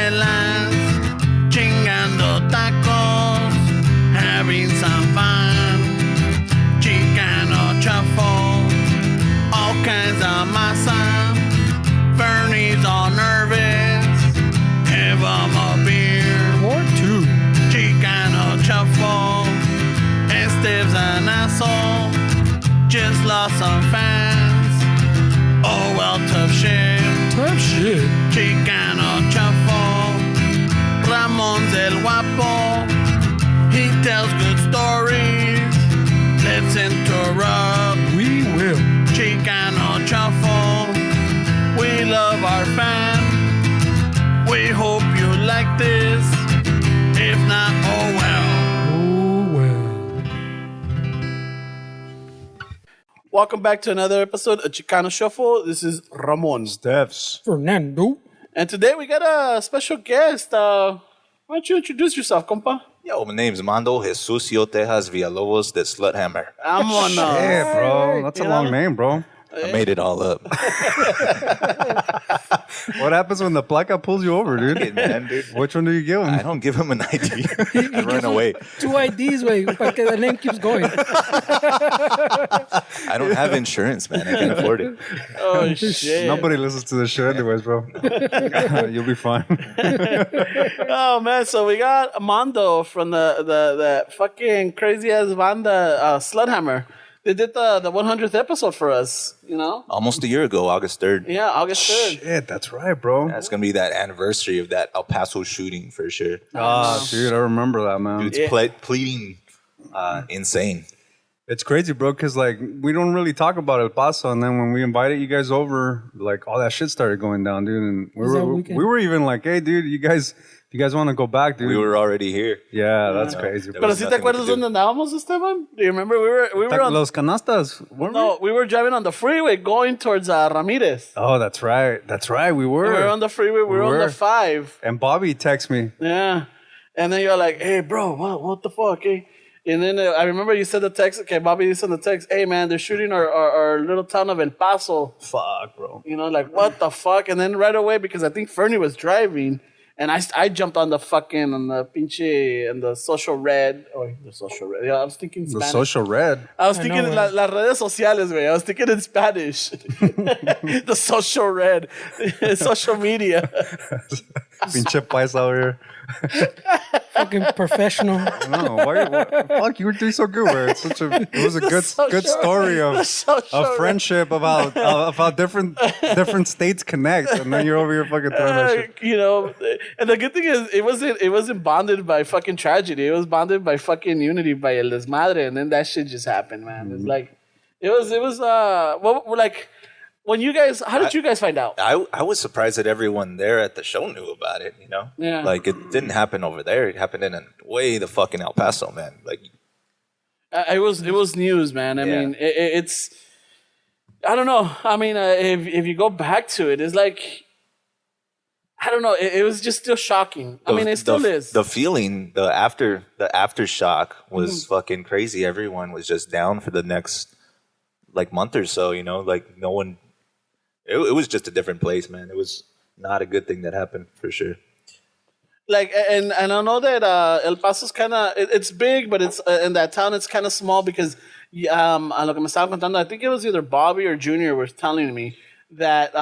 chelas, chingando tacos, having some fun. Chicano shuffle, all kinds of masa. Bernie's all nervous, give him a beer. Or two. Chicano shuffle, Esteve's an asshole, just lost some fans. Oh well, tough shit. Tough shit. Chicano shuffle, Ramon's el guapo, he tells good stories. Let's interrupt. We will. Chicano shuffle, we love our fam. We hope you like this. If not, oh well. Oh, well. Welcome back to another episode of Chicano Shuffle. This is Ramon. Steph's. Fernando. And today we got a special guest. Why don't you introduce yourself, compa? Yo, my name's Mondo Jesus Tejas Villalobos de Slvthammer. Vámonos. Yeah, bro. That's a long name, bro. I made it all up. What happens when the placa pulls you over, dude? Hey, man, dude. Which one do you give him? I don't give him an ID. I run away. Two IDs, way, porque the name keeps going. I don't have insurance, man. I can't afford it. Oh, shit. Nobody listens to this shit anyways, bro. You'll be fine. Oh, man. So we got Mondo from the fucking crazy-ass banda, Slvthammer. They did the 100th episode for us, you know? Almost a year ago, August 3rd. Yeah, August 3rd. Shit, that's right, bro. That's going to be that anniversary of that El Paso shooting for sure. Ah, dude, I remember that, man. Dude's pleading insane. It's crazy, bro, because, like, we don't really talk about El Paso, and then when we invited you guys over, like, all that shit started going down, dude, and we were even like, hey, dude, you guys want to go back, dude? We were already here. Yeah, that's crazy, bro. Pero si te acuerdas dónde andábamos, Esteban? Do you remember? We were on... Los Canastas, weren't we? No, we were driving on the freeway going towards Ramirez. Oh, that's right. That's right, we were. We were on the freeway. We were on the 5. And Bobby texted me. Yeah. And then you're like, hey, bro, what the fuck, eh? And then I remember you said the text. Okay, Bobby, you sent the text. Hey, man, they're shooting our little town of El Paso. Fuck, bro. You know, like, what the fuck? And then right away, because I think Fernie was driving, and I jumped on the fucking, on the pinche, and the social red. Oh, the social red. Yeah, I was thinking Spanish. The social red. I was thinking las redes sociales, güey. I was thinking in Spanish. The social red. Social media. Pinche paisa over here. Fucking professional. No, fuck, you were doing so good. Where it was a good story of friendship about how different states connect, and then you're over here fucking throwing that shit. You know, and the good thing is it wasn't bonded by fucking tragedy. It was bonded by fucking unity, by el desmadre, and then that shit just happened, man. It's like it was like. When you guys, how did you guys find out? I was surprised that everyone there at the show knew about it, you know? Yeah. Like, it didn't happen over there. It happened in way the fucking El Paso, man. Like, it was news, man. I mean, it's, I don't know. I mean, if you go back to it, it's like, I don't know. It was just still shocking. I mean, it still is. The feeling, the aftershock was fucking crazy. Everyone was just down for the next, like, month or so, you know? Like, no one... It was just a different place, man. It was not a good thing that happened, for sure. Like, and I know that El Paso's kind of, it's big, but it's, in that town, it's kind of small because, a lo que me estaba contando, I think it was either Bobby or Junior was telling me that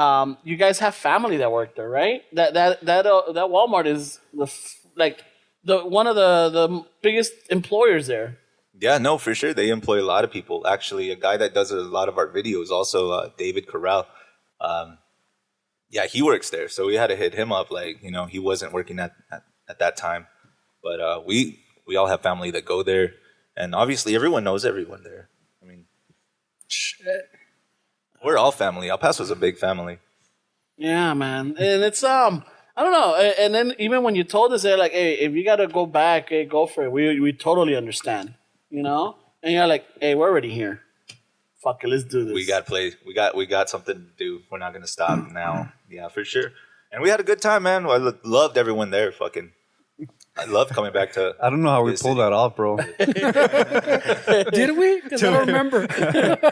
you guys have family that work there, right? That Walmart is one of the biggest employers there. Yeah, no, for sure. They employ a lot of people. Actually, a guy that does a lot of our videos, also David Corral. Yeah, he works there, so we had to hit him up. Like, you know, he wasn't working at that time, but we all have family that go there, and obviously everyone knows everyone there. I mean, shit, we're all family. El Paso's a big family. Yeah, man, and it's I don't know. And then even when you told us, they're like, "Hey, if you gotta go back, hey, go for it. We totally understand." You know, and you're like, "Hey, we're already here. Fuck it, let's do this. We got to play. We got something to do. We're not gonna stop now." Yeah, for sure. And we had a good time, man. I loved everyone there. Fucking I love coming back to. I don't know how we this pulled city. that off, bro. Did we? Because I don't remember.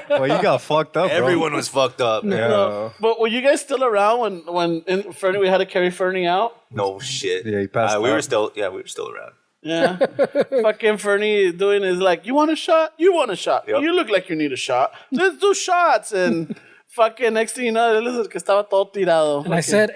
Well, you got fucked up, bro. Everyone was fucked up. Man. Yeah. But were you guys still around when Fernie, we had to carry Fernie out? No shit. Yeah, he passed We out. were still. Yeah, we were still around. Yeah. Fucking Fernie doing is like, you want a shot? You want a shot? Yep. You look like you need a shot. Let's do shots. And fucking next thing you know, él es el que estaba todo tirado.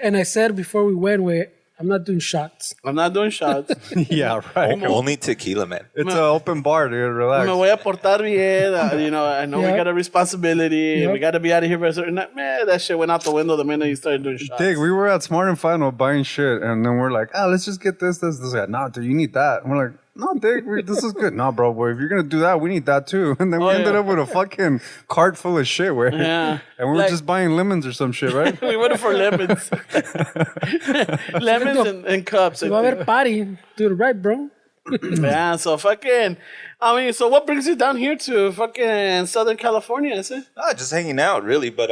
And I said before we went, I'm not doing shots. I'm not doing shots. Yeah, right. Only tequila, man. It's an open bar, dude. Relax. Me voy a portar bien. You know, I know we Yep. got a responsibility. Yep. We got to be out of here by a certain night. Man, that shit went out the window the minute you started doing shots. Dig, we were at Smart and Final buying shit, and then we're like, let's just get this. Guy. Nah, dude, you need that. And we're like, no, Dig, this is good. Nah, bro, boy, if you're gonna do that, we need that too. And then we ended up with a fucking cart full of shit, where, Yeah. and we were Like- just buying lemons or some shit, right? We went for lemons. Lemons and cups. Va a haber party. Do it right, bro. Yeah, so fucking, I mean, so what brings you down here to fucking Southern California, is it? Just hanging out, really. But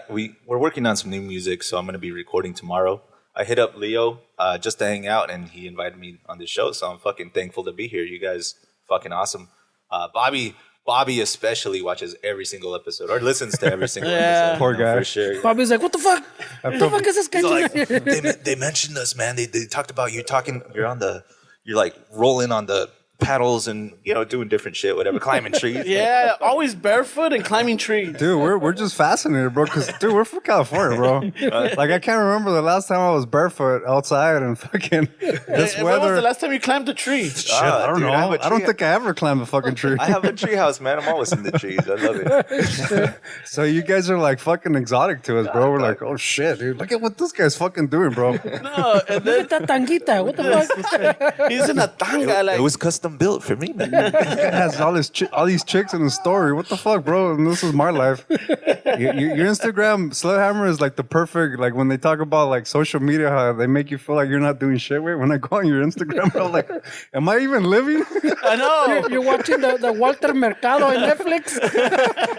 we're working on some new music, so I'm gonna be recording tomorrow. I hit up Leo just to hang out, and he invited me on this show. So I'm fucking thankful to be here. You guys, fucking awesome. Bobby especially watches every single episode or listens to every single episode. Poor guy. For sure. Bobby's like, what the fuck? What the fuck is this guy He's doing like, here? they mentioned us, man. They talked about you talking. You're like rolling on the paddles and doing different shit, whatever, climbing trees. Yeah, always barefoot and climbing trees. Dude, we're just fascinated, bro. Because dude, we're from California, bro. Like I can't remember the last time I was barefoot outside and fucking this When was weather. the last time you climbed a tree? Shit, I don't Dude, know. I have a I don't tree- think I ever climbed a fucking tree. I have a tree house, man. I'm always in the trees. I love it. So you guys are like fucking exotic to us, bro. We're like, oh shit, dude. Look at what this guy's fucking doing, bro. No, and Look then at that tanguita. What the fuck? he's in a tanga, like, It was custom built for me, man. This guy has all these chicks in his story. What the fuck, bro? And this is my life. Your Instagram, Slvthammer, is like the perfect, like when they talk about like social media, how they make you feel like you're not doing shit. Wait, when I go on your Instagram, I'm like, am I even living? I know. You're watching the Walter Mercado on Netflix?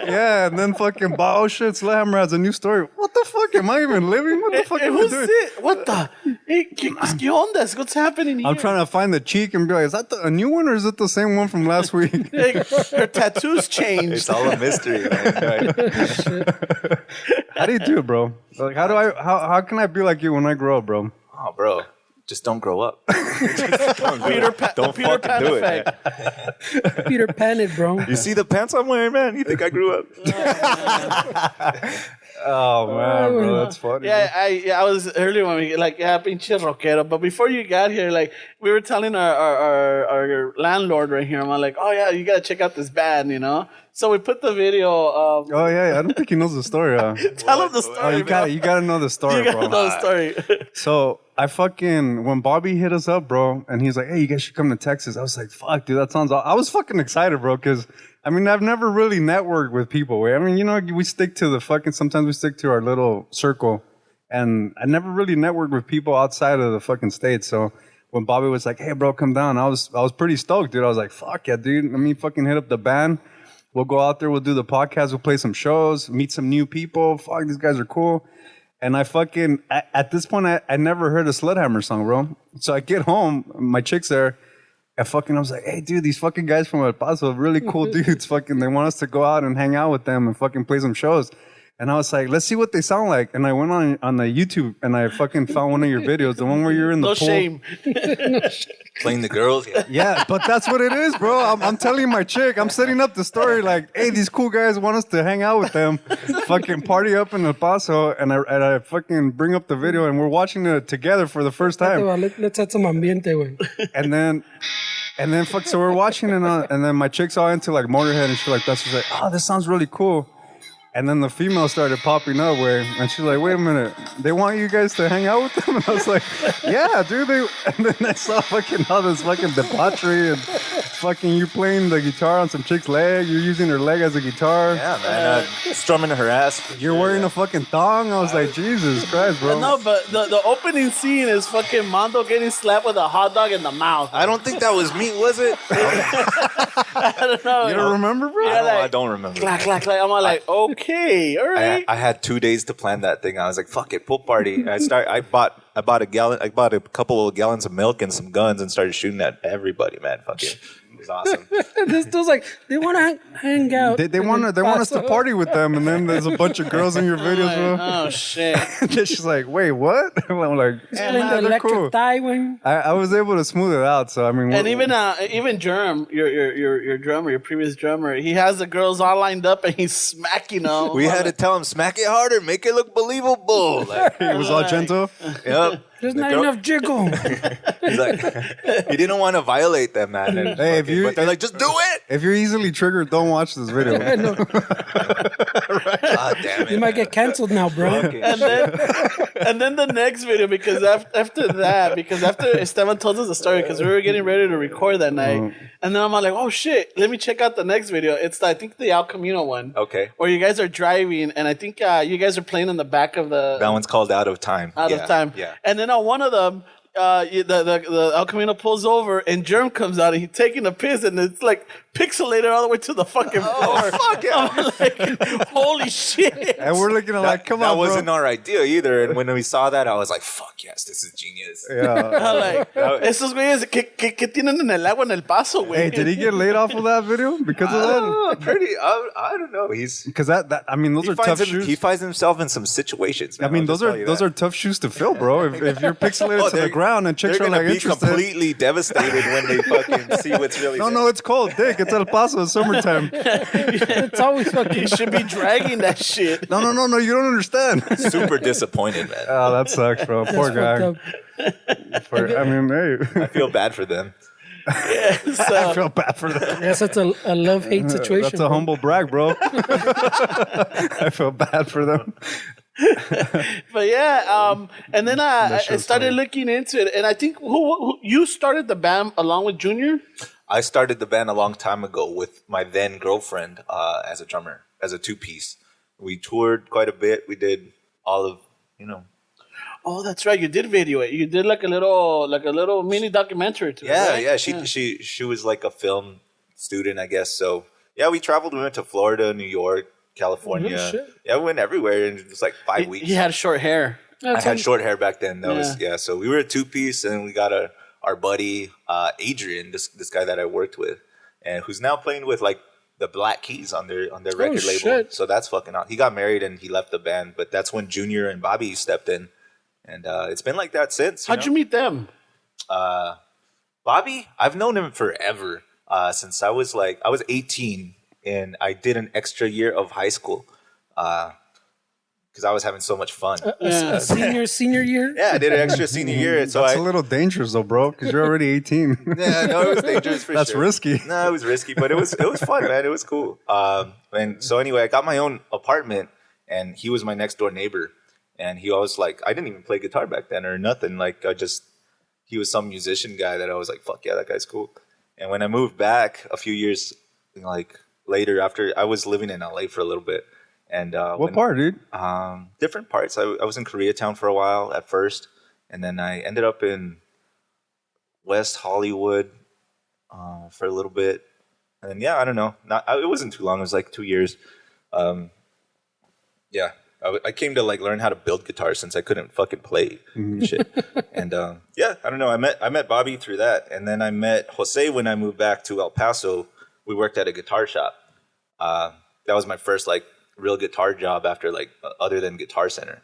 Yeah, and then fucking, oh shit, Slvthammer has a new story. What the fuck? Am I even living? What the fuck am I Who's doing? it? What the? Hey, ¿qué onda? What's happening here? I'm trying to find the cheek and be like, is that a new one or is it the same one from last week? Like, her tattoos changed. It's all a mystery, man. Right. How do you do it, bro? Like, how can I be like you when I grow up, bro? Oh, bro. Just don't grow up. Peter Don't Peter fucking Pan do it, effect. Peter Pan it, bro. You see the pants I'm wearing, man? You think I grew up? Oh man, bro, that's funny. Yeah, I was earlier when we pinche rockero. But before you got here, like we were telling our landlord right here, I'm like, oh yeah, you gotta check out this band, So we put the video. Oh yeah, I don't think he knows the story. Tell him the story. Oh, you gotta know the story, You gotta bro. know the story. So I fucking when Bobby hit us up, bro, and he's like, "Hey, you guys should come to Texas." I was like, "Fuck, dude, that sounds." I was fucking excited, bro, because I mean I've never really networked with people. I mean, we stick to the fucking. Sometimes we stick to our little circle, and I never really networked with people outside of the fucking state. So when Bobby was like, "Hey, bro, come down," I was pretty stoked, dude. I was like, "Fuck yeah, dude! Let me fucking hit up the band. We'll go out there. We'll do the podcast. We'll play some shows. Meet some new people. Fuck, these guys are cool." And I fucking, at this point, I never heard a Slvthammer song, bro. So I get home, my chick's there, and fucking I was like, hey, dude, these fucking guys from El Paso, really cool dudes. Fucking, they want us to go out and hang out with them and fucking play some shows. And I was like, let's see what they sound like. And I went on the YouTube and I fucking found one of your videos, the one where you're in the No pool. shame. Playing the girls? Yeah. Yeah, but that's what it is, bro. I'm telling my chick, I'm setting up the story like, hey, these cool guys want us to hang out with them, fucking party up in El Paso, and I fucking bring up the video and we're watching it together for the first time. Let's add some ambiente, güey. And then fuck, so we're watching it, and then my chick's all into like Motorhead and shit like that. She's like, oh, this sounds really cool. And then the female started popping up, and she's like, wait a minute, they want you guys to hang out with them? And I was like, yeah, dude. And then I saw fucking all this fucking debauchery and fucking you playing the guitar on some chick's leg. You're using her leg as a guitar. Yeah, man. Strumming her ass. You're wearing a fucking thong. I was like, Jesus Christ, bro. No, but the opening scene is fucking Mondo getting slapped with a hot dog in the mouth. I don't think that was me, was it? I don't know. You don't remember, bro? Yeah, I don't remember. Clack, clack, clack. I'm like, okay, all right. I had 2 days to plan that thing. I was like, fuck it, pool party. I I bought a couple of gallons of milk and some guns and started shooting at everybody, man. Fucking, it was awesome. This dude's like, they want to hang out. They want us to party with them, and then there's a bunch of girls in your videos, bro. Oh shit! And then she's like, "Wait, what?" I'm like, Playing the they're electric cool. thigh wing. I was able to smooth it out, so I mean, And even Germ, your drummer, your previous drummer, he has the girls all lined up and he's smacking them. We had to tell him, smack it harder, make it look believable. Like, it was all gentle. yep. There's The not girl- enough jiggle. He's like, he didn't want to violate them, man. And Hey, if fucking- you- but they're like, just do it. If you're easily triggered, don't watch this video. No, God damn it. you might get canceled now, bro. Fucking And then the next video, because after Esteban told us the story, because we were getting ready to record that night, and then I'm like, oh shit, let me check out the next video. It's I think the El Camino one. Okay. Where you guys are driving, and I think you guys are playing in the back of the That one's called Out of Time. out of time. Yeah. And then on one of them, the El Camino pulls over and Germ comes out and he's taking a piss and it's like pixelated all the way to the fucking floor. Fuck yeah. I'm like, holy shit. And we're looking at like, come that on, bro. wasn't our idea either. And when we saw that, I was like, fuck yes, this is genius. Yeah. I'm like, esos güeyes, ¿qué tienen en el agua en el Paso, güey? Hey, did he get laid off of that video because of that? I don't know. Because that I mean, those are tough shoes. He finds himself in some situations. I Man. mean, I'll those just tell you are that. tough shoes to fill, bro. If you're pixelated Oh, to the ground and chicks They're are gonna like be interested. completely devastated when they fucking see what's really. No, there. no, it's cold, Dick. It's El Paso. It's summertime. It's always fucking. You should be dragging that shit. No, you don't understand. Super disappointed, man. Oh, that sucks, bro. Poor fucked guy. up. I mean, hey, I feel bad for them. I So, feel bad for that. Yes, that's a love-hate situation. That's a bro. humble brag, bro. I feel bad for them. but yeah, and then I show's started funny. looking into it, and I think who you started the band along with Junior? I started the band a long time ago with my then girlfriend as a drummer, as a two-piece. We toured quite a bit. We did all of, Oh, that's right. You did video it. You did like a little mini documentary to it. Yeah, right? yeah. She was like a film student, I guess. So yeah, we traveled. We went to Florida, New York, California. Oh, shit. Yeah, we went everywhere in just like 5 weeks. He had short hair. I had short hair back then. That was Yeah. yeah. So we were a two-piece, and we got our buddy Adrian, this guy that I worked with, and who's now playing with like the Black Keys on their record label. shit. So that's fucking out. He got married and he left the band, but that's when Junior and Bobby stepped in, and it's been like that since. How'd you meet them? Bobby, I've known him forever. Since I was 18 and I did an extra year of high school because I was having so much fun. A senior year. Yeah, I did an extra senior year. So That's a little dangerous, though, bro, because you're already 18. yeah, no, it was dangerous for That's sure. risky. No, it was risky, but it was fun, man. It was cool. And so anyway, I got my own apartment, and he was my next door neighbor. And he always like, I didn't even play guitar back then or nothing. Like he was some musician guy that I was like, fuck yeah, that guy's cool. And when I moved back a few years later, after I was living in LA for a little bit. And What part, dude? different parts. I was in Koreatown for a while at first, and then I ended up in West Hollywood for a little bit. And then, yeah, I don't know. It wasn't too long. It was like 2 years. Yeah, I came to learn how to build guitar since I couldn't fucking play and shit. And yeah, I don't know. I met Bobby through that, and then I met Jose when I moved back to El Paso. We worked at a guitar shop. That was my first real guitar job after other than Guitar Center.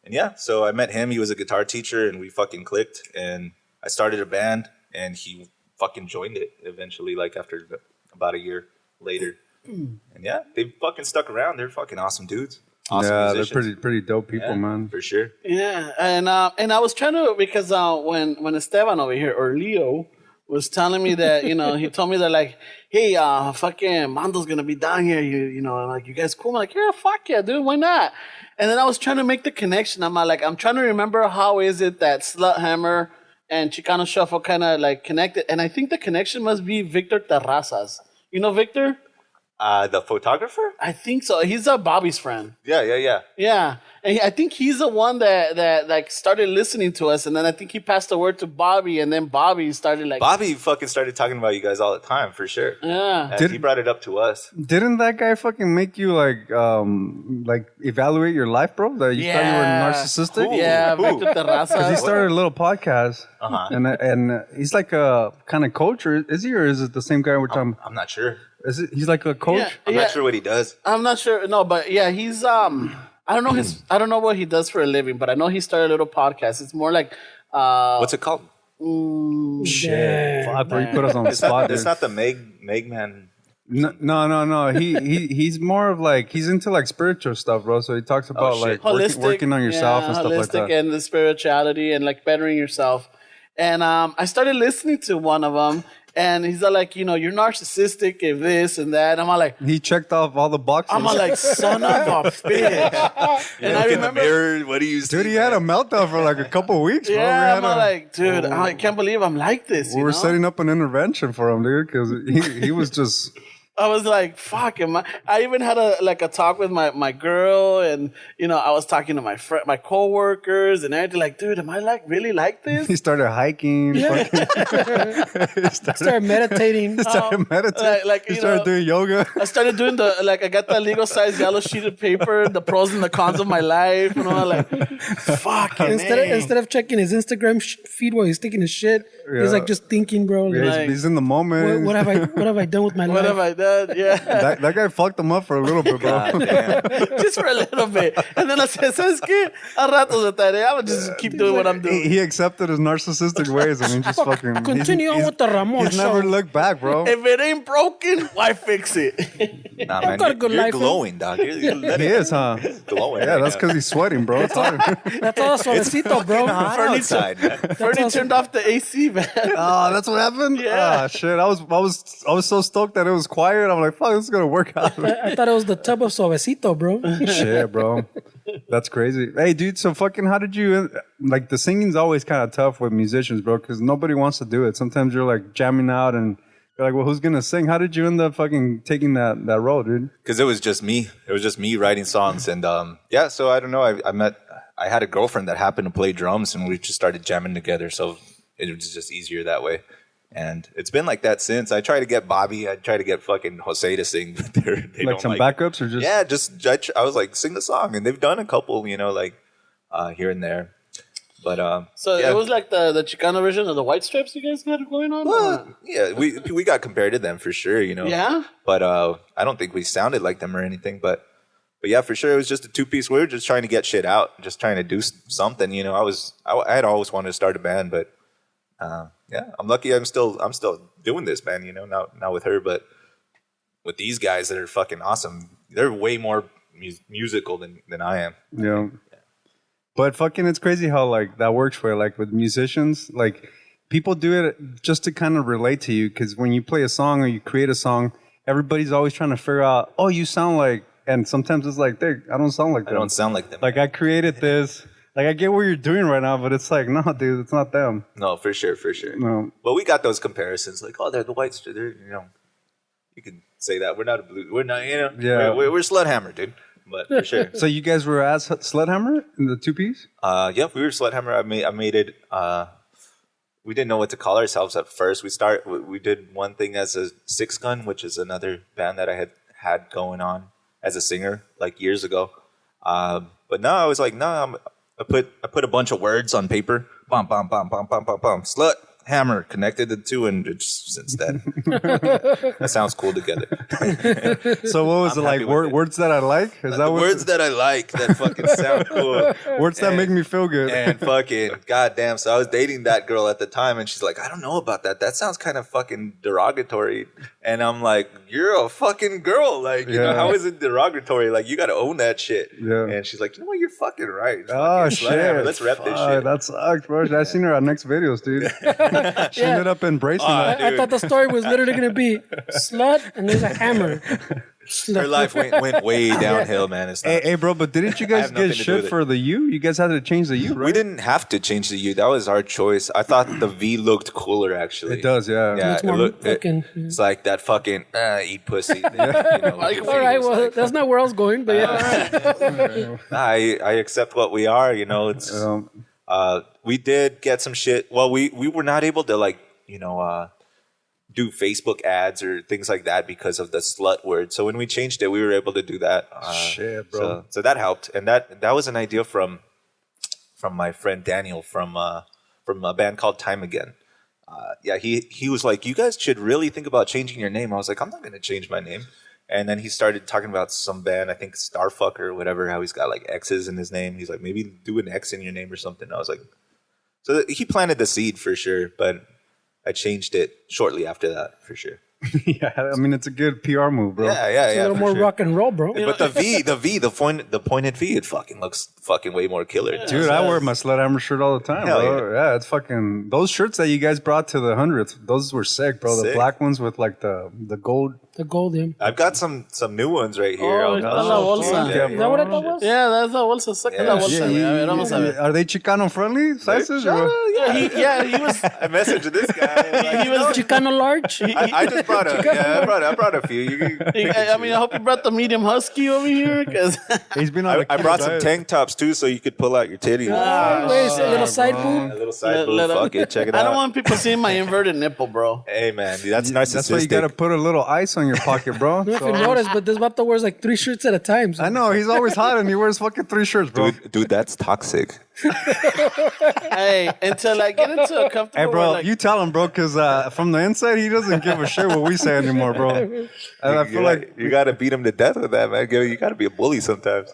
And yeah, so I met him. He was a guitar teacher, and we fucking clicked. And I started a band, and he fucking joined it eventually. After about a year later. And yeah, they fucking stuck around. They're fucking awesome dudes. Awesome Yeah, musicians. they're pretty dope people, Yeah, man. for sure. Yeah, and I was trying to because when Esteban over here or Leo was telling me that he told me that hey, fucking Mondo's gonna be down here. You guys cool? I'm like, yeah, fuck yeah, dude, why not? And then I was trying to make the connection. I'm trying to remember how is it that Slvthammer and Chicano Shuffle kind of connected, and I think the connection must be Victor Terrazas. You know Victor? The photographer? I think so. He's Bobby's friend. Yeah. Yeah, and I think he's the one that like started listening to us, and then I think he passed the word to Bobby, and then Bobby started like Bobby fucking started talking about you guys all the time, for sure. Yeah. And he brought it up to us. Didn't that guy fucking make you like evaluate your life, bro? That you thought you were narcissistic? Who? Yeah, back Who? to the raza. Because he started a little podcast, and he's like a kind of coach, or is he, or is it the same guy we're talking? I'm not sure. Is it? He's like a coach. Yeah. I'm not sure what he does. I'm not sure. No, but yeah, he's I don't know what he does for a living, but I know he started a little podcast. It's more like What's it called? Shit, fuck, bro, you put us on the spot. It's Dude. not the Meg Man. No. He's more of like he's into like spiritual stuff, bro. So he talks about like working on yourself and stuff like that. And the spirituality and like bettering yourself. And I started listening to one of them, and he's like, you know, you're narcissistic and this and that. I'm all like, He checked off all the boxes. I'm all like, son of a bitch. And I Look in the remember, mirror. What do you see? Dude, he had a meltdown for like a couple weeks, bro. yeah, I'm all like, dude, I can't believe I'm like this. We you were know? setting up an intervention for him, dude, because he was just. I was like, fuck. I even had a talk with my girl, and you know, I was talking to my coworkers and everything. Like, dude, am I like really like this? He started hiking. Yeah. Start meditating. Started meditating. like, he you started know, doing yoga. I started doing I got that legal size yellow sheet of paper, the pros and the cons of my life, and I'm like, fucking Instead of checking his Instagram feed while he's taking his shit, he's like just thinking, bro. Like, Yeah, he's in the moment. what have I done with my what life? have I done? Yeah. That guy fucked him up for a little bit, bro. Just for a little bit. And then I said, ¿sabes qué? A rato de tarea. I would just keep doing what I'm doing. He accepted his narcissistic ways and he just fucking Continue on with the Ramon He's show. never looked back, bro. If it ain't broken, why fix it? Nah, man, got a good you're life, glowing, dog. You're He is, huh? glowing. Yeah, that's because he's sweating, bro. It's hard. That's all suavecito, bro. outside, man. Fernie turned off the AC, man. Oh, that's what happened? Yeah. Ah, shit. I was so stoked that it was quiet. I'm like, fuck, this is gonna work out. I thought it was the tub of suavecito, bro. Shit, bro. That's crazy. Hey, dude, so fucking how did you, like, the singing's always kind of tough with musicians, bro, because nobody wants to do it. Sometimes you're, like, jamming out and you're like, well, who's going to sing? How did you end up fucking taking that role, dude? Because it was just me. It was just me writing songs. And yeah, so I don't know. I had a girlfriend that happened to play drums, and we just started jamming together. So it was just easier that way. And it's been like that since. I tried to get Bobby. I tried to get fucking Jose to sing. But they Like don't some like backups or just? Yeah, I was like, sing the song. And they've done a couple, you know, like here and there. But So yeah. it was like the Chicano version of the White Stripes you guys had going on? Well, yeah, we got compared to them for sure, you know. Yeah? But I don't think we sounded like them or anything. But yeah, for sure, it was just a two-piece. We were just trying to get shit out, just trying to do something, you know. I had always wanted to start a band, but yeah, I'm lucky. I'm still doing this, man. You know, not with her, but with these guys that are fucking awesome. They're way more musical than I am. Yeah. But fucking, it's crazy how like that works for like with musicians. Like people do it just to kind of relate to you, because when you play a song or you create a song, everybody's always trying to figure out, oh, you sound like, and sometimes it's like, I don't sound like them. I don't sound like them. Like I created this. Like I get what you're doing right now, but it's like, no, dude, it's not them. No, for sure. No. Well, we got those comparisons, like, oh, they're the Whites. They're, you know, you can say that. We're not a blue. We're not, you know. Yeah. We're Slvthammer, dude. But for sure. So you guys were as Slvthammer in the two-piece? Yeah, we were Slvthammer. I made it. We didn't know what to call ourselves at first. We did one thing as a Six Gun, which is another band that I had going on as a singer like years ago. But now I was like, no, I put a bunch of words on paper. Bum bum bum bum bum bum bum. Slut. Hammer connected the two, and it's since then that sounds cool together. So what was I'm it like? happy with it. Words that I like? Is that The what words that I like that fucking sound cool. words that make me feel good? And fucking goddamn. So I was dating that girl at the time, and she's like, I don't know about that. That sounds kind of fucking derogatory. And I'm like, you're a fucking girl. Like, you know, how is it derogatory? Like, you got to own that shit. Yeah. And she's like, you know what? You're fucking right. Oh Fucking Slvthammer. shit! Let's rep this Fuck, shit. That sucks, bro. I seen her at next videos, dude. She ended up embracing that. I thought the story was literally going to be slut and there's a hammer. Her life went way downhill, man. It's not, Hey, bro, but didn't you guys have nothing get to do with shit it. for the U? You guys had to change the U, right? We didn't have to change the U. That was our choice. I thought the V looked cooler, actually. It does, yeah. Yeah, It's more fucking. it's like that fucking eat pussy thing. You know, Like, with All right, fingers, well, like, that's not where I was going, but yeah. I accept what we are. You know, it's we did get some shit. Well, we were not able to like do Facebook ads or things like that because of the slut word. So when we changed it, we were able to do that. Shit, bro. So that helped, and that was an idea from my friend Daniel from a band called Time Again. Yeah, he was like, you guys should really think about changing your name. I was like, I'm not going to change my name. And then he started talking about some band, I think Starfucker or whatever, how he's got like X's in his name. He's like, maybe do an X in your name or something. I was like, so he planted the seed for sure, but I changed it shortly after that for sure. Yeah, I mean, it's a good PR move, bro. Yeah, A little for more sure. rock and roll, bro. But the pointed V, it fucking looks fucking way more killer. Dude, I wear my Slvthammer shirt all the time, Hell bro. Yeah, it's fucking... Those shirts that you guys brought to the 100th, those were sick, bro. The Sick. black ones with like the gold... The gold, yeah. I've got some new ones right here. Oh, I'll está la show bolsa. you. Yeah, Is that what I thought was? Yeah, that's la bolsa. Saca la bolsa, güey. A ver, vamos a ver. Are they Chicano friendly sizes? or what? Yeah, he was. I messaged this guy. Like, He was. Chicano large? I just brought I brought a few. I mean, I hope you brought the medium husky over here because He's been on I a brought keto some diet. tank tops too, so you could pull out your titties. Wait, a little side A boob? little side boob. Let 'em- Fuck it, check it out. I don't want people seeing my inverted nipple, bro. Hey man, dude, that's narcissistic. That's why you gotta put a little ice on your pocket, bro. I don't know if you noticed, but this vato wears like 3 shirts at a time. So. I know, he's always hot and he wears fucking 3 shirts, bro. Dude, that's toxic. Hey, until I get into a comfortable. Hey, bro, like, you tell him, bro, because from the inside, he doesn't give a shit what we say anymore, bro. And I feel like... you gotta beat him to death with that, man. You gotta be a bully sometimes.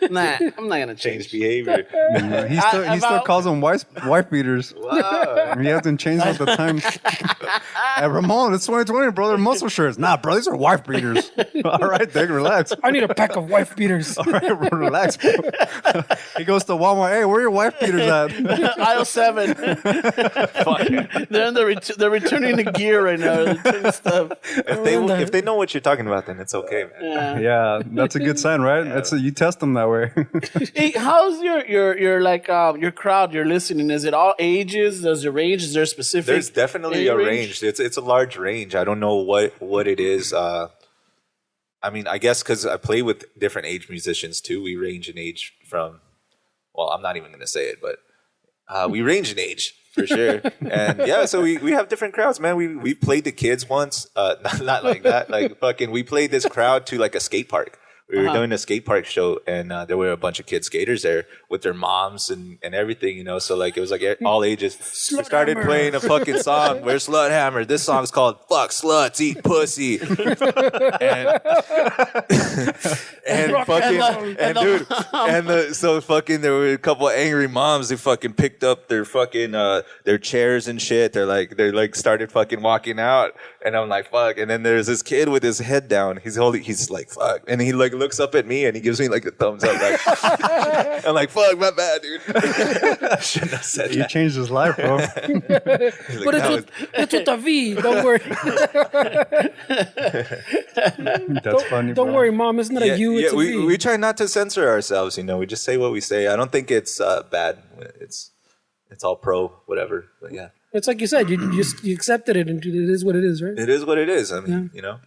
nah, I'm not gonna change. Change behavior. He still About- calls them wife beaters. Wow. He hasn't changed with the times. Hey, Ramon, it's 2020, bro. They're muscle shirts. Nah, bro, these are wife beaters. All right, Dick, relax. I need a pack of wife beaters. All right, bro, relax, bro. He goes to Walmart. Hey, where are your wife beaters at? Aisle 7. They're in they're returning the gear right now. They're returning stuff. If they know what you're talking about, then it's okay, man. Yeah. Yeah, that's a good sign, right? You test them that way. Hey, how's your like your crowd? You're listening. Is it all ages? Does it range? Is there specific? There's definitely age a range. It's a large range. I don't know what it is. I mean, I guess because I play with different age musicians too. We range in age from. Well, I'm not even going to say it, but we range in age for sure. And yeah, so we have different crowds, man. We played the kids once, not like that. Like fucking, we played this crowd to like a skate park. We were doing a skate park show, and there were a bunch of kid skaters there with their moms and everything, you know. So like it was like all ages. We started playing a fucking song. Where's Slvthammer? This song's called "Fuck Sluts, Eat Pussy," so fucking there were a couple angry moms. They fucking picked up their fucking their chairs and shit. They started fucking walking out, and I'm like fuck. And then there's this kid with his head down. He's like fuck, and he like looks up at me and he gives me like a thumbs up. Like I'm like fuck, my bad, dude. Shouldn't have said You that. changed his life, bro. He's like, But "No, it's with a V. Don't worry. That's funny, Don't bro. worry, Mom. It's not a U. It's a V. we try not to censor ourselves, you know. We just say what we say. I don't think it's bad. It's all pro, whatever. But yeah, It's like you said. You accepted it, and it is what it is, right? it is what it is. I mean, you know,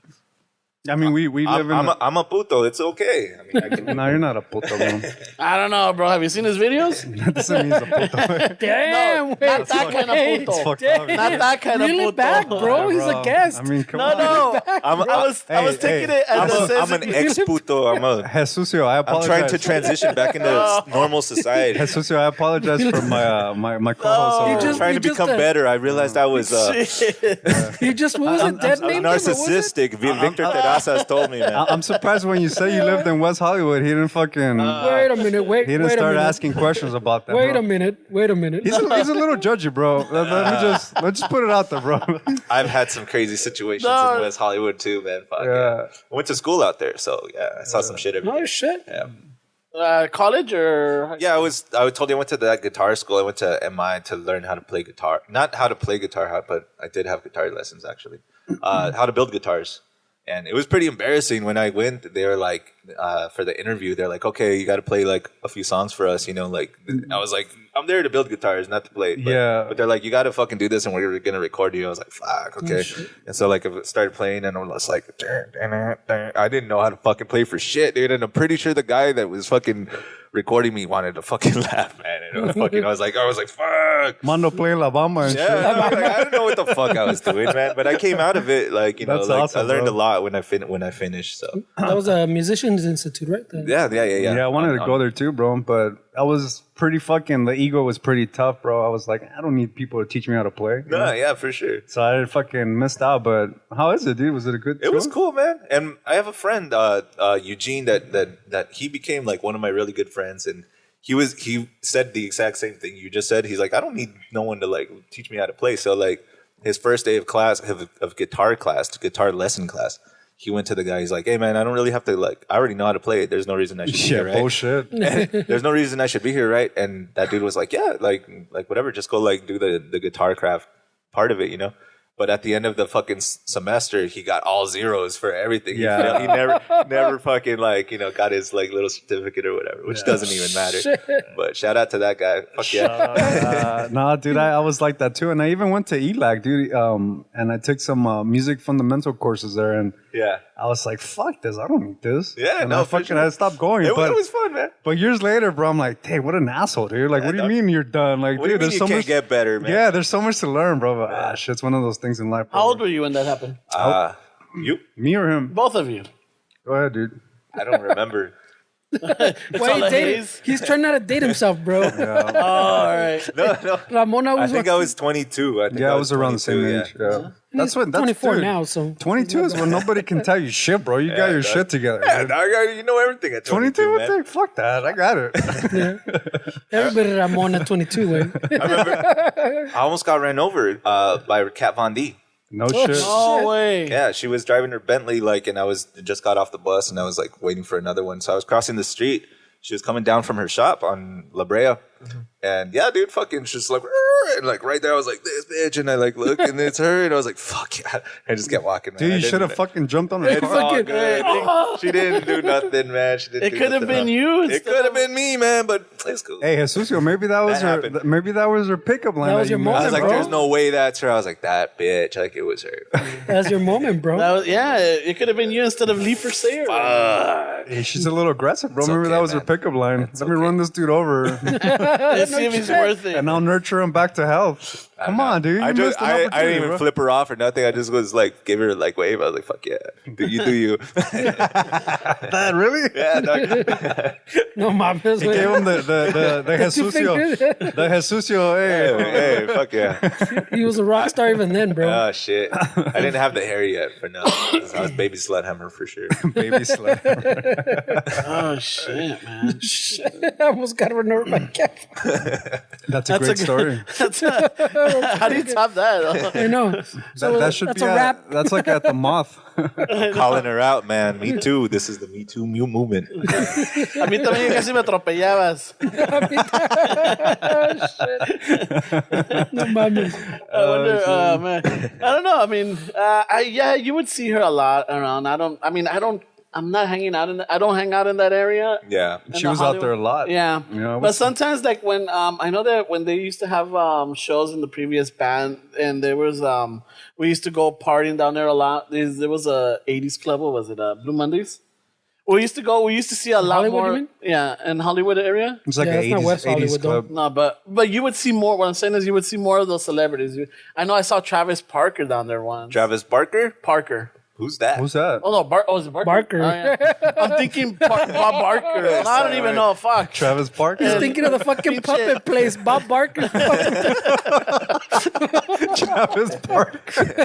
I mean, we live in... I'm a puto. It's okay. I mean, I can, No, you're not a puto, bro. I don't know, bro. Have you seen his videos? That doesn't mean he's a puto. Damn, not wait, that kind of wait, puto. fucked up. Not that kind of Reel puto. it back, bro. He's a guest. I mean, come No, on. no. I was taking it as a I'm sense. an ex puto. Jesusio, I I'm apologize. trying to transition back into normal society. Jesusio, I apologize for my co-host. You over just- there. Trying to become better. I realized I was You just what was it? Dead name? narcissistic. Victor Terrazas told me, man. I'm surprised when you say you lived in West Hollywood, he didn't fucking... Wait a minute. Wait. he didn't wait a start minute. asking questions about that, Wait bro. a minute. Wait a minute. He's a little judgy, bro. Let's just put it out there, bro. I've had some crazy situations No. in West Hollywood too, man. Fuck Yeah. yeah. I went to school out there, so yeah, I saw some shit every day. Oh shit. Yeah. College or Yeah, I told you I went to that guitar school. I went to MI to learn how to play guitar. Not how to play guitar, but I did have guitar lessons actually. How to build guitars. And it was pretty embarrassing when I went. They were like, for the interview, they're like, okay, you got to play like a few songs for us, like, I was like, I'm there to build guitars, not to play. But they're like, you got to fucking do this and we're going to record you. I was like, fuck, okay. And so like I started playing and I was like, I didn't know how to fucking play for shit, dude. And I'm pretty sure the guy that was fucking recording me wanted to fucking laugh, man. And it was fucking, I was like, fuck. Mondo playing La Bamba and shit. I didn't know what the fuck I was doing, man. But I came out of it like, That's like awesome, I learned bro. a lot when I finished. So That was a musicians institute, right? yeah. Yeah, I wanted to go there too, bro. But I was pretty fucking, the ego was pretty tough, bro. I was like, I don't need people to teach me how to play. No, yeah, for sure. So I fucking missed out. But how is it, dude? Was it a good It was cool, man. And I have a friend, Eugene, that he became like one of my really good friends, and he said the exact same thing you just said. He's like, I don't need no one to like teach me how to play. So like his first day of class of guitar lesson class, he went to the guy. He's like, hey man, I don't really have to like. I already know how to play it. There's no reason I should be here, right? Bullshit. There's no reason I should be here, right? And that dude was like, yeah, like whatever. Just go like do the guitar craft part of it, But at the end of the fucking semester, he got all zeros for everything. Yeah. He never fucking like, got his like little certificate or whatever, which doesn't even matter. But shout out to that guy. Fuck yeah. Nah, dude, I was like that too. And I even went to ELAC, dude. And I took some music fundamental courses there. And Yeah. I was like, fuck this. I don't need this. Yeah, and no, I for fucking sure. I stopped going. It but, was fun, man. But years later, bro, I'm like, hey, what an asshole, dude. Like, what do you dog. mean you're done? Like, What do you dude, mean there's you so can't much. get better, man? Yeah, there's so much to learn, bro. But shit, it's one of those things in life. How old were you when that happened? You? Me or him? Both of you. Go ahead, dude. I don't remember. Why all he the dated? haze. He's trying not to date himself, bro. Oh, all right. No. Ramona I was think I was 22. I was around the same 22, age. Yeah. That's what. That's 24 dude, now, so 22 is when nobody can tell you shit, bro. You got your dog. shit together. Yeah, dude. dog, you know everything at 22, 22, man. what the fuck that? I got it. everybody Ramona 22 way. I almost got ran over by Kat Von D. No shit. No way. Yeah, she was driving her Bentley, and I was just got off the bus, and I was waiting for another one. So I was crossing the street. She was coming down from her shop on La Brea, and yeah, dude, fucking, she's like, and right there, I was like, this bitch, and I look, and it's her, and I was like, fuck yeah, I just kept walking. Man. Dude, I you didn't- should have fucking jumped on her It's car. all good. She didn't do nothing, man. She didn't. It do could have nothing been wrong. you. It instead could have of- been me, man, but it's cool. Hey, Jesucio, maybe that was her pickup line. That was your you moment, I was missed. like, bro. there's no way that's her. I was like, that bitch. It was her. That's your moment, bro. That was, yeah, it could have been you instead of Lee for Sayer. Hey, she's a little aggressive, bro. Remember okay, that was her man. pickup line. Let me run this dude over, Let's see if he's worth it. and I'll nurture him back to health. Come on, dude. You I missed an opportunity, didn't even bro. flip her off or nothing. I just was give her wave. I was like, fuck yeah. Do you. That really? Yeah, dog. No, my Gave him the Jesucio. The Jesucio, hey. Hey, fuck yeah. He was a rock star even then, bro. Oh, shit. I didn't have the hair yet for now. I was baby Slvthammer for sure. Baby slave. Oh shit, man. I almost got run over by Kev. That's a great story. How do you top that? I know. So That should that's be a wrap. that's like at the Moth. Calling her out, man. Me too. This is the Me Too movement. A mí también casi me atropellabas. No mames. I wonder, man. I don't know. I mean, you would see her a lot around. I'm not hanging out I don't hang out in that area. Yeah. in She the was out there a Hollywood- lot. Yeah. You know, But what's- sometimes, when I know that when they used to have shows in the previous band, and there was we used to go partying down there a lot. There was a 80s club. What was it? Blue Mondays. We used to see a lot Hollywood, more. you mean? Yeah, in Hollywood area. It's like Yeah, an it's not 80s, West 80s Hollywood, though. club. No, but you would see more. What I'm saying is, you would see more of those celebrities. I know I saw Travis Parker down there once. Travis Barker? Parker. Who's that? Who's that? Oh no, is it Barker? Barker. Oh, yeah. I'm thinking Bob Barker. No, I don't even know. Fuck. Travis Parker? He's thinking of the fucking puppet place, Bob Barker. Travis Parker.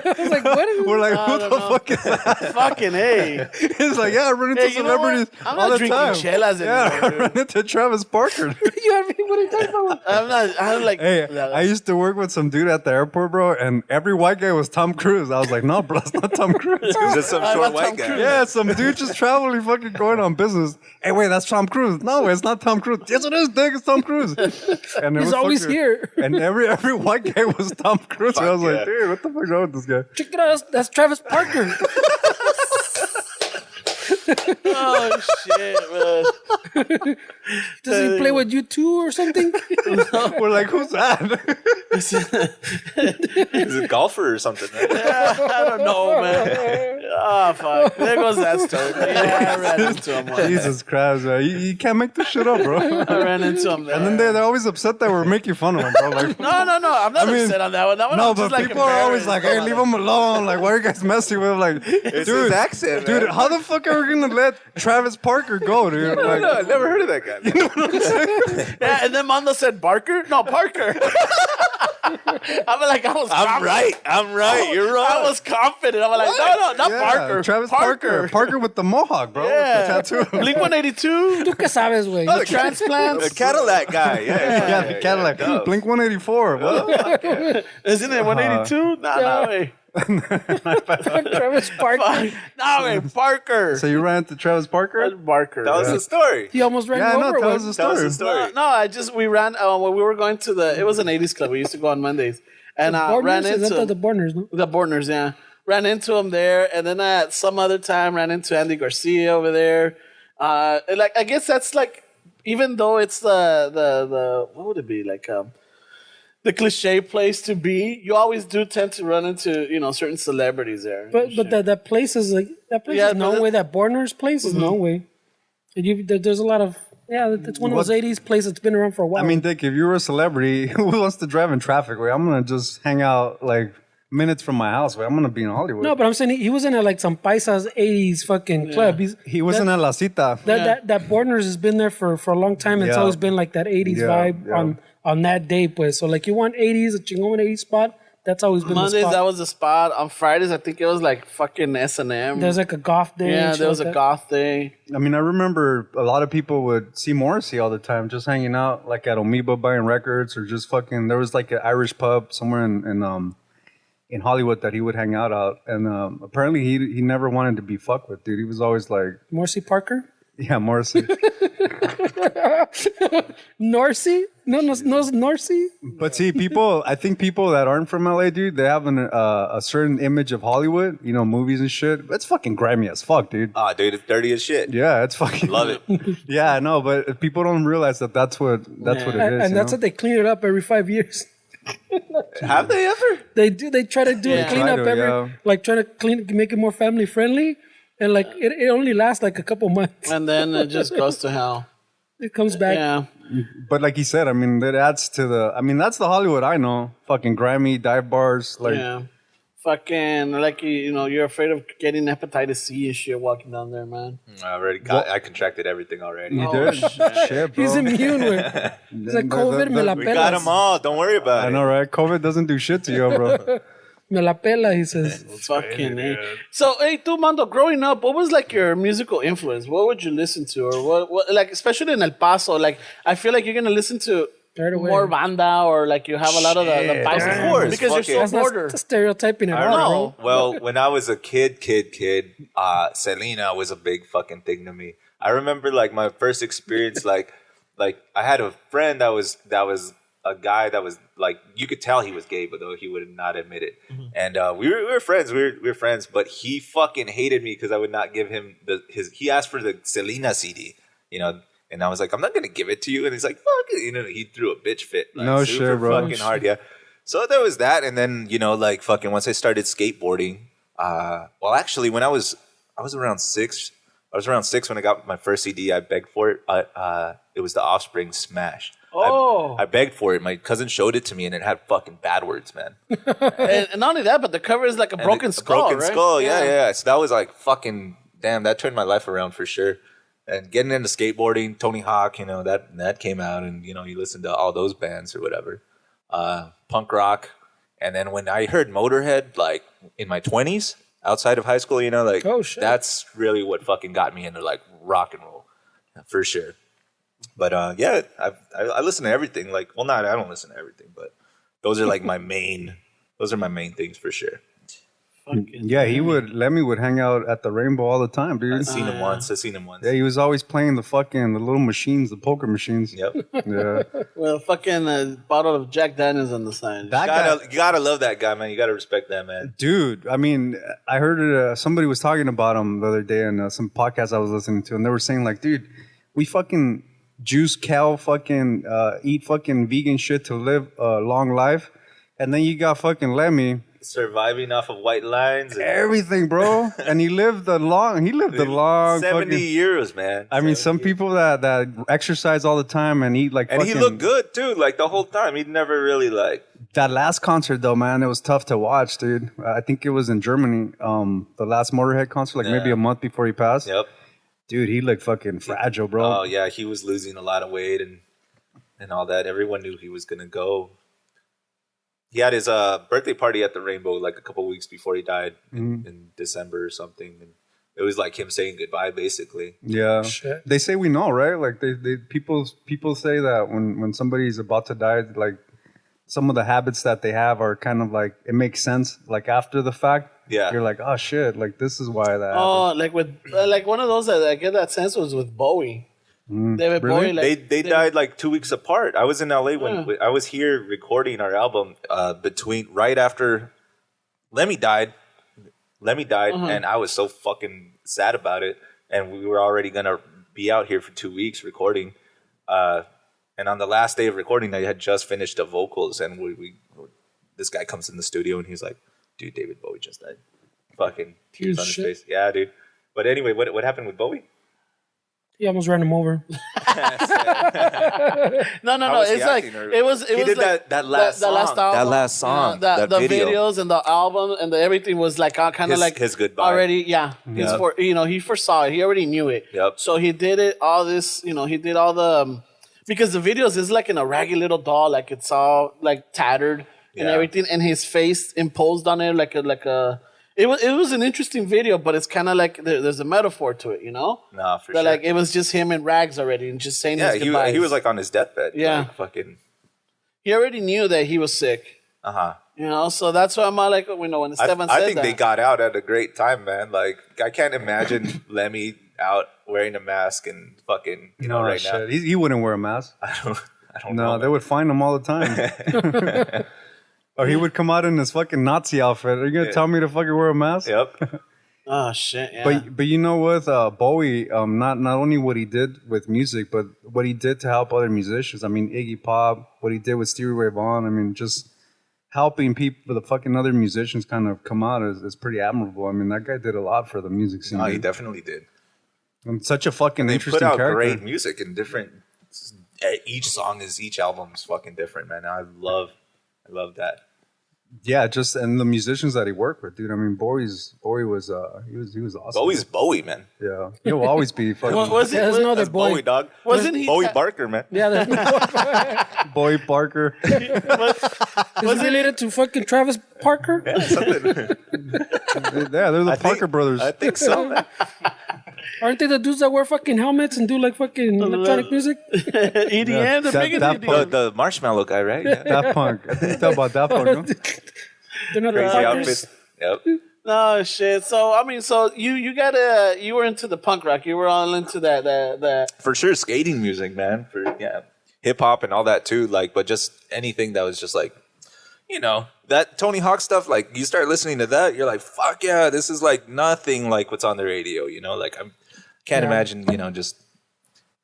I was like, what is We're like, I who don't the know. fuck is that? Fucking hey. He's like, yeah, I run into Hey, you know what? celebrities I'm all not the drinking time. chelas Yeah, I anymore, run into Travis Parker. you know what I mean? What are you talking about? I'm like. Hey, I used to work with some dude at the airport, bro, and every white guy was Tom Cruise. I was like, no, bro, that's not Tom Cruise. Is this some I'm short not white Tom guy? Cruise. Yeah, some dude just traveling, fucking going on business. Hey, wait, that's Tom Cruise. No, it's not Tom Cruise. Yes, it is, Dick. It's Tom Cruise. And it He's was always fucking- here. And every white guy was Tom Cruise. I was yeah. like, dude, what the fuck is wrong with this guy? Check it out. That's Travis Parker. Oh shit, man. Does he play with you too or something? We're like, who's that? He's a golfer or something, right? I don't know, man. Oh fuck. There goes that story. Yeah, I ran into him once. Jesus Christ, man. You can't make this shit up, bro. I ran into him there. And then they're always upset that we're making fun of them, bro. Like, No. I'm not upset on that one. That one no, I'm just but like people are always like, hey, leave him alone. Like, why are you guys messing with him? Like, It's dude, his accent, dude, man. how the fuck are we going to let Travis Parker go, dude? Like, I never heard of that guy. Man. Yeah, and then Mondo said Barker? No, Parker. I'm like, I was confident. I'm right. You're right. I was confident. I'm like, no, not yeah, Parker. Travis Parker. Parker with the mohawk, bro. Yeah. With the tattoo. Blink 182. ¿Tú qué sabes, güey? The transplants. The Cadillac guy. Yeah, the Cadillac. Blink 184. What? Isn't it 182? No way. Travis Parker. No way, Parker. So you ran into Travis Parker? Barker. That was the story. He almost ran Yeah, him no, over. tell güey. us the That was story. the story. No, we ran when we were going to it was an 80s club. We used to go on Mondays. And ran Borners? Is into that the Borners, no? the Borners, yeah. Ran into him there, and then at some other time ran into Andy Garcia over there. Like I guess that's like, even though it's the what would it be like the cliche place to be, you always do tend to run into certain celebrities there. But that place is like that place Yeah, is no but way. That Borners place is no way. And there's a lot of it's one of those '80s places that's been around for a while. I mean, Dick, if you were a celebrity, who wants to drive in traffic? Wait, I'm going to just hang out like minutes from my house. Wait, I'm going to be in Hollywood. no, but I'm saying he was in like some paisas '80s fucking club. He wasn't at La Cita. That Borners has been there for a long time. It's Yeah. always been like that '80s Yeah, vibe yeah. on that day, pues. So like you want '80s, a chingón '80s spot. That's always been Mondays the spot. that was the spot. On Fridays I think it was like fucking S&M. There's like a goth day. yeah, and shit there was like a that. goth day. I mean, I remember a lot of people would see Morrissey all the time, just hanging out like at Amoeba buying records or just fucking. There was like an Irish pub somewhere in Hollywood that he would hang out at, and apparently he never wanted to be fucked with, dude. He was always like, Morrissey Parker? yeah, Morrissey. Norsey? No, Norsey? But see, I think people that aren't from LA, dude, they have a certain image of Hollywood, movies and shit. That's fucking grimy as fuck, dude. Ah, dude, it's dirty as shit. Yeah, it's fucking. Love it. Yeah, I know, but people don't realize that's what it is. And that's what they clean it up every 5 years. Have they ever? They do. They try to do a cleanup Try to, every, yeah. like trying to make it more family friendly, and like it only lasts like a couple months. And then it just goes to hell. It comes back. Yeah. But like he said, I mean, that adds to that's the Hollywood I know. Fucking grimy dive bars, like. Yeah. Fucking, like, you're afraid of getting hepatitis C and shit walking down there, man. I contracted everything already. You did? Shit, bro. He's immune with. He's like COVID, me la We got them pelas. all. Don't worry about I it. know, right? COVID doesn't do shit to you, bro. Me la pela, he says. Fucking, So, hey, tú, Mondo, growing up, what was, like, your musical influence? What would you listen to? Or what like, especially in El Paso, like, I feel like you're going to listen to Right away. more banda, or, like, you have a lot of the Paso. Of course, Because you're fuck it. so That's not border. stereotyping at I all, know. bro. Well, when I was a kid, Selena was a big fucking thing to me. I remember like my first experience, like I had a friend that was a guy that was like, you could tell he was gay, but though he would not admit it. And we were friends. We were friends, but he fucking hated me because I would not give him he asked for the Selena CD, and I was like, I'm not gonna give it to you. And he's like, fuck it, he threw a bitch fit. Like, No super shit, bro. Fucking hard, yeah. So there was that, and then like fucking once I started skateboarding. Well, actually, when I was around 6. I was around 6 when I got my first CD. I begged for it. It was the Offspring Smash. Oh. I begged for it. My cousin showed it to me, and it had fucking bad words, man. And not only that, but the cover is like a broken skull, Broken right? skull, yeah. So that was like fucking damn. That turned my life around for sure. And getting into skateboarding, Tony Hawk, that came out, and you listen to all those bands or whatever, punk rock. And then when I heard Motorhead, like in my 20s, outside of high school, like Oh, shit. that's really what fucking got me into like rock and roll, for sure. But yeah, I listen to everything. Like, well, I don't listen to everything, but those are like my main. Those are my main things for sure. Yeah, Lemmy would hang out at the Rainbow all the time, dude. I've seen him once. Yeah, he was always playing the little machines, the poker machines. Yep. Yeah. Well, fucking bottle of Jack Daniels on the side. You gotta love that guy, man. You gotta respect that man. Dude, I mean, I heard it, somebody was talking about him the other day in some podcast I was listening to, and they were saying like, dude, we fucking juice cow, fucking eat fucking vegan shit to live a long life, and then you got fucking Lemmy surviving off of white lines and everything, bro. And he lived a long 70 fucking, years, man. I mean, some people that exercise all the time and eat like and fucking, he looked good too, like the whole time. He'd never really like that last concert though, man. It was tough to watch, dude. I think it was in Germany. The last Motorhead concert, like maybe a month before he passed. Yep. Dude, he looked fucking fragile, bro. Oh yeah, he was losing a lot of weight and all that. Everyone knew he was gonna go. He had his birthday party at the Rainbow like a couple weeks before he died in December or something, and it was like him saying goodbye, basically. Yeah, Shit. they say we know, right? Like people say that when somebody's about to die, like some of the habits that they have are kind of like it makes sense. Like after the fact, Yeah. you're like, oh shit, like this is why that. Oh, like with like one of those that I get that sense was with Bowie. David Really? Bowie, like, They died like 2 weeks apart. I was in LA when I was here recording our album right after Lemmy died. And I was so fucking sad about it. And we were already gonna be out here for 2 weeks recording. And on the last day of recording, I had just finished the vocals, and this guy comes in the studio and he's like, "Dude, David Bowie just died." Fucking tears on his Shit. face. Yeah, dude. But anyway, what happened with Bowie? He almost ran him over. no. How was he It's like acting, or- it was. It He was did like that last song. album. That last song, Yeah, that the video. videos and the album and everything was like kind of like his goodbye. already. Yeah, Yeah. he foresaw it. He already knew it. Yep. So he did it. All this, he did all the because the videos is like in a raggy little doll, like it's all like tattered and Yeah. everything, and his face imposed on it like a. It was an interesting video, but it's kind of like there's a metaphor to it, Nah, for That sure. like it was just him in rags already and just saying Yeah, his goodbyes. he was like on his deathbed. Yeah. Like, fucking. He already knew that he was sick, so that's why I'm all like, when Esteban I said think that. they got out at a great time, man. Like, I can't imagine Lemmy out wearing a mask and fucking, No, right shit. now. He wouldn't wear a mask. I don't No, know. they would find him all the time. Or he would come out in his fucking Nazi outfit. Are you gonna tell me to fucking wear a mask? Yep. Oh shit! Yeah. But you know what, Bowie, not only what he did with music, but what he did to help other musicians. I mean, Iggy Pop, what he did with Stevie Ray Vaughan. I mean, just helping people, the fucking other musicians, kind of come out is pretty admirable. I mean, that guy did a lot for the music scene. No, he dude. definitely did. And such a fucking They interesting put out character. great music and different. Each album's fucking different, man. I love that. Yeah, just and the musicians that he worked with, dude. I mean, Bowie was he was awesome. Bowie's Bowie, man. Yeah, he'll always be fucking was it? There's no other That's boy. Bowie, dog. Wasn't he? Bowie Barker, man? Yeah, there's no Bowie Parker. Is he related to fucking Travis Parker? Yeah, they're the Parker brothers. I think so, man. Aren't they the dudes that wear fucking helmets and do like fucking electronic music? EDM, the that- biggest that EDM. The marshmallow guy, right? Yeah. Daft Punk. I think it's about Daft Punk. No? They're not Crazy Parkers. outfits. Yep. No shit. So I mean, you were into the punk rock. You were all into that. For sure, skating music, man. Hip hop and all that too. Like, but just anything that was just like, that Tony Hawk stuff. Like, you start listening to that, you're like, fuck yeah, this is like nothing like what's on the radio. Like can't imagine, just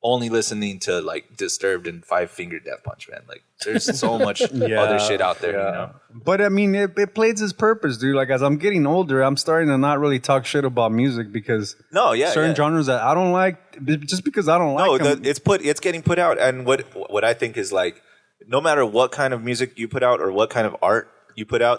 only listening to like Disturbed and Five Finger Death Punch, man. Like, there's so much other shit out there. But I mean, it plays its purpose, dude. Like, as I'm getting older, I'm starting to not really talk shit about music because certain genres that I don't like, just because I don't like them. It's getting put out, and what I think is like, no matter what kind of music you put out or what kind of art you put out,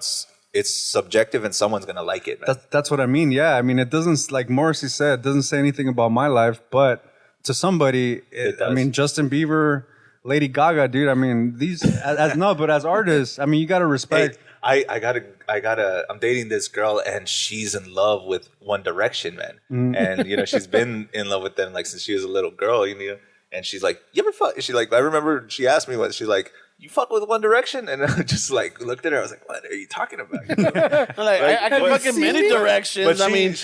it's subjective and someone's gonna like it, man. That's what I mean. Yeah, I mean, it doesn't, like Morrissey said, it doesn't say anything about my life, but to somebody, It does. I mean, Justin Bieber, Lady Gaga, dude. I mean, these but as artists, I mean, you gotta respect. Hey, I'm dating this girl and she's in love with One Direction, man. And she's been in love with them like since she was a little girl, and she's like, you ever fuck? She like, I remember she asked me once, she's like, you fuck with One Direction? And I just like looked at her. I was like, what are you talking about? I'm like, I can fucking many directions. I mean,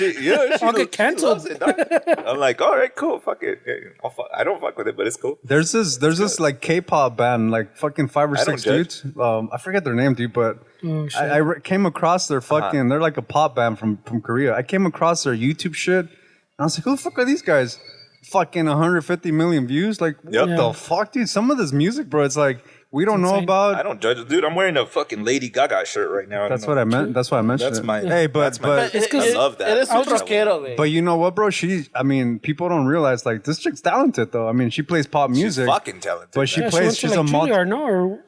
I'll get canceled. Loves it, dog. I'm like, all right, cool, fuck it. I don't fuck with it, but it's cool. There's this like K-pop band, like fucking 5 or 6 dudes. I forget their name, dude, but I came across their fucking. They're like a pop band from Korea. I came across their YouTube shit, and I was like, who the fuck are these guys? Fucking 150 million views. Like, what the fuck, dude? Some of this music, bro, it's like. We don't know about. I don't judge it, dude. I'm wearing a fucking Lady Gaga shirt right now. That's what I meant. That's why I mentioned. That's my. Hey, but I love that. It is super But you know what, bro? I mean, people don't realize like this chick's talented though. I mean, she plays pop music. She's fucking talented. But she plays. She's a Juilliard, no? Or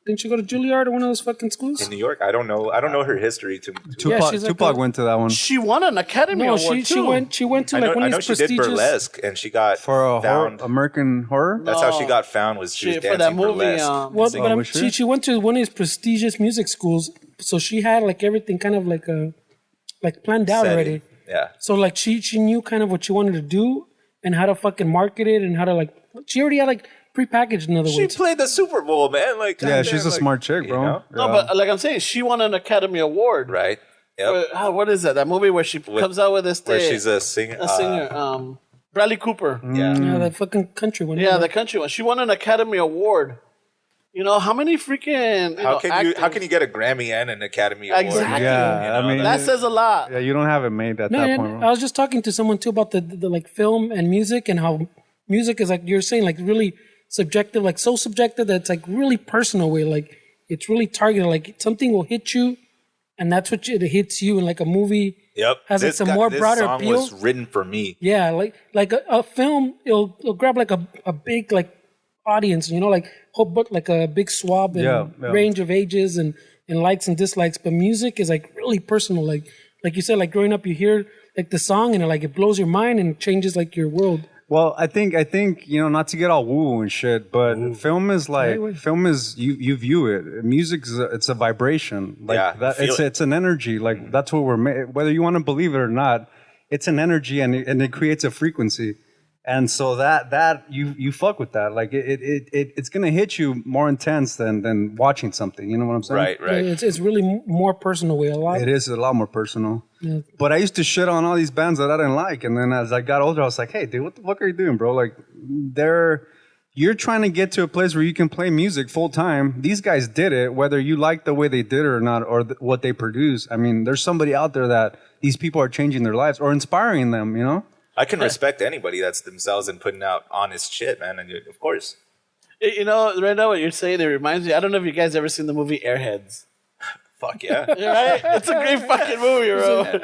didn't she go to Juilliard or one of those fucking schools in New York? I don't know her history too. Tupac went to that one. She won an Academy Award too. She went to like one of these prestigious. She did burlesque, and she got for a found. American Horror. That's how she got found. Was she was dancing for that movie? burlesque. She went to one of these prestigious music schools, so she had like everything kind of like planned out already. Yeah. So like she knew kind of what she wanted to do and how to fucking market it and how to like. She already had like. Prepackaged, in other words. She played the Super Bowl, man. Like, yeah, she's a smart chick, bro. You know? No, but like I'm saying, she won an Academy Award. Right. Yep. What is that? That movie where she comes out with this where she's a singer. Bradley Cooper. Yeah, that fucking country one. Yeah, the country one. She won an Academy Award. You know how many freaking how can you get a Grammy and an Academy Award? Exactly. Yeah, I mean that says a lot. Yeah, you don't have it made at that point. Bro. I was just talking to someone too about the like film and music and how music is like you're saying like really subjective, like so subjective that it's like really personal way. Like it's really targeted. Like something will hit you, and that's what it hits you. And like a movie, has like some more broader appeal. This song was written for me. Yeah, like a film, it'll grab like a big like audience, you know, like like a big swab and range of ages and likes and dislikes. But music is like really personal. Like you said, like growing up, you hear like the song and it blows your mind and changes like your world. Well, I think you know, not to get all woo and shit, but film is you view it. Music it's a vibration. Like it's an energy. Like that's what we're made. Whether you want to believe it or not, it's an energy and it creates a frequency. And so that you fuck with that. Like it's gonna hit you more intense than watching something. You know what I'm saying? Right. It's really more personal way. It is a lot more personal. Yeah. But I used to shit on all these bands that I didn't like, and then as I got older, I was like, "Hey, dude, what the fuck are you doing, bro? Like, you're trying to get to a place where you can play music full time. These guys did it, whether you like the way they did it or not, or what they produce. I mean, there's somebody out there that these people are changing their lives or inspiring them. You know." I can respect anybody that's themselves and putting out honest shit, man. And of course, you know, right now what you're saying, it reminds me. I don't know if you guys ever seen the movie Airheads. Fuck yeah. Right? It's a great fucking movie, bro.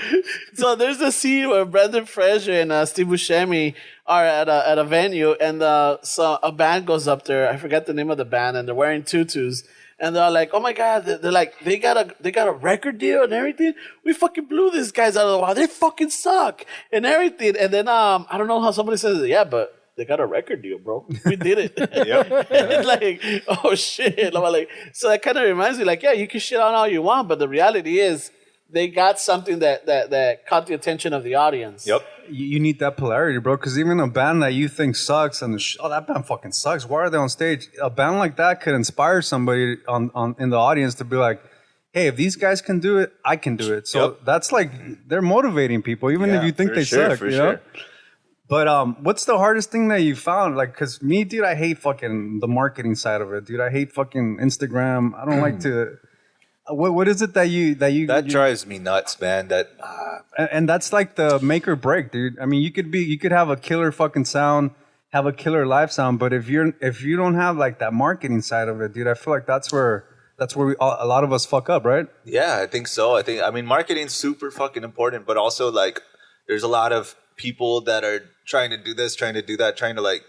So there's a scene where Brendan Fraser and Steve Buscemi are at a venue, and so a band goes up there. I forget the name of the band, and they're wearing tutus. And they're like, oh my God, they're like, they got a record deal and everything. We fucking blew these guys out of the water. They fucking suck and everything. And then I don't know how somebody says, yeah, but they got a record deal, bro. We did it. Yep. It's like, oh shit. I'm like, so that kind of reminds me, like, yeah, you can shit on all you want, but the reality is they got something that caught the attention of the audience. Yep. You need that polarity, bro, because even a band that you think sucks and that band fucking sucks. Why are they on stage? A band like that could inspire somebody in the audience to be like, hey, if these guys can do it, I can do it. So that's like they're motivating people, even if you think they suck. You know? But what's the hardest thing that you found? Like, cause me, dude, I hate fucking the marketing side of it, dude. I hate fucking Instagram. I don't like to. What is it that drives me nuts, man? And that's like the make or break, dude. I mean, you could have a killer fucking sound, have a killer live sound, but if you don't have like that marketing side of it, dude, I feel like that's where a lot of us fuck up, right? Yeah, I think so. I mean, marketing's super fucking important, but also like there's a lot of people that are trying to do this, trying to do that, trying to like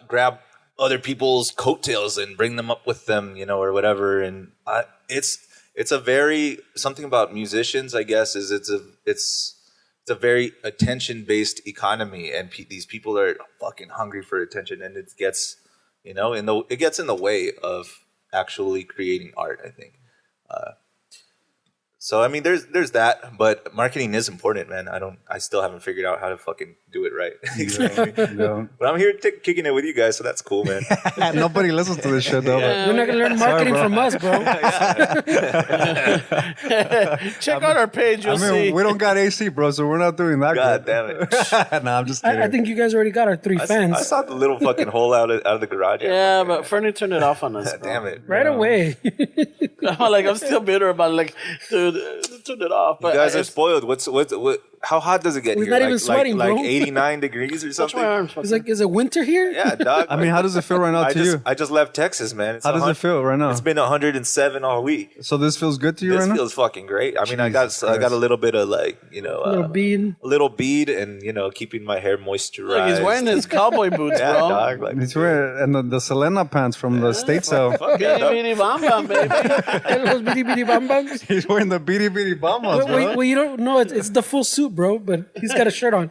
grab other people's coattails and bring them up with them, you know, or whatever. And it's a very something about musicians, I guess, is it's a very attention based economy, and these people are fucking hungry for attention, and it gets, you know, it gets in the way of actually creating art, I think. So I mean, there's that, but marketing is important, man. I still haven't figured out how to fucking do it right. You know what I mean? Yeah. But I'm here kicking it with you guys, so that's cool, man. Nobody listens to this shit though. You're not gonna learn marketing from us, bro. Check out our page, you'll see. We don't got AC, bro, so we're not doing that. God good. damn it! Nah, I'm just kidding. I think you guys already got our 3 fans I saw the little fucking hole out of the garage. Yeah, but Fernie turned it off on us. Bro. Damn it! right away. I'm still bitter about it. Like, dude, turn it off. But You guys are spoiled. What? How hot does it get We're here? not like, even sweating, like, bro. Like 89 degrees or touch something. my arms. It's like, is it winter here? Yeah, dog. I mean, how does it feel right now to you? I just left Texas, man. It's How does it feel right now? It's been 107 all week. So this feels good to you This right now? feels fucking great. I mean, I Jesus got Christ. a little bit of like, Little bean. a little bead, and keeping my hair moisturized. Look, he's wearing his cowboy boots, yeah, bro. dog. Like, He's wearing and the Selena pants from the state sale. fuck yeah, Bitty dog. bitty bam bam, baby. Those bitty bitty bam bams. He's wearing the beady beady bombas, bro. Well, you don't know it's the full suit, bro. But he's got a shirt on.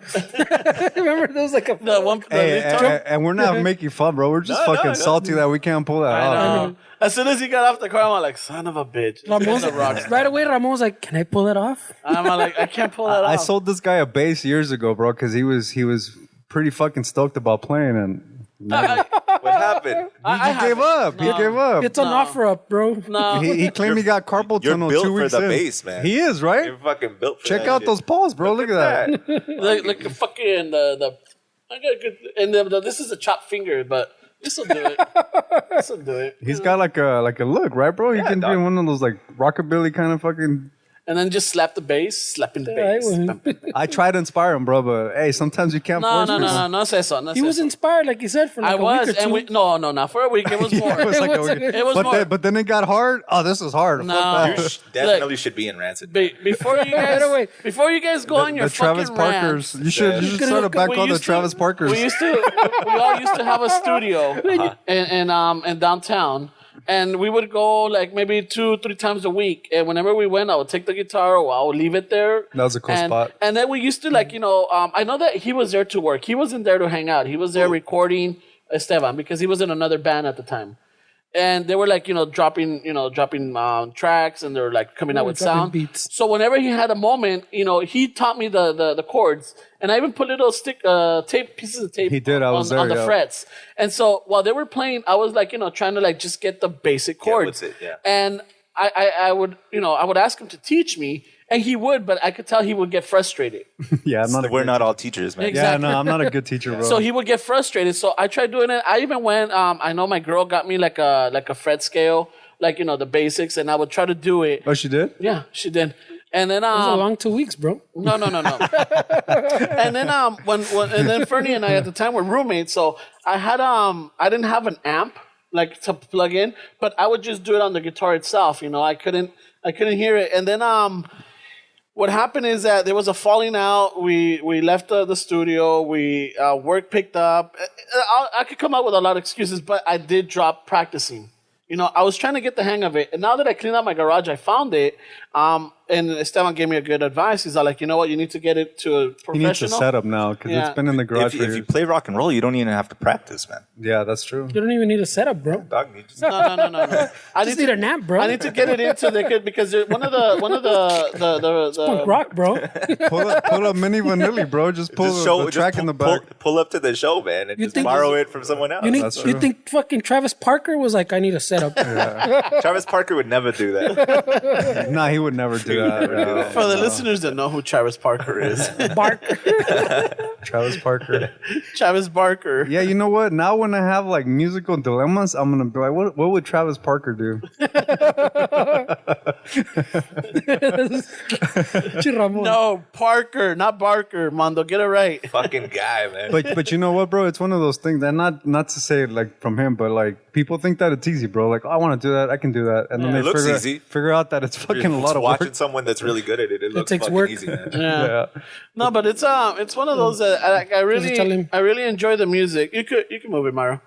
Remember, there was like a. The one, the Hey, retard- and we're not making fun, bro. We're just No, fucking no. salty that we can't pull that I off. know. As soon as he got off the car, I'm like, son of a bitch. Ramon's, He's a rock star. right away, Ramon was like, "Can I pull it off?" I'm like, I can't pull that I off. sold this guy a bass years ago, bro, because he was pretty fucking stoked about playing, and What happened? I he gave up. He gave up. It's an offer up, bro. No. He claimed he got carpal You're tunnel built 2 for weeks the in. bass, man. He is, right? You're fucking built for Check that out shit. those paws, bro. Look at that. like fucking the I got a good and this is a chopped finger, but this will do it. This will do it. He's got like a look, right, bro? You can dog. do one of those like rockabilly kind of fucking. And then just slap the bass, slapping the Yeah, bass. I try to inspire him, bro, but hey, sometimes you can't No, force no, people. no, no, no, say so. No, He was inspired, like you said, for like I a was, week or and two. we no, not for a week. It was more. It was like a was- week. it was but more. then it got hard. Oh, this is hard. No. Fuck You that. definitely should be in Rancid. Before you guys, away. before you guys go on your The Travis fucking Parkers. rant, You should start a back we called the used to- Travis Parkers. We all used to have a studio in downtown, and we would go like maybe 2-3 times a week. And whenever we went, I would take the guitar, or I would leave it there. That was a cool and, spot. And then we used to I know that he was there to work. He wasn't there to hang out. He was there recording Esteban because he was in another band at the time. And they were like, dropping tracks, and they were like coming out with dropping sound. beats. So whenever he had a moment, he taught me the chords, and I even put little pieces of tape. He did. I was on there, the yeah. frets. And so while they were playing, I was like, trying to like just get the basic chords. with it, yeah. And I would ask him to teach me, and he would, but I could tell he would get frustrated. Yeah, I'm not. We're not all teachers, man. Exactly. Yeah, no, I'm not a good teacher, bro. So he would get frustrated. So I tried doing it. I even went. I know my girl got me like a fret scale, like the basics, and I would try to do it. Oh, she did. Yeah, she did. And then It was a long 2 weeks, bro. no. And then and then Fernie and I at the time were roommates, so I had I didn't have an amp like to plug in, but I would just do it on the guitar itself. I couldn't hear it. And then what happened is that there was a falling out. We left the studio. Work picked up. I could come up with a lot of excuses, but I did drop practicing. I was trying to get the hang of it. And now that I cleaned out my garage, I found it. And Esteban gave me a good advice. He's like, you know what? You need to get it to a professional. He needs a setup now because Yeah. it's been in the garage If for you years. play rock and roll, you don't even have to practice, man. Yeah, that's true. You don't even need a setup, bro. Dog, you just, No. I Just need a nap, bro. I need to get it into because one of the Punk rock, bro. Pull up mini vanilla, bro. Just pull the track in the back. Pull up to the show, man, and just think- borrow it from someone else. That's You true. think fucking Travis Parker was like, I need a setup? Travis Parker would never do that. Nah, he would never do that. No. for the listeners that know who Travis Parker is. Bark. Travis Parker. Travis Barker. Yeah, you know what? Now when I have like musical dilemmas, I'm gonna be like, what would Travis Parker do? Ramon. No, Parker, not Barker. Mondo, get it right. Fucking guy, man. But you know what, bro? It's one of those things that not to say it like from him, but like people think that it's easy, bro. Like, oh, I want to do that, I can do that, and then It they looks figure easy. figure out that it's fucking a lot of watching work. someone that's really good at it. It looks takes fucking work. easy, man. Yeah. No, but it's one of those that I tell him? really enjoy the music. You can move it, Mario.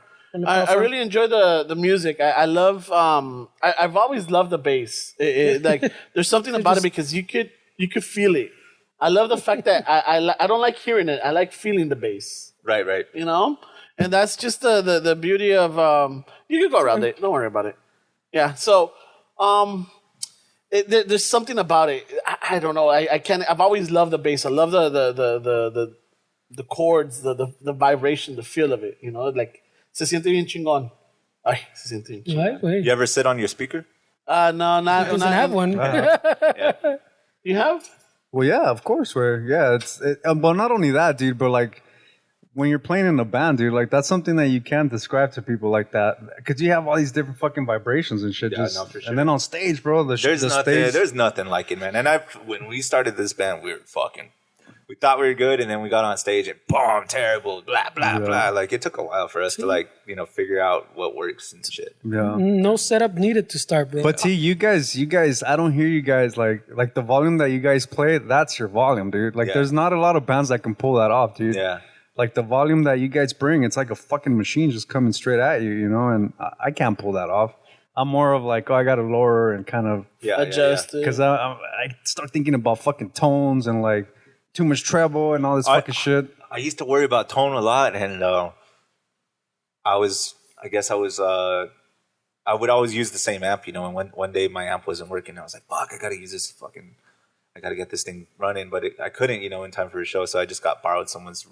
I really enjoy the music. I love I've always loved the bass. Like there's something about it because you could feel it. I love the fact that I don't like hearing it. I like feeling the bass. Right. And that's just the beauty of you can go around it. Don't worry about it. Yeah. So There's something about it. I don't know. I can't. I've always loved the bass. I love the chords, the vibration, the feel of it. You know, like se siente bien chingón. Ay, se siente bien chingón. Right? You ever sit on your speaker? No, not. He doesn't have one. You have? Well, yeah, of course. But not only that, dude, but like when you're playing in a band, dude, like that's something that you can't describe to people like that because you have all these different fucking vibrations and shit. Yeah, no, for sure. And then on stage, bro, There's nothing like it, man. And when we started this band, we thought we were good, and then we got on stage and boom, terrible, blah blah blah. Like it took a while for us to figure out what works and shit. Yeah. No setup needed to start, bro. But see, you guys, I don't hear you guys like the volume that you guys play. That's your volume, dude. Like there's not a lot of bands that can pull that off, dude. Yeah. Like the volume that you guys bring, it's like a fucking machine just coming straight at you, you know. And I can't pull that off. I'm more of like, I got to lower and kind of adjust it. Because I start thinking about fucking tones and like too much treble and all this fucking shit. I used to worry about tone a lot, and I would always use the same amp, you know. And one day my amp wasn't working, I was like, fuck, I gotta use this I gotta get this thing running, but I couldn't, you know, in time for a show, so I just borrowed someone's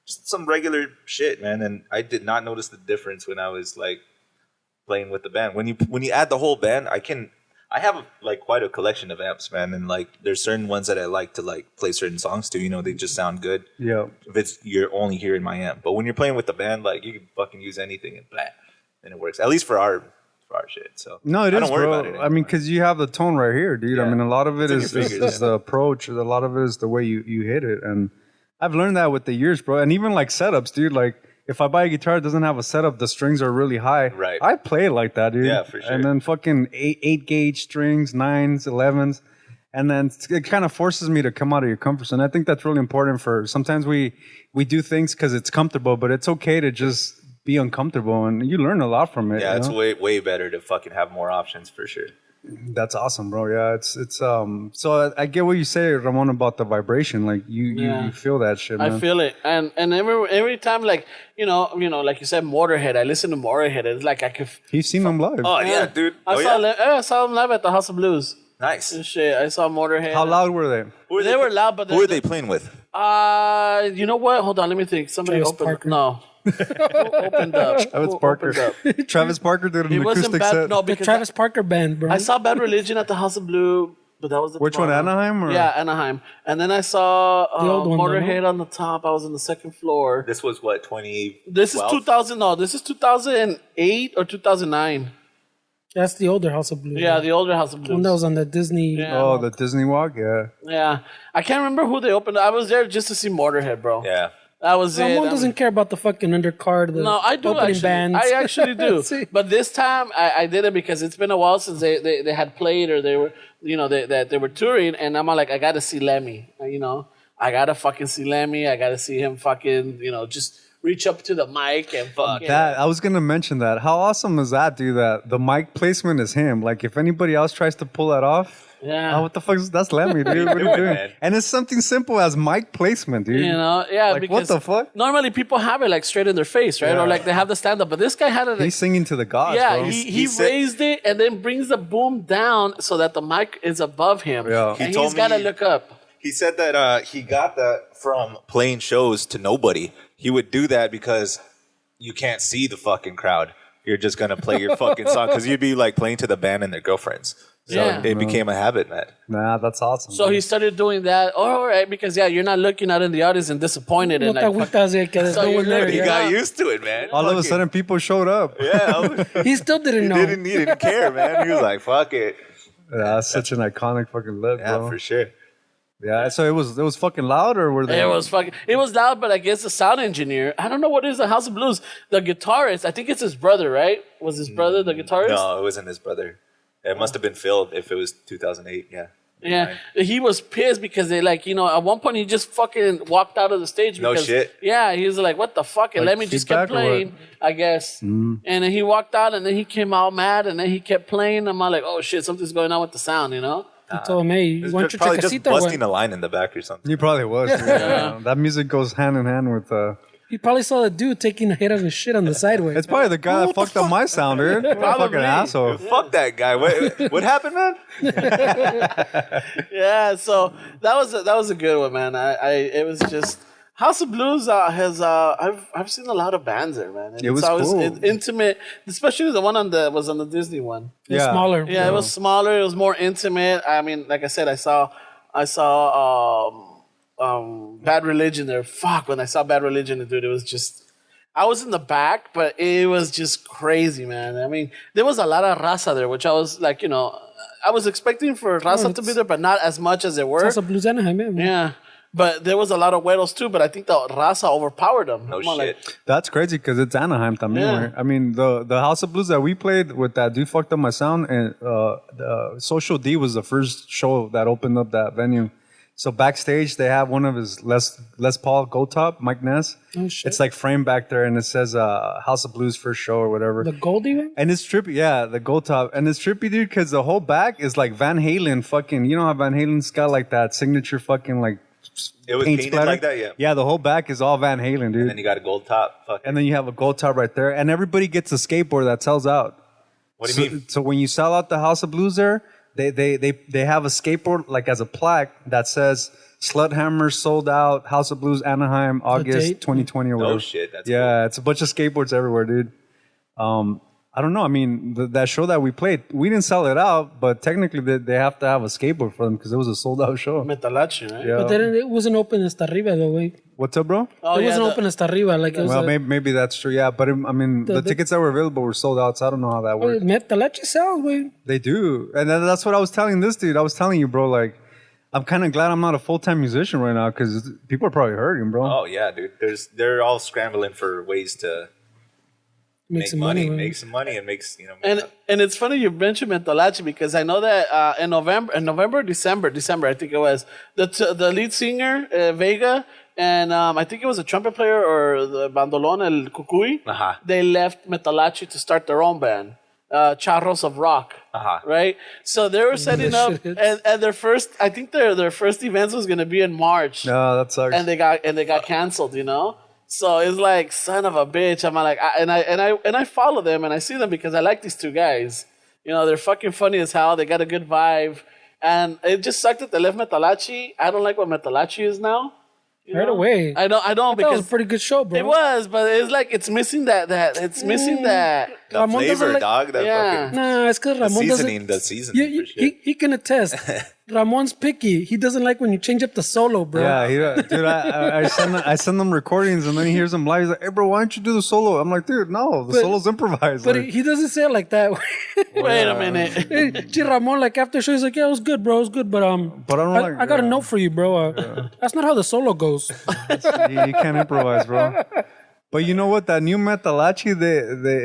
just some regular shit, man. And I did not notice the difference when I was like playing with the band. When you add the whole band, I have like quite a collection of amps, man, and like there's certain ones that I like to like play certain songs to, you know, they just sound good. Yeah. If you're only hearing my amp, but when you're playing with the band, like you can fucking use anything and blah, and it works. At least for our shit. So no, it I is, don't worry bro. about it anymore. I mean, because you have the tone right here, dude. Yeah. I mean, a lot of it It's in is your fingers, the approach. A lot of it is the way you hit it, and I've learned that with the years, bro. And even like setups, dude. Like if I buy a guitar that doesn't have a setup, the strings are really high. Right. I play it like that, dude. Yeah, for sure. And then fucking 8 gauge strings, 9s, 11s. And then it kind of forces me to come out of your comfort zone. I think that's really important for sometimes we do things because it's comfortable, but it's okay to just be uncomfortable, and you learn a lot from it. Yeah, it's know? way better to fucking have more options for sure. That's awesome, bro. Yeah, it's so I get what you say, Ramon, about the vibration. Like you feel that shit, man. I feel it, and every time, like you know, like you said, Motorhead. I listen to Motorhead. It's like I could. You've seen them live. Oh yeah, dude. I saw them live at the House of Blues. Nice. And shit, I saw Motorhead. How loud were they? They were loud, but who were they playing with? You know what? Hold on, let me think. Somebody Travis opened. Parker. No. Who opened up? Travis Who Parker. opened up? Travis Parker did an It wasn't acoustic bad. set. No, The because Travis Parker band, bro. I saw Bad Religion at the House of Blue, but that was the Which one, tomorrow. Anaheim? Or? Yeah, Anaheim. And then I saw The old one, though, Motorhead no? on the top. I was on the second floor. This was what 20. This is 2000. No, this is 2008 or 2009. That's the older House of Blues. Yeah, the older House of one Blues. that was on the Disney. Yeah. Oh, the Disney Walk? Yeah. Yeah, I can't remember who they opened. I was there just to see Motorhead, bro. Yeah. That was it. Ramon doesn't care about the fucking undercard. The No, I do opening actually. bands. I actually do. See? But this time, I did it because it's been a while since they had played or they were, you know, they were touring, and I'm like, I gotta see Lemmy. You know, I gotta fucking see Lemmy. I gotta see him fucking, you know, just reach up to the mic and fucking. That I was gonna mention that. How awesome is that, dude? That the mic placement is him. Like if anybody else tries to pull that off, Yeah. what the fuck is that's Lemmy, dude? What are you doing, doing? man? And it's something simple as mic placement, dude. You know, yeah. Like, because what the fuck? Normally people have it like straight in their face, right? Yeah. Or like they have the stand up, but this guy had it. He's singing to the gods, Yeah, bro. he said- raised it and then brings the boom down so that the mic is above him. Yeah. And He told he's got to me- look up. He said that he got that from playing shows to nobody. He would do that because you can't see the fucking crowd. You're just gonna play your fucking song because you'd be like playing to the band and their girlfriends. So Yeah. it became a habit, man. Nah, that's awesome. So he started doing that. Oh, all right, because you're not looking out in the audience and disappointed and No like, te agüitas, eh, que there's So no you're one there. looking- He Yeah. got used to it, man. all of a Fuck sudden, people showed up. it. Yeah, He still didn't know. he didn't care, man. He was like, "Fuck it." Yeah, that's such an iconic fucking look, Yeah, bro. for sure. Yeah, so it was fucking loud, or were they? it was loud, but I guess the sound engineer, I don't know what is the House of Blues. The guitarist, I think it's his brother, right? Was his brother the guitarist? No, it wasn't his brother. It must have been Phil if it was 2008. Yeah. Yeah, he was pissed because they like, you know, at one point he just fucking walked out of the stage. No Because, shit. Yeah, he was like, what the fuck? And Like let me just kept feedback or what? playing, I guess. And then he walked out and then he came out mad and then he kept playing. I'm like, oh shit, something's going on with the sound, you know? He told him, hey, It you was want your probably just chacasita or busting what? a line in the back or something. He probably was. Yeah. That music goes hand in hand with. He probably saw the dude taking a hit of his shit on the sideway. It's probably the guy that fucked up my sound, dude. What a fucking asshole. Fuck that guy. What happened, man? Yeah, so that was a good one, man. It was just House of Blues has I've seen a lot of bands there, man. And It was it's always cool. Intimate, especially the one was on the Disney one. It's smaller. Yeah, it was smaller. It was more intimate. I mean, like I said, I saw Bad Religion there. Fuck, when I saw Bad Religion, dude, it was just. I was in the back, but it was just crazy, man. I mean, there was a lot of raza there, which I was like, I was expecting for raza to be there, but not as much as there were. House of Blues Anaheim, yeah. Yeah. But there was a lot of güeros too, but I think the raza overpowered them. No Come on, shit. That's crazy because it's Anaheim también. Yeah. Right? I mean, the House of Blues that we played with that dude fucked up my sound, and the Social D was the first show that opened up that venue. So backstage, they have one of his Les Paul Gold Top, Mike Ness. Oh, shit. It's like framed back there, and it says House of Blues first show or whatever. The Goldie one? And it's trippy, yeah, the Gold Top. And it's trippy, dude, because the whole back is like Van Halen fucking, you know how Van Halen's got like that signature fucking like It was paint painted splatter? like that, yeah. Yeah, the whole back is all Van Halen, dude. And then you got a gold top. Fuck. And then you have a Gold Top right there. And everybody gets a skateboard that sells out. What do you mean? So when you sell out the House of Blues there, they have a skateboard like as a plaque that says Slvthammer sold out, House of Blues Anaheim, August date? 2020 or whatever. Oh shit, that's Yeah, it's a bunch of skateboards everywhere, dude. I don't know. I mean, that show that we played, we didn't sell it out, but technically they have to have a skateboard for them because it was a sold out show. Metalachi, right? Yeah. But then it wasn't open hasta arriba, though, wait. What's up, bro? Oh, It yeah, wasn't open hasta arriba. Like, it was Well, maybe that's true. Yeah, but I mean, the tickets that were available were sold out, so I don't know how that works. Metalachi sells, wait. They do, and that's what I was telling this dude. I was telling you, bro. Like, I'm kind of glad I'm not a full-time musician right now because people are probably hurting, bro. Oh yeah, dude. They're all scrambling for ways to make some money, money, make some money, and makes And it's funny you mentioned Mentalachi because I know that in November, December, I think it was the lead singer Vega and I think it was a trumpet player or the bandolon El Cucuy. Uh-huh. They left Metalachi to start their own band, Charros of Rock. Uh-huh. Right, so they were setting up, Shit. and their first, I think their first events was gonna be in March, No, that sucks. and they got canceled. So it's like, son of a bitch. I'm like, I follow them and I see them because I like these two guys. They're fucking funny as hell. They got a good vibe, and it just sucked that they left Metalachi. I don't like what Metalachi is now. Right away. I don't That was because a pretty good show, bro. it was, but it's like it's missing that it's missing that. the Ramon doesn't flavor, like- dog. That Yeah. fucking Nah, it's because Ramon seasoning. doesn't. The seasoning You, for shit. he can attest. Ramon's picky. He doesn't like when you change up the solo, bro. Yeah, dude, I send them recordings and then he hears them live. He's like, "Hey, bro, why don't you do the solo?" I'm like, "Dude, no, the solo's improvised." But Like, he doesn't say it like that. Wait a minute. Gee, Ramon, like after show, he's like, "Yeah, it was good, bro. It was good, but But I don't like- I got a yeah. note for you, bro. That's not how the solo goes." you can't improvise, bro. But you know what? That new Metalachi,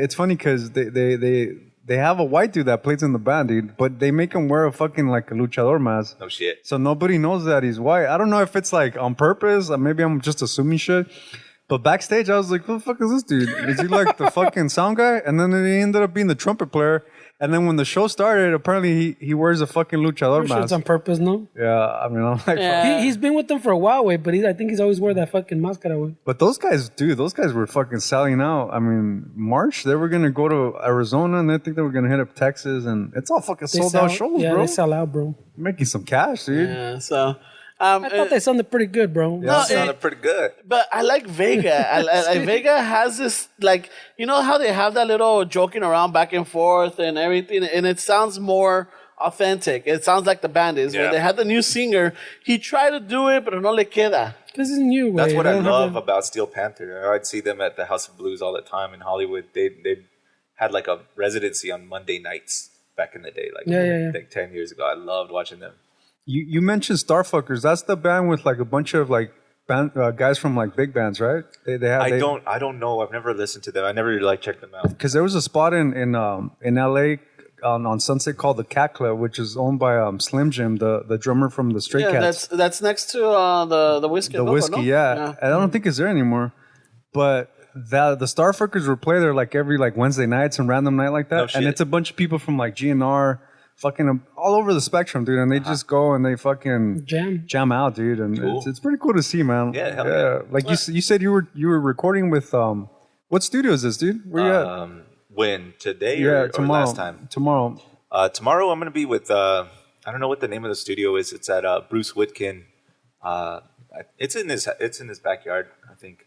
it's funny because they have a white dude that plays in the band, dude. But they make him wear a fucking like a luchador mask. no shit. So nobody knows that he's white. I don't know if it's like on purpose or maybe I'm just assuming shit. But backstage, I was like, "Who the fuck is this dude? Is he like the fucking sound guy?" And then he ended up being the trumpet player. And then when the show started, apparently he wears a fucking luchador I'm sure it's mask. on purpose, no? Yeah, I mean, I'm like, Yeah. He's been with them for a while, way, but I think he's always wore that fucking mascara, way. But those guys, dude, those guys were fucking selling out. I mean, March, they were going to go to Arizona and I think they were going to hit up Texas and it's all fucking sold out shows, yeah, bro. they sell out, bro. Making some cash, dude. Yeah, so I thought they sounded pretty good, bro. No, Sounded pretty good. but I like Vega. Vega has this, like, you know how they have that little joking around back and forth and everything, and it sounds more authentic. It sounds like the band is. Yeah. When they had the new singer, he tried to do it, but no le queda. This is new, way. That's what They I don't have love the- about Steel Panther. I'd see them at the House of Blues all the time in Hollywood. They had like a residency on Monday nights back in the day, like 10 years ago. I loved watching them. You mentioned Starfuckers. That's the band with like a bunch of like guys from like big bands, right? I don't know. I've never listened to them. I never like checked them out. Because there was a spot in LA on Sunset called the Cat Club, which is owned by Slim Jim, the drummer from the Stray Yeah, Cats. that's next to the whiskey. The whiskey, yeah. I don't think it's there anymore. But the Starfuckers will play there like every like Wednesday nights and random night like that. No shit. And it's a bunch of people from like GNR, fucking all over the spectrum, dude. And they just go and they fucking jam out, dude. And it's pretty cool to see, man. Yeah, hell yeah. Like you said, you were recording with what studio is this, dude? Where you at? When today or last time? Tomorrow. Tomorrow I'm gonna be with I don't know what the name of the studio is. It's at Bruce Whitkin. It's in his backyard, I think.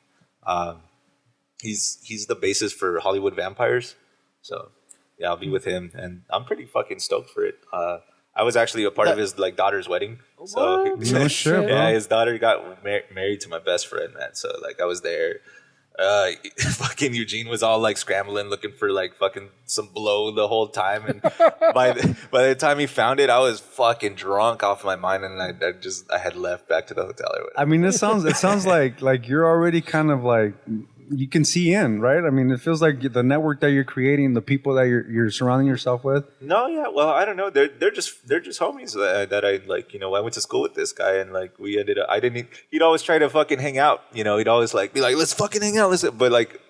He's the bassist for Hollywood Vampires. So yeah, I'll be with him, and I'm pretty fucking stoked for it. I was actually a part of his like daughter's wedding. So no shit, bro. Yeah, his daughter got married to my best friend, man. So like I was there. Fucking Eugene was all like scrambling, looking for like fucking some blow the whole time, and by the time he found it, I was fucking drunk off my mind, and I had left back to the hotel. Or whatever. I mean, it sounds like you're already kind of like you can see in, right? I mean, it feels like the network that you're creating, the people that you're surrounding yourself with. No, yeah, well, I don't know. They're just homies that I like. You know, I went to school with this guy, and like we ended up. He'd always try to fucking hang out. You know, he'd always like be like, let's fucking hang out. But like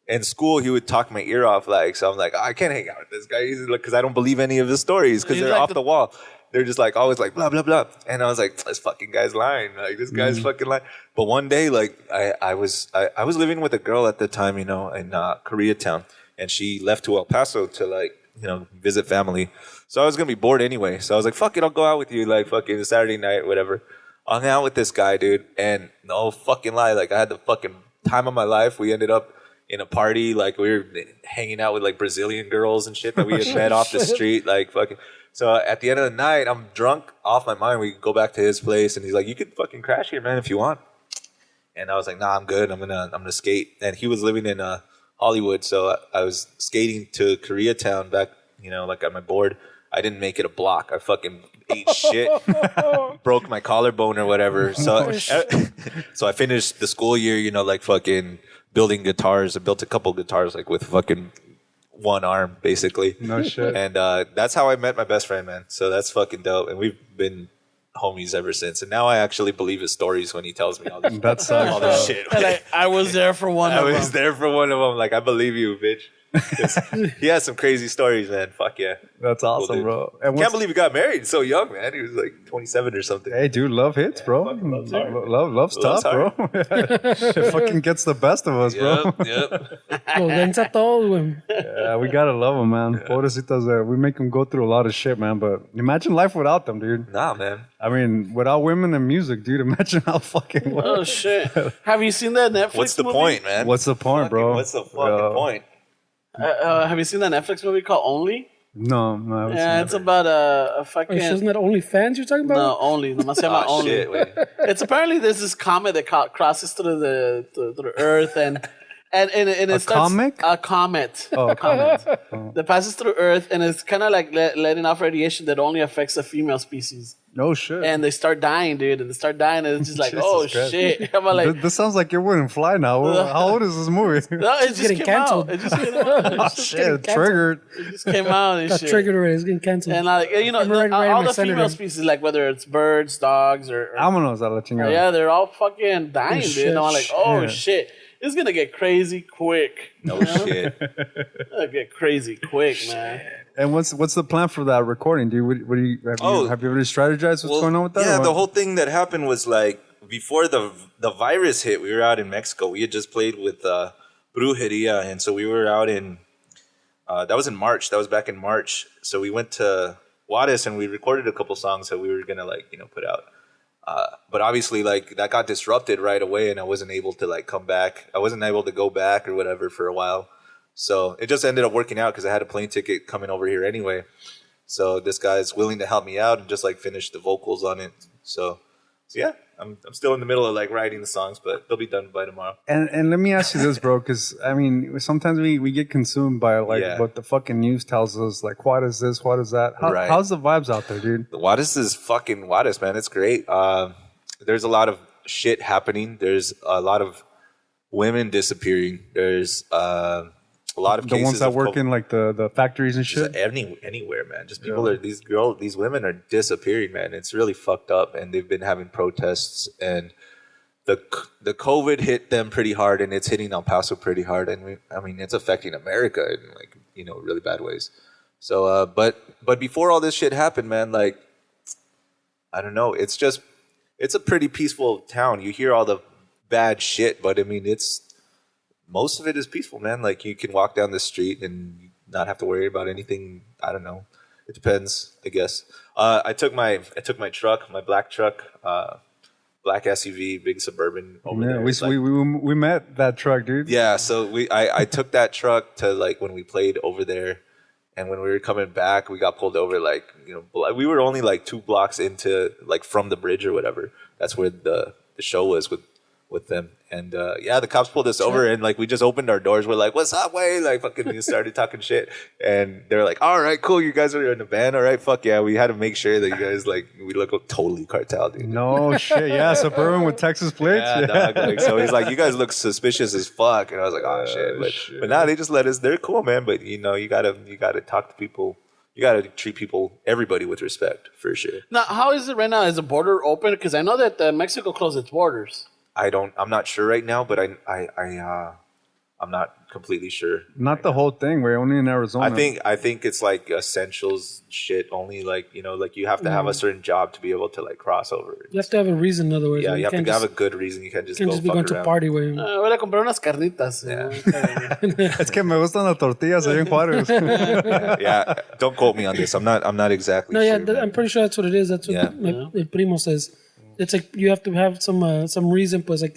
in school, he would talk my ear off. Like, so I'm like, I can't hang out with this guy because I don't believe any of his stories because they're off the wall. They're just like always like blah blah blah, and I was like, this fucking guy's lying. Like this guy's fucking lying. But one day, like I was living with a girl at the time, you know, in Koreatown, and she left to El Paso to like visit family. So I was gonna be bored anyway. So I was like, fuck it, I'll go out with you like fucking Saturday night, whatever. I hung out with this guy, dude, and no fucking lie, like I had the fucking time of my life. We ended up in a party, like we were hanging out with like Brazilian girls and shit that we had met off the street, like fucking. So at the end of the night, I'm drunk off my mind. We go back to his place, and he's like, "You could fucking crash here, man, if you want." And I was like, "Nah, I'm good. I'm gonna skate." And he was living in Hollywood, so I was skating to Koreatown back, like on my board. I didn't make it a block. I fucking ate shit, broke my collarbone or whatever. So, so I finished the school year, like fucking building guitars. I built a couple guitars, like with fucking one arm, basically. No shit. And that's how I met my best friend, man. So that's fucking dope. And we've been homies ever since. And now I actually believe his stories when he tells me all this, all this shit. And I was there for one of them. I was there for one of them. Like, I believe you, bitch. He has some crazy stories, man. Fuck yeah. That's awesome, cool, bro. And can't believe he got married so young, man. He was like 27 or something. Hey, dude, love hits, bro. Love's tough, bro. It fucking gets the best of us, bro. Yep. Yeah, we gotta love them, man. Yeah. Pobrecitas, we make them go through a lot of shit, man. But imagine life without them, dude. Nah, man. I mean, without women and music, dude. Imagine how fucking. Oh shit! Have you seen that Netflix? What's the movie? Point, man? What's the point, bro? What's the fucking point? Have you seen that Netflix movie called Only? No. Yeah, it's about a fucking. Wait, isn't that OnlyFans you're talking about? No, Only. Nomás se llama Only. Shit, wait. It's apparently there's this comet that crosses through the Earth and it starts comic? A comet. Oh, a comet. That passes through Earth and it's kind of like letting off radiation that only affects the female species. No shit. And they start dying, dude. And they start dying, and it's just like, oh Christ. shit. I'm like, this sounds like it wouldn't fly now. How old is this movie? no, it just getting came canceled. out. It just came out. Oh shit! Triggered. It just came out and Got shit. triggered already. It's getting canceled. And like all the female species, like whether it's birds, dogs, or Vámonos a la chingada. yeah, they're all fucking dying, dude. And I'm like, oh shit. shit, it's gonna get crazy quick. No shit. It'll get crazy quick, man. And what's the plan for that recording, dude? What do you have you already strategized what's going on with that? Yeah, the whole thing that happened was like before the virus hit, we were out in Mexico. We had just played with Brujeria, and so we were out in that was in March. That was back in March. So we went to Juarez and we recorded a couple songs that we were gonna put out. But obviously, like that got disrupted right away, and I wasn't able to like come back. I wasn't able to go back or whatever for a while. So it just ended up working out because I had a plane ticket coming over here anyway. So this guy's willing to help me out and just like finish the vocals on it. So yeah, I'm still in the middle of like writing the songs, but they'll be done by tomorrow. And let me ask you this, bro, because I mean sometimes we get consumed by like what the fucking news tells us, like what is this, what is that? How's the vibes out there, dude? The Juarez is fucking Juarez, man. It's great. There's a lot of shit happening. There's a lot of women disappearing. There's a lot of cases. The ones that work in like the factories and shit? Anywhere, man. Just people these women are disappearing, man. It's really fucked up, and they've been having protests, and the COVID hit them pretty hard, and it's hitting El Paso pretty hard, and it's affecting America in like, really bad ways. So, but before all this shit happened, man, like, I don't know. It's a pretty peaceful town. You hear all the bad shit, but I mean, most of it is peaceful, man. Like, you can walk down the street and not have to worry about anything. I don't know. It depends, I guess. I took my truck, my black truck, black SUV, big Suburban over there. We met that truck, dude. Yeah, so I took that truck to, like, when we played over there, and when we were coming back, we got pulled over, like, we were only like 2 blocks into, like, from the bridge or whatever. That's where the show was with them. And the cops pulled us over, and, like, we just opened our doors. We're like, "What's up, way?" Like, fucking, we started talking shit, and they're like, "All right, cool, you guys are in the van, all right, fuck yeah." We had to make sure that you guys, like, we look totally cartel, dude. No shit, yeah, Suburban with Texas plates. Yeah, dog, like, so he's like, "You guys look suspicious as fuck," and I was like, "Oh shit," but now they just let us. They're cool, man. But you gotta talk to people. You gotta treat everybody with respect, for sure. Now, how is it right now? Is the border open? Because I know that Mexico closed its borders. I'm not sure right now, but I'm not completely sure. Not the whole thing. We're only in Arizona. I think it's like essentials shit only. Like, like, you have to have a certain job to be able to, like, cross over. You have to have a reason, in other words. Yeah, you have to have a good reason. You can't just be going to party with him. Voy a comprar unas carnitas. Es que me gustan las tortillas allá en Juárez. Yeah, don't quote me on this. I'm not exactly No, sure. I'm pretty sure that's what it is. That's what El Primo says. It's like you have to have some reason, pues, like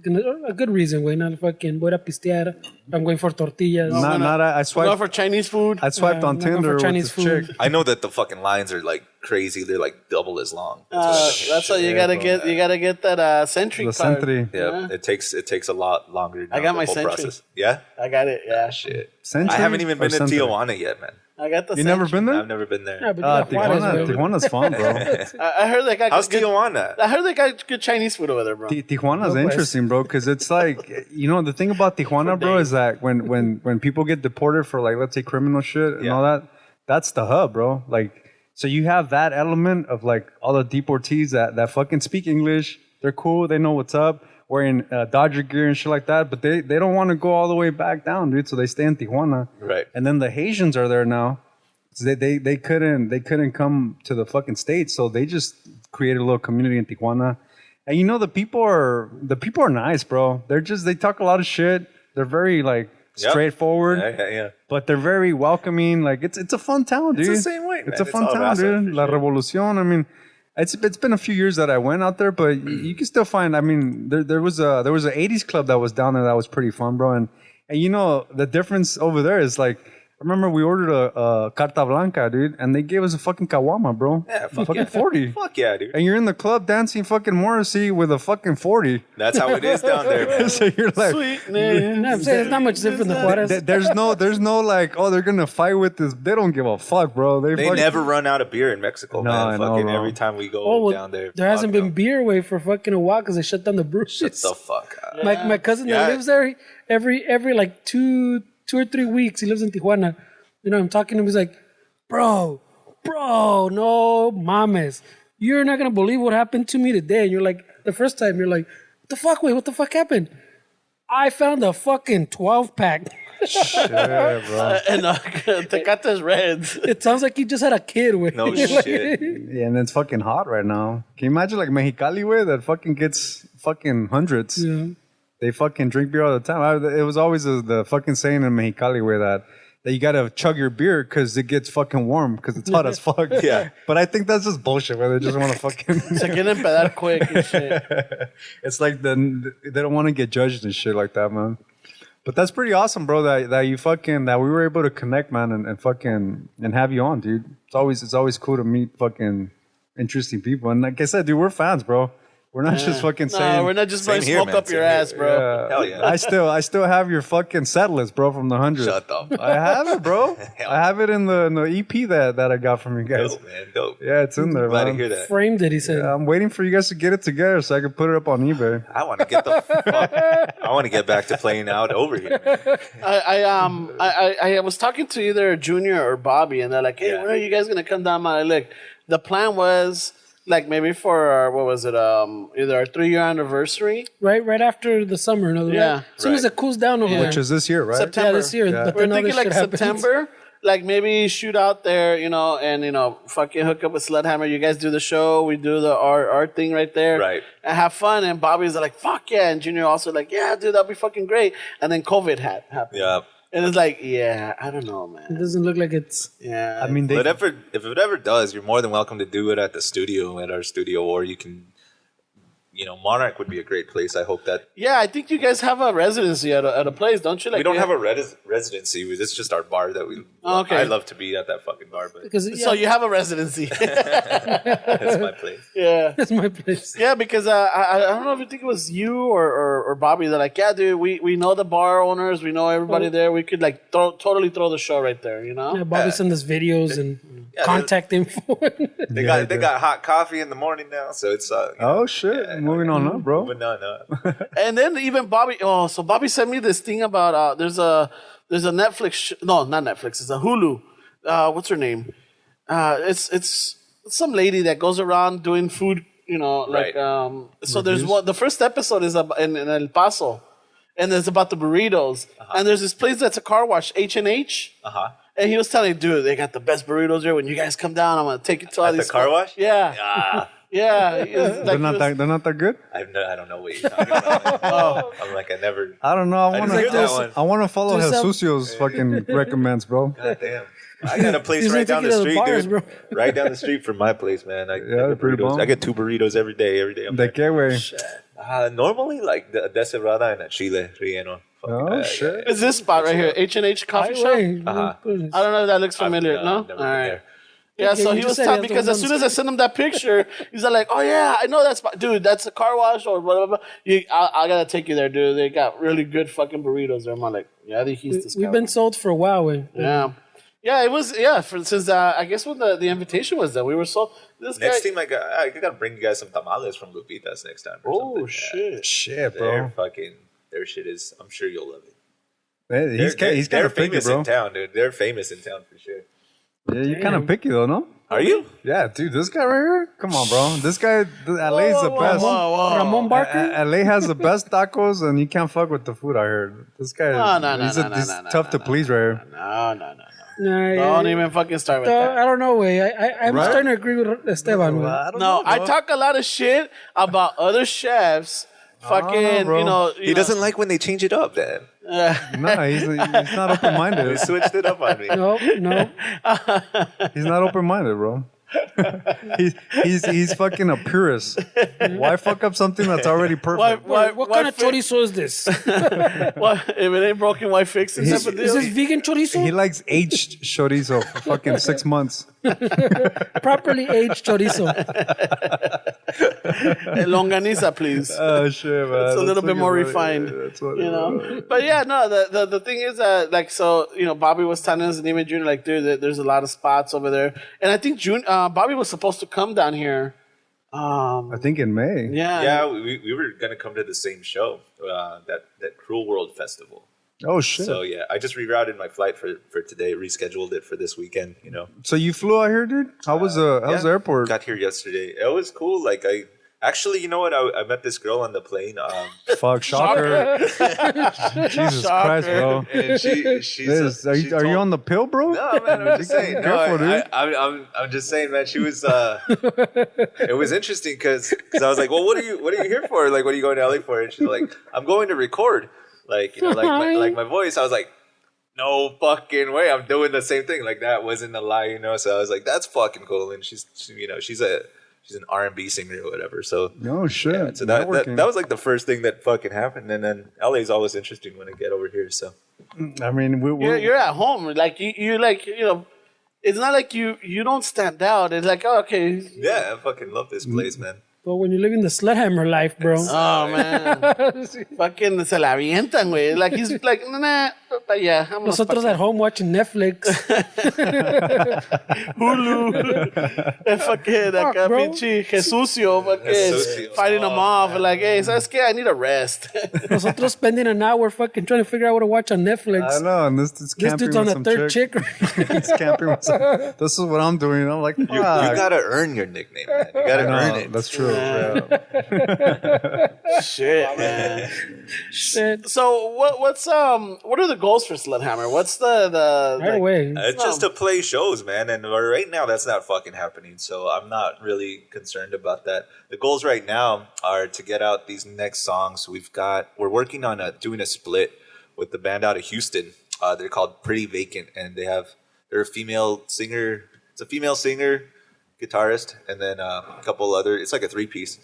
a good reason, güey. Not fucking voy a pistear. I'm going for tortillas. I swiped. Not for Chinese food. I swiped on Tinder with Chinese this food. chick. I know that the fucking lines are, like, crazy. They're, like, double as long. That's why you gotta get. You gotta get that Sentry The card. Sentry. Yeah, it takes a lot longer. I got the my whole Sentry. process. Yeah, I got it. Yeah, shit. Sentry I haven't even or been to Sentry? Tijuana yet, man. I got the. You never Sentry. been there? I've never been there. Yeah, but you got Juárez, güey. Tijuana's fun, bro. I heard they got How's good, Tijuana? I heard they got good Chinese food over there, bro. Tijuana's interesting, bro, because it's like, the thing about Tijuana, bro, is that when people get deported for, like, let's say criminal shit and all that, that's the hub, bro. Like, so you have that element of, like, all the deportees that fucking speak English. They're cool. They know what's up. Wearing Dodger gear and shit like that, but they don't want to go all the way back down, dude. So they stay in Tijuana. Right. And then the Haitians are there now. So they couldn't come to the fucking States, so they just created a little community in Tijuana. And the people are nice, bro. They talk a lot of shit. They're very, like, straightforward. Yeah. But they're very welcoming. Like, it's a fun town, dude. It's the same way, man. It's a fun all town, raza, dude. La sure. Revolucion. I mean, it's been a few years that I went out there, but you can still find. I mean, there was a 80s club that was down there that was pretty fun, bro. And the difference over there is, like, I remember we ordered a Carta Blanca, dude, and they gave us a fucking Kawama, bro. Yeah, fucking 40. Fuck yeah, dude. And you're in the club dancing fucking Morrissey with a fucking 40. That's how it is down there, man. So you're like, Sweet. No, I'm saying it's not much different than Juárez. there's no like, oh, they're gonna fight with this. They don't give a fuck, bro. They fucking, never run out of beer in Mexico, No, man. I know, Fucking bro. every time we go down there. There hasn't fuck been beer away for fucking a while because they shut down the breweries. Shut the fuck up. My cousin that lives there, every like two or 3 weeks, he lives in Tijuana. I'm talking to him. He's like, bro, no mames. You're not gonna believe what happened to me today. And you're like, the first time, you're like, what the fuck? Wait, what the fuck happened? I found a fucking 12-pack. Shit, bro. And Tecate's Reds. It sounds like you just had a kid. With No shit. Yeah, and it's fucking hot right now. Can you imagine, like, Mexicali way that fucking gets fucking hundreds? Yeah. They fucking drink beer all the time. It was always the fucking saying in Mexicali way that you gotta chug your beer because it gets fucking warm because it's hot as fuck. Yeah. But I think that's just bullshit, where they just want to fucking... Se quieren empedar quick and shit. It's like they don't want to get judged and shit like that, man. But that's pretty awesome, bro, that we were able to connect, man, and have you on, dude. It's always cool to meet fucking interesting people. And like I said, dude, we're fans, bro. We're not just fucking saying... No, we're not just blowing Same here, smoke man. up your Same ass, bro. Yeah. Hell yeah. I still have your fucking set list, bro, from the 100. Shut up. I have it, bro. I have it in the EP that I got from you guys. Dope, man. Dope. Yeah, it's in there, Glad man. to hear that. Framed it, he said. I'm waiting for you guys to get it together so I can put it up on eBay. I want to get the fuck. I want to get back to playing out over here, man. I was talking to either Junior or Bobby, and they're like, "Hey, when are you guys gonna come down my lake?" The plan was like maybe for our, what was it? Either our 3-year anniversary. Right after the summer, in other words. Yeah. As soon as it cools down over there. Which is this year, right? September. Yeah, this year. Yeah. But We're then all thinking this like shit happens. September. like maybe shoot out there, and fucking hook up with Slvthammer. You guys do the show, we do our thing right there, Right. and have fun. And Bobby's like, fuck yeah, and Junior also like, yeah, dude, that'd be fucking great. And then COVID happened. Yeah. And it's like, yeah, I don't know, man. It doesn't look like it's. Yeah, I mean, But if it ever does, you're more than welcome to do it at our studio, or you can, Monarch would be a great place. I hope that yeah. I think you guys have a residency at a place, don't you? Like we don't have a residency. It's just our bar that we. Okay. I love to be at that fucking bar, but Because, So you have a residency. that's my place. Yeah. that's my place. Yeah, because I don't know if you think it was you or Bobby. They're like, yeah, dude, we know the bar owners, we know everybody there. We could like totally throw the show right there, Yeah, Bobby sent us videos and contact info. They got hot coffee in the morning now, so it's Oh shit! Moving on up, bro. But no. And then even Bobby. Oh, so Bobby sent me this thing about there's a Netflix. No, not Netflix. It's a Hulu. What's her name? It's some lady that goes around doing food. Like Right. So there's one. The first episode is in El Paso, and it's about the burritos. And there's this place that's a car wash, H&H. And he was telling me, dude, they got the best burritos there. When you guys come down, I'm gonna take you to all At these the car wash? Yeah, Ah, yeah. He was like, They're he not was- that. They're not that good. I don't know what you're talking about. I'm like, I never. I don't know. I didn't want hear that one. to. I want to follow Do some- Jesucio's fucking recommends, bro. God damn. I got a place He's right gonna down take the you to the street, bars, dude. bro. Right down the street from my place, man. I Yeah, get pretty burritos. bomb. I get 2 burritos every day. I'm De there. qué, güey? Normally, like the deshebrada and a chile relleno. Oh shit! Is this spot right here, H&H coffee shop? I don't know if that looks familiar. No? I've never All been right. there. Yeah, so you he just was said talking he has because the as soon as I sent him that picture, he's like, oh yeah, I know that spot. Dude, that's a car wash or whatever. I got to take you there, dude. They got really good fucking burritos there. I'm like, yeah, they he's this guy. We've been sold for a while. Yeah. Yeah, it was, since I guess when the invitation was done, we were so, this Next guy. team, I gotta bring you guys some tamales from Lupita's next time. Or Oh, something. shit. Shit, Their bro. their shit is. I'm sure you'll love it. Hey, he's kind They're of picky, famous bro. in town, dude. They're famous in town for sure. Yeah, you're kind of picky though, no? Are you? Yeah, dude. This guy right here. Come on, bro. This guy, LA is the best. Ramon Barker? LA has the best tacos, and you can't fuck with the food out here. This guy, he's tough to please right here. No. Nah, Don't even fucking start with I that. don't know, way. I'm Right? starting to agree with Esteban. Way. I don't No, know, I bro. talk a lot of shit about other chefs. Fucking, bro. He doesn't like when they change it up, then. No, he's not open-minded. They switched it up on me. No. He's not open-minded, bro. he's fucking a purist. Why fuck up something that's already perfect? What kind of chorizo is this? What, if it ain't broken, why fix it? Type of Is deal? this vegan chorizo? He likes aged chorizo for fucking 6 months. Properly aged chorizo. Longaniza, please. Oh shit, man. It's a little bit more refined, But yeah, no. The thing is that Bobby was telling us and even Junior like, dude, there's a lot of spots over there, and I think Bobby was supposed to come down here. I think in May. Yeah, we were gonna come to the same show, that Cruel World Festival. Oh shit. So yeah, I just rerouted my flight for today, rescheduled it for this weekend. So you flew out here, dude? How was the airport? Got here yesterday. It was cool. Like you know what? I met this girl on the plane. Fuck, shocker. Jesus Christ, bro. And she's. Are you on the pill, bro? No, man. I'm just saying. No, Careful, dude. I'm just saying, man. She was. It was interesting because I was like, well, what are you here for? Like, what are you going to LA for? And she's like, I'm going to record. Like, like my voice. I was like, no fucking way. I'm doing the same thing. Like, that wasn't a lie, So I was like, that's fucking cool. And she's an R&B singer or whatever. So No shit. yeah, so that was like the first thing that fucking happened. And then LA is always interesting when I get over here. So I mean, You're at home. Like you like it's not like you don't stand out. It's like, oh, okay. yeah, I fucking love this place, man. But when you're living the Slvthammer life, bro. Oh man, fucking se la avientan, güey. Like he's like, nah, but yeah. I'm Nosotros at home watching Netflix. Hulu. Fucking Fuck, acá, bro. pinche Jesucio, fucking Jesucio. fighting them off. Like, hey, ¿sabes qué? I need a rest. Nosotros spending an hour fucking trying to figure out what to watch on Netflix. I know, and this This camping dude's on with the some third chick. chick. He's camping with some. This is what I'm doing. I'm like, fuck. You gotta earn your nickname, man. You gotta earn it. That's true. Shit, man. Shit. So what are the goals for Slvthammer? What's the Right away. It's just to play shows, man. And right now, that's not fucking happening. So I'm not really concerned about that. The goals right now are to get out these next songs. We're working on doing a split with the band out of Houston. They're called Pretty Vacant, and they're a female singer. It's a female singer, guitarist, and then a couple other. It's like a 3-piece.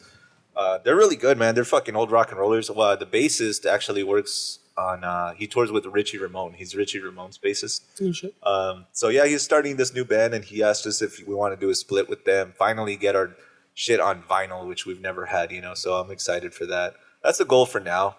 They're really good, man. They're fucking old rock and rollers. Well, the bassist actually works on. He tours with Richie Ramone. He's Richie Ramone's bassist. So yeah, he's starting this new band, and he asked us if we want to do a split with them. Finally, get our shit on vinyl, which we've never had, So I'm excited for that. That's the goal for now.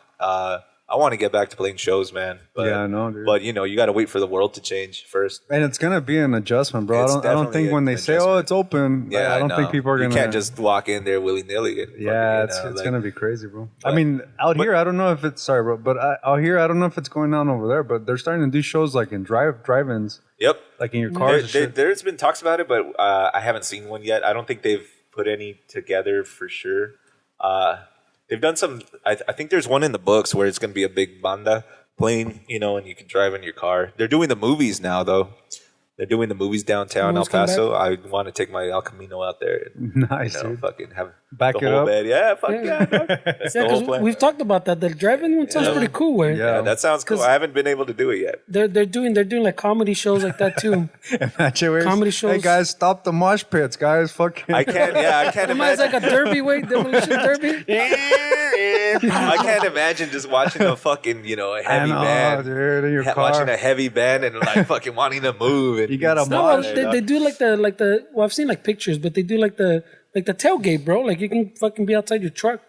I want to get back to playing shows, man. But, yeah, I know, dude. But, you got to wait for the world to change first. And it's going to be an adjustment, bro. I don't think when they say, oh, it's open, yeah, I don't think people are going to... You can't just walk in there willy-nilly. Yeah, it's going to be crazy, bro. But, I mean, here, I don't know if it's... Sorry, bro. But out here, I don't know if it's going on over there, but they're starting to do shows like in drive-ins. Yep. Like in your car. There's been talks about it, but I haven't seen one yet. I don't think they've put any together for sure. They've done some. I think there's one in the books where it's going to be a big banda playing, and you can drive in your car. They're doing the movies now, though. They're doing the movies downtown El Paso. I want to take my El Camino out there. And, nice, dude. Fucking have back the it whole up. bed. Yeah, fuck yeah. That's the whole plan. We've talked about that. The drive-in one sounds pretty cool. Yeah, that sounds cool. I haven't been able to do it yet. They're doing like comedy shows like that too. Imagine comedy shows. Hey guys, stop the mosh pits, guys. Fucking. I can't imagine. It's like a derby demolition derby. I can't imagine just watching a fucking a heavy band, dude, in your car. Watching a heavy band and like fucking wanting to move. And you got to mosh. They do like the. Well, I've seen like pictures, but they do like the tailgate, bro. Like you can fucking be outside your truck.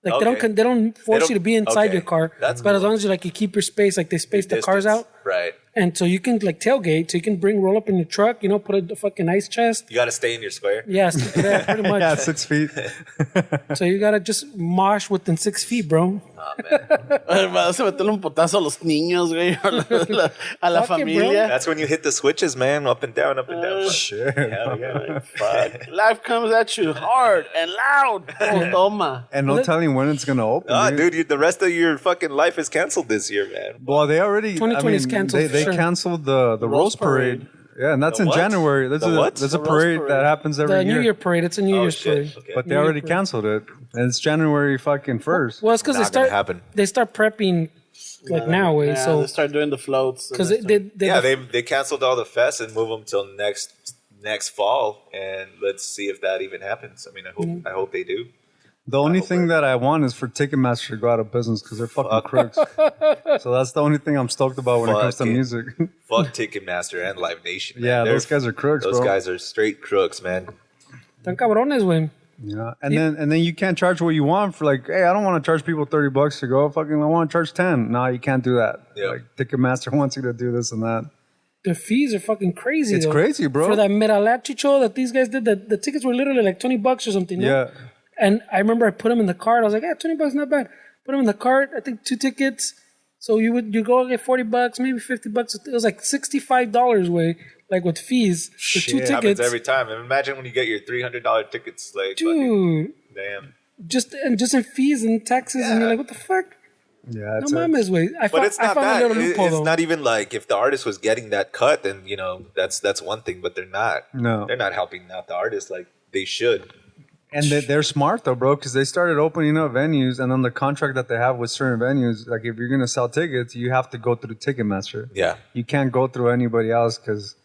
Like they don't force you to be inside your car. That's but cool. As long as you keep your space, like they space the cars out. Right. And so you can tailgate, so you can roll up in your truck, put a fucking ice chest. You got to stay in your square. Yeah, pretty much. Yeah, 6 feet. So you got to just mosh within 6 feet, bro. Oh, man. Vas a meterle un potazo a los niños, güey, a la familia. That's when you hit the switches, man, up and down, up and down. Shit. Yeah, fuck. Life comes at you hard and loud. Toma. And no telling when it's going to open. Dude, the rest of your fucking life is canceled this year, man. Well, they already... 2020 is canceled. They canceled the Rose Parade. Yeah, and that's in January. There's a parade that happens every year. The New Year parade. It's a New Year's parade. Okay. But they already canceled it. And it's January fucking 1st. Well, it's because they start prepping now. Yeah, so they start doing the floats. Because they canceled all the fests and move them till next fall. And let's see if that even happens. I mean, I hope they do. The only thing that I want is for Ticketmaster to go out of business because they're fucking crooks. So that's the only thing I'm stoked about when it comes to music. Fuck Ticketmaster and Live Nation. Man. Yeah, those guys are crooks, Those guys are straight crooks, man. Tan cabrones, güey. Yeah, and then you can't charge what you want for hey, I don't want to charge people $30 to go. Fucking, I want to charge 10. No, you can't do that. Yeah. Ticketmaster wants you to do this and that. The fees are fucking crazy. It's crazy, bro. For that Meralachicho that these guys did, the tickets were literally like $20 or something. Yeah. And I remember I put them in the cart. I was like, yeah, $20 not bad. Put them in the cart. I think 2 tickets. So you go get $40, maybe $50. It was like $65 way, with fees for 2 tickets. Happens every time. And imagine when you get your $300 tickets, dude. Damn. Just in fees and taxes, and you're like, what the fuck? Yeah, no mames, way. But it's not that. It's not even if the artist was getting that cut, then that's one thing. But they're not. No, they're not helping out the artist like they should. And they're smart though, bro, because they started opening up venues, and on the contract that they have with certain venues, if you're gonna sell tickets, you have to go through Ticketmaster. Yeah, you can't go through anybody else because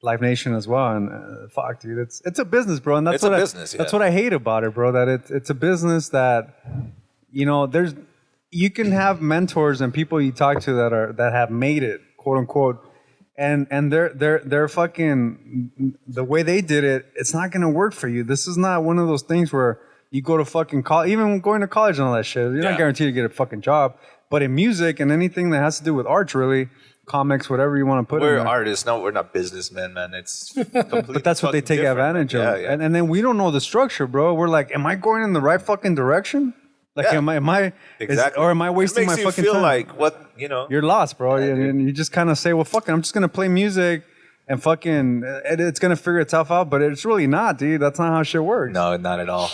Live Nation as well. And fuck, dude, it's a business, bro, and that's that's what I hate about it, bro. That it's a business that you can have mentors and people you talk to that have made it, quote unquote. And they're fucking, the way they did it, it's not gonna work for you. This is not one of those things where you go to fucking college, even going to college and all that shit. You're not guaranteed to get a fucking job. But in music and anything that has to do with arts, really, comics, whatever you want to put in there. We're artists, no, we're not businessmen, man. It's completely But that's what they take advantage of. Yeah. And then we don't know the structure, bro. We're like, am I going in the right fucking direction? Am I exactly? Or am I wasting my fucking time? It makes you feel like what You're lost, bro. And you just kind of say, well, fuck it, I'm just gonna play music and fucking it's gonna figure itself out. But it's really not, dude. That's not how shit works. No, not at all.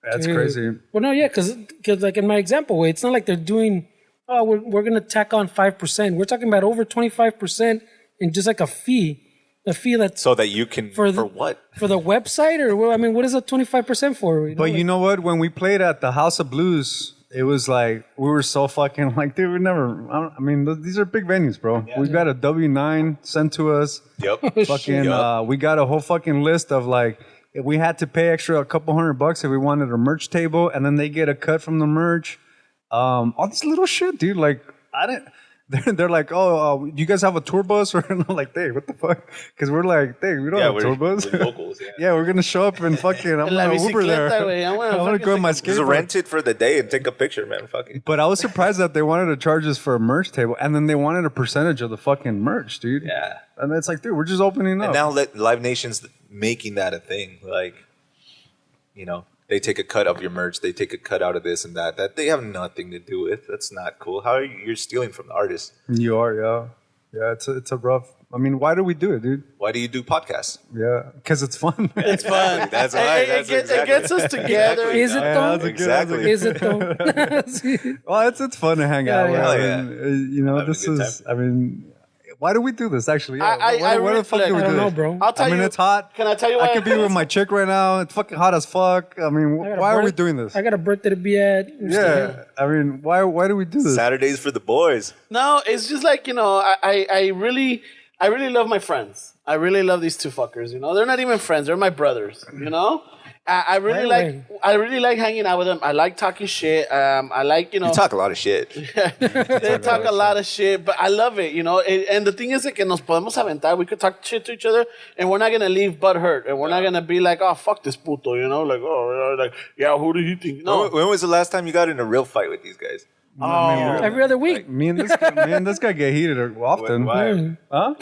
That's Dude. crazy. Well, no, yeah, because like in my example, it's not like they're doing. Oh, we're gonna tack on 5%. We're talking about over 25% in just like a fee that's So that you can for what? For the website, or I mean, what is that 25% for? But you know what? When we played at the House of Blues, it was like we were so fucking like, dude, we never. I mean, these are big venues, bro. Yeah. We got a W-9 sent to us. Yep. Fucking. We got a whole fucking list of like. If we had to pay extra a couple $100 if we wanted a merch table, and then they get a cut from the merch. All this little shit, dude. Like I didn't. They're like, oh, you guys have a tour bus? Or I'm like, hey, what the fuck? Because we're like, hey, we don't have a tour bus. We're locals, yeah. Yeah, we're gonna show up and fucking. I'm gonna Uber there. I want to go on my skateboard. Just rent it for the day and take a picture, man. Fucking. But I was surprised that they wanted to charge us for a merch table, and then they wanted a percentage of the fucking merch, dude. Yeah. And it's like, dude, we're just opening up. And now Live Nation's making that a thing. Like, you know, they take a cut of your merch. They take a cut out of this and that. That they have nothing to do with. That's not cool. How are you're stealing from the artist? You are, yeah. Yeah, it's a rough. I mean, why do we do it, dude? Why do you do podcasts? Yeah, because it's fun. It's fun. That's right. It gets us together. Is it though? Exactly. Is it though? Well, it's fun to hang out. Yeah, with. yeah. I mean, you know, Having this a good is. I mean, why do we do this? Actually, I why the fuck do we I do don't know, this? bro. I'll tell I mean, you. it's hot. Can I tell you why? I could be with my chick right now. It's fucking hot as fuck. I mean, why are we doing this? I got a birthday to be at. Yeah, I mean, why do we do this? Saturdays for the boys. No, it's just like, you know, I really love my friends. I really love these two fuckers. You know, they're not even friends. They're my brothers. You know, I really like hanging out with them. I like talking shit. I like, you know, You talk a lot of shit. they talk a lot of shit, but I love it. You know, and the thing is that que nos podemos aventar. We could talk shit to each other, and we're not gonna leave butt hurt, and we're not gonna be like, oh fuck this puto. You know, like yeah, who do you think? No, When was the last time you got in a real fight with these guys? Every other week. Me and this guy get heated often. Why? Huh?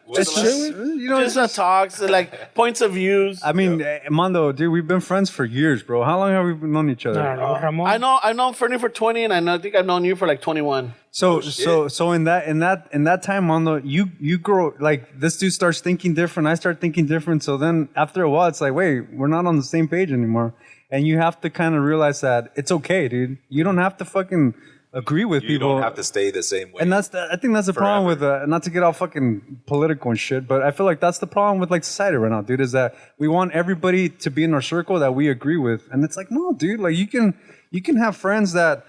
What's the last- You know, just talks, like points of views. I mean, Mondo, dude, we've been friends for years, bro. How long have we known each other? I don't know, Ramon. I know Fernie for 20, and I think I've known you for like 21. So in that time, Mondo, you grow, like, this dude starts thinking different. I start thinking different. So then after a while, it's like, wait, we're not on the same page anymore. And you have to kind of realize that it's okay, dude. You don't have to fucking agree with You people. don't have to stay the same way. And I think that's the problem with, not to get all fucking political and shit, but I feel like that's the problem with like society right now, dude, is that we want everybody to be in our circle that we agree with. And it's like, no, dude, like you can have friends that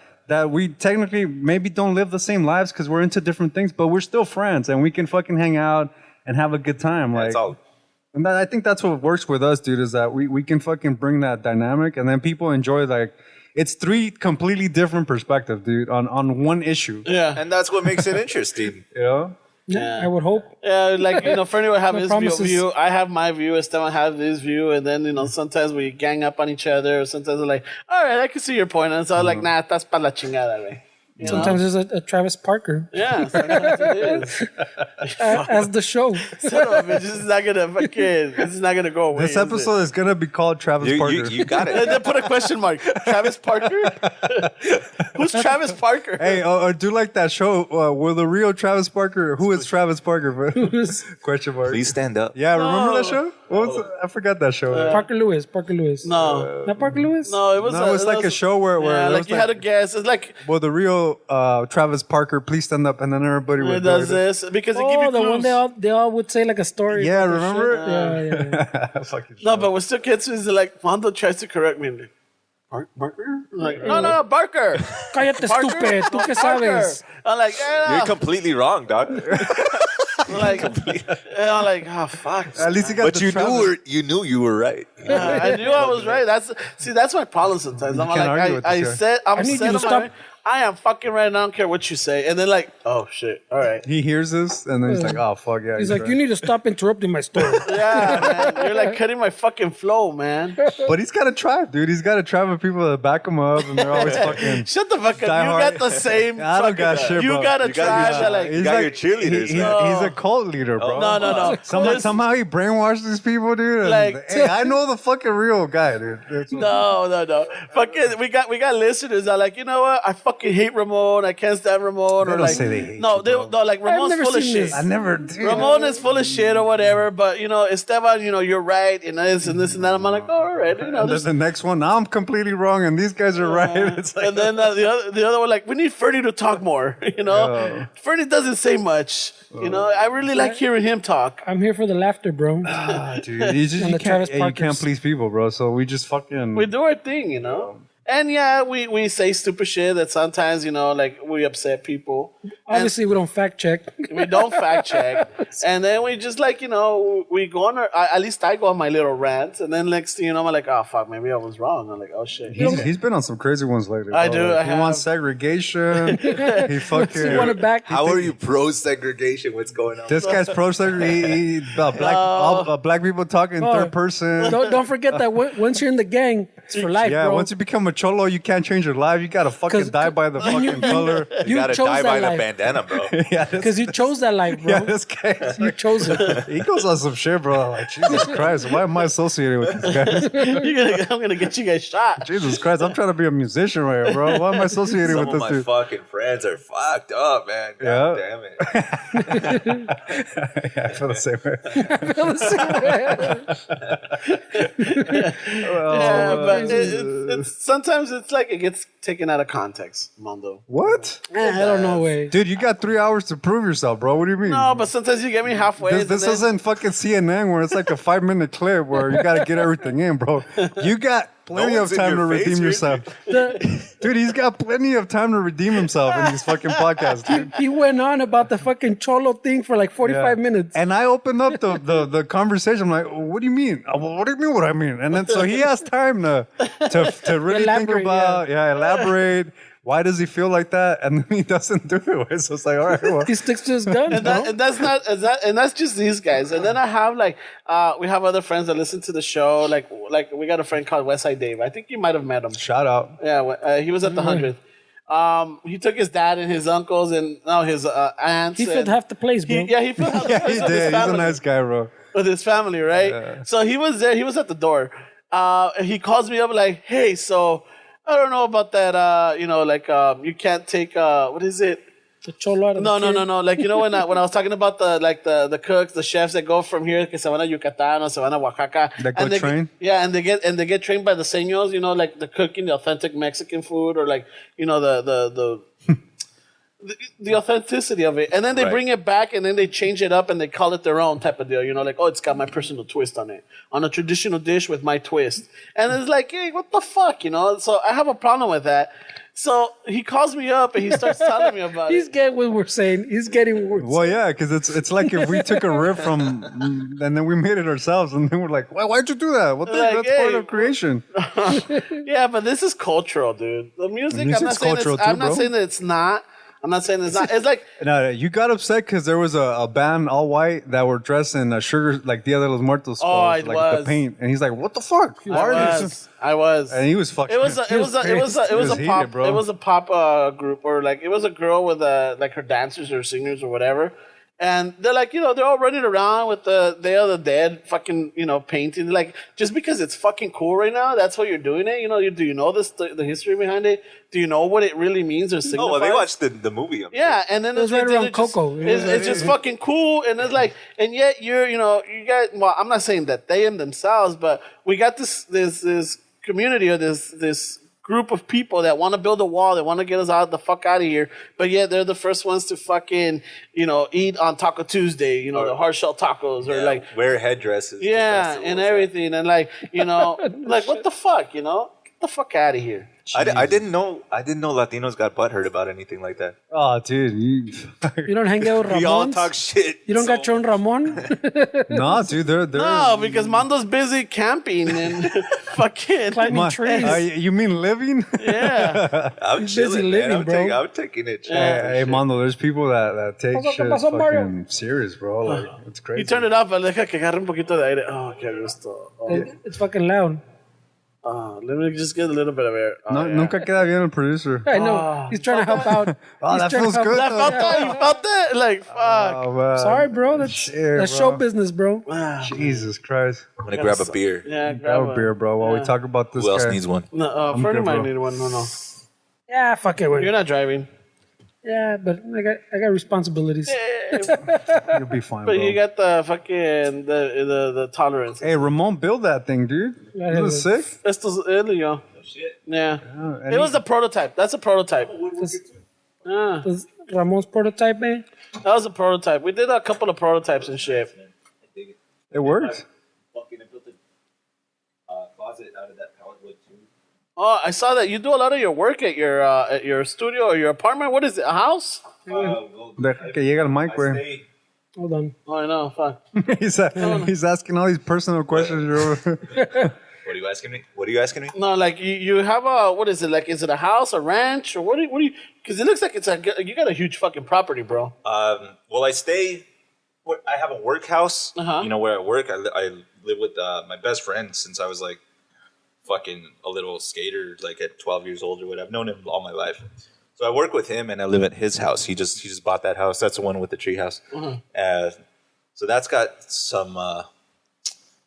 we technically maybe don't live the same lives because we're into different things, but we're still friends and we can fucking hang out and have a good time. Like, That's all. and I think that's what works with us, dude, is that we can fucking bring that dynamic and then people enjoy, like, it's three completely different perspectives, dude, on one issue. Yeah. And that's what makes it interesting. You know? Yeah, I would hope. Yeah, like, you know, Fernie would have No his promises. view. I have my view. Esteban have his view. And then, you know, sometimes we gang up on each other. Or sometimes we're like, all right, I can see your point. And so I'm like, nah, that's pa la chingada, güey. You know? Sometimes there's a Travis Parker Yeah, sometimes it is. as the show. Son of a bitch, this is not gonna go away. This episode is going to be called Travis Parker. You got it. Then put a question mark. Travis Parker? Who's Travis Parker? Hey, or do like that show, will the real Travis Parker, who is Travis Parker? Question mark. Please stand up. Yeah, remember that show? What was it? I forgot that show. Parker Lewis. No. Not Parker Lewis? No, it was No, it was like a show where yeah, it like was you had to guess. It's like well, the real Travis Parker, please stand up, and then everybody it would does do it. this because it give you Oh, the clues. one they all would say like a story. Yeah, about the remember? shit. Yeah. Fucking No, show. but what still gets me is like Mondo tries to correct me. Barker? I'm like, no, Barker. Cállate, Barker? estúpido. ¿Tú qué sabes? I'm like, yeah. You're completely wrong, dog. I'm like, oh fuck. At least he got But the you Travis. knew you were right. I knew I was right. That's my problem sometimes. I'm can't argue like, with I this guy. said, I'm I need you set to on my stop- way. I am fucking right. I don't care what you say. And then like, oh shit. All right. He hears this, and then he's like, oh, fuck, yeah. He's like, right. you need to stop interrupting my story. Yeah, man. You're like cutting my fucking flow, man. But he's got a tribe, dude. He's got a tribe of people that back him up, and they're always fucking... Shut the fuck up. Die You hard. got the same. I don't got fucking- shit, You bro. got a You got tribe your- that like. He's got your cheerleaders, he's a cult leader, bro. No. Somehow he brainwashed these people, dude. And, Like- hey, I know the fucking real guy, dude. No. Fucking, we got listeners that are like, you know what? I fucking fucking hate Ramon. I can't stand Ramon. They or don't like, say they hate no, you, they, bro. no, like Ramon's never full of seen shit. this. I never did. Ramon is full of shit or whatever, but Esteban, you're right, and this and that. I'm like, all right, And then this. the next one, I'm completely wrong, and these guys are right. It's like, And then the other one, like, we need Ferdy to talk more. Ferdy doesn't say much. I really like hearing him talk. I'm here for the laughter, bro. dude, you Travis can't Parkers. please people, bro. So we just fucking. We do our thing, And yeah, we say stupid shit that sometimes, like we upset people. Obviously, we don't fact check. We don't fact check. And then we just we go on at least I go on my little rants. And then next thing you know, I'm like, oh, fuck, maybe I was wrong. I'm like, oh, shit. He's been on some crazy ones lately. I bro. do, I He have. wants segregation. He fucking. You want it back? How are you pro segregation? What's going on? This guy's pro segregation. Black people talking Oh, third person. Don't forget that once you're in the gang, it's for life, Yeah, bro. once you become a cholo, you can't change your life. You gotta fucking 'Cause- die by the fucking color. You gotta chose die that by the life. bandana, bro. Yeah, this, Because you chose that life, bro. yeah, this guy. You chose it. He goes on some shit, bro. I'm like, Jesus Christ, why am I associated with these guys? I'm going to get you guys shot. Jesus Christ, I'm trying to be a musician right here, bro. Why am I associated Some with of this my dude? fucking friends are fucked up, man. God Yeah. damn it. Yeah, I feel the same way. Yeah, but it's sometimes it's like it gets taken out of context, Mondo. What? I don't know, way. Dude, you got 3 hours to prove yourself, bro. What do you mean? No, but sometimes you get me halfway. This isn't fucking CNN where it's like a 5-minute clip where you gotta get everything in, bro. You got plenty No of one's in time to your face, redeem really. yourself. Dude, he's got plenty of time to redeem himself in these fucking podcasts, dude. He went on about the fucking cholo thing for like 45 minutes. And I opened up the conversation. I'm like, what do you mean? What do you mean what I mean? And then so he has time to really think Elaborate, about, elaborate. Why does he feel like that? And then he doesn't do it. So it's like, all right, well. He sticks to his guns, bro. and that's just these guys. And then I have we have other friends that listen to the show. Like we got a friend called Westside Dave. I think you might have met him. Shout out. Yeah, he was at the 100th. He took his dad and his uncles and now his aunts. He filled half the place, bro. He filled half the Yeah, place he with his did. He's a family. nice guy, bro. With his family, right? So he was there. He was at the door. And he calls me up like, "Hey, so I don't know about that. You can't take what is it? The cholo out of No. the kid. Like when I was talking about the cooks, the chefs that go from here que se van a Yucatán or se van a Oaxaca, That go and they train? and they get trained by the señors. Like the cooking the authentic Mexican food or the authenticity of it, and then they Right. bring it back, and then they change it up, and they call it their own type of deal. It's got my personal twist on it, on a traditional dish with my twist, and it's like, hey, what the fuck, So I have a problem with that. So he calls me up and he starts telling me about He's it. getting what we're saying. He's getting what we're Well, yeah, because it's like if we took a riff from, and then we made it ourselves, and then we're like, why'd you do that? Like, That's part hey, of creation. Yeah, but this is cultural, dude. The music, I'm not music's saying cultural I'm too, not bro. saying that it's not. I'm not saying it's not. It's like No, you got upset because there was a band all white that were dressed in sugar, like Dia de los Muertos, it like was. the paint, and he's like, "What the fuck? Why are you?" I was. And he was fucking. It was a pop. heated, bro. It was a pop group, or like it was a girl with like her dancers or singers or whatever, and they're like they're all running around with the Day of the Dead fucking painting. Like just because it's fucking cool right now, that's why you're doing it. Do you know the history behind it? Do you know what it really means or signifies? Oh, well, they watched the movie. Yeah, and then It was right around Coco. It's just fucking cool, and it's like, and yet you got. Well, I'm not saying that they themselves, but we got this community or this group of people that want to build a wall, that want to get us the fuck out of here, but yet they're the first ones to fucking eat on Taco Tuesday, the hard shell tacos or like wear headdresses. to yeah, festivals, and everything, and like like what the fuck, get the fuck out of here. I didn't know Latinos got butthurt about anything like that. Oh, dude, You don't hang out with We all Ramon? talk shit. You don't got so- Chon Ramon? no, dude, they're No, because Mondo's busy camping and fucking Climbing trees. You mean living? yeah. I'm He's busy chilling, living, man. bro. I'm taking it. chill. Hey, Mondo, there's people that take Paso, shit Paso, Mario. fucking serious, bro. Like, it's crazy. You turn it up, deja que agarre un poquito de aire. Oh, qué gusto. It's fucking loud. Let me just get a little bit of air. Oh, No, yeah. Nunca queda bien el producer. I know. He's trying to help out. Oh, He's that trying to feels help good. I out. felt that. You felt that? Like, fuck. Oh, man. Sorry, bro. That's Shit, show bro. business, bro. Jesus Christ. I'm gonna grab a beer. Yeah, Grab a beer, bro, while we talk about this Who else guy. needs one? No, Fernie good, might bro. need one. No. Yeah, fuck it. You're not driving. Yeah, but I got responsibilities. You'll be fine, But bro. you got the fucking the tolerance. Hey, Ramon, build that thing, dude. Yeah, You was sick. Esto es él y yo. Shit. Yeah. and It was a prototype. That's a prototype. Ah, Was Ramon's prototype, man? that was a prototype. We did a couple of prototypes and shit. It works. Fucking built a closet out of that pallet wood too. Oh, I saw that you do a lot of your work at your studio or your apartment. What is it? A house? Deja que llega el mic, güey. Hold on. Oh, I know. Fuck. He's asking all these personal questions. What are you asking me? What are you asking me? No, like you have a what is it? Like is it a house, a ranch, or what do you? Because it looks like you got a huge fucking property, bro. Well, I have a work house. Uh-huh. You know where I work. I live with my best friend since I was like fucking a little skater, like at 12 years old or whatever. I've known him all my life. So I work with him and I live at his house. He just bought that house. That's the one with the tree house. So that's got some.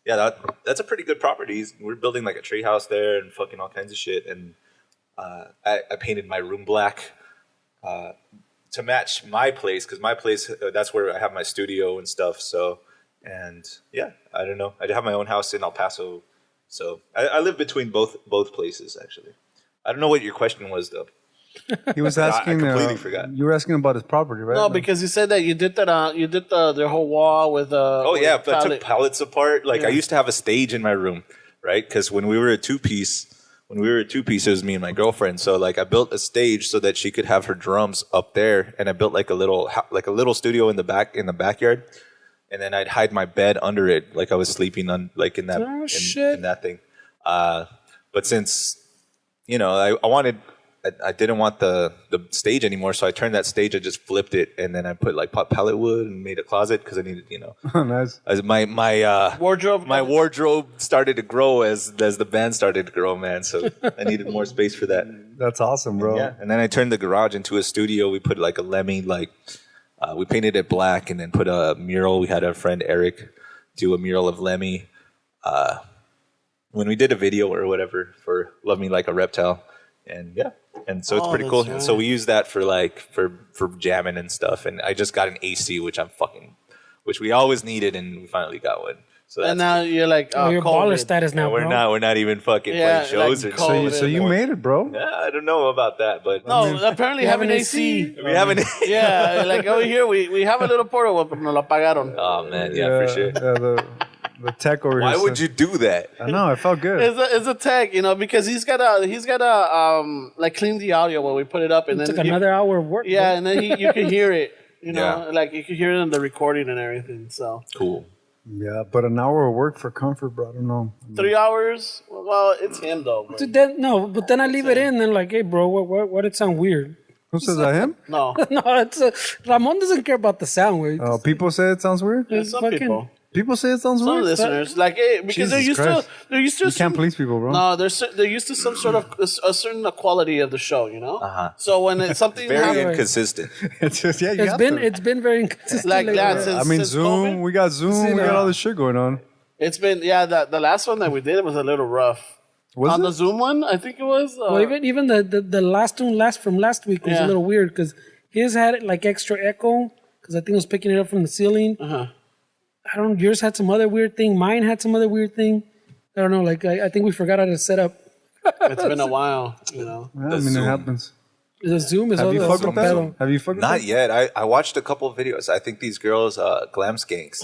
That's a pretty good property. We're building like a tree house there and fucking all kinds of shit. And I painted my room black to match my place because my place that's where I have my studio and stuff. So and yeah, I don't know. I have my own house in El Paso, so I live between both places actually. I don't know what your question was though. He was asking. I completely forgot. You were asking about his property, right? No, because you said that you did that. You did the whole wall with. Oh yeah, but I pallet. took pallets apart. Like I used to have a stage in my room, right? Because when we were a two-piece, it was me and my girlfriend. So like I built a stage so that she could have her drums up there, and I built like a little studio in the backyard, and then I'd hide my bed under it, like I was sleeping on like in that in that thing. But since I didn't want the stage anymore, so I turned that stage. I just flipped it, and then I put like pallet wood and made a closet because I needed, Nice. as my Wardrobe. my wardrobe started to grow as the band started to grow, man. So I needed more space for that. That's awesome, bro. Yeah, and then I turned the garage into a studio. We put like a Lemmy, we painted it black, and then put a mural. We had our friend Eric do a mural of Lemmy. When we did a video or whatever for "Love Me Like a Reptile," and yeah. And so it's pretty cool. Right. So we use that for for jamming and stuff. And I just got an AC, which we always needed, and we finally got one. So And now you're like, Oh, your COVID. baller status now, we're bro. not even fucking Yeah, playing shows like or COVID. So you made it, bro. Yeah, I don't know about that, but No, apparently You having have an AC. AC? we haven't. Yeah, like over here we have a little portable, but no lo pagaron. Oh man, yeah, for sure. The tech over Why here. would you do that? I know. I felt good. It's a tech, because he's gotta like clean the audio when we put it up, and It then took another hour of work. yeah, bro. and then you can hear it, Yeah. like you can hear it in the recording and everything. So Cool. Yeah, but an hour of work for comfort, bro. I don't know. 3 hours. Well, it's him though. But But then I leave it in. Then like, hey, bro, what? It sound weird. Who says that? Him? no, No, it's Ramon doesn't care about the sound. Where Oh, people say it sounds weird. some fucking- people, People say it sounds some weird. listeners, like because Jesus they're used Christ. they're used to. You can't please people, bro. No, they're used to some sort of a certain quality of the show, So when it's something Very happens, inconsistent. It's just you it's got been to. it's been very inconsistent. like lately, that. bro. Since, I mean, since Zoom. COVID, We got Zoom. We got all this shit going on. it's been the last one that we did was a little rough. Was On it? the Zoom one, I think it was. Well, even the last one from last week was Yeah. a little weird because his had like extra echo because I think it was picking it up from the ceiling. I don't. Yours had some other weird thing. Mine had some other weird thing. I don't know. Like I think we forgot how to set up. It's been a while, Yeah, I The mean, Zoom. it happens. The Zoom is Have you other fucked with that? pedo. Have you fucked with Not that? yet. I watched a couple of videos. I think these girls, glam skanks.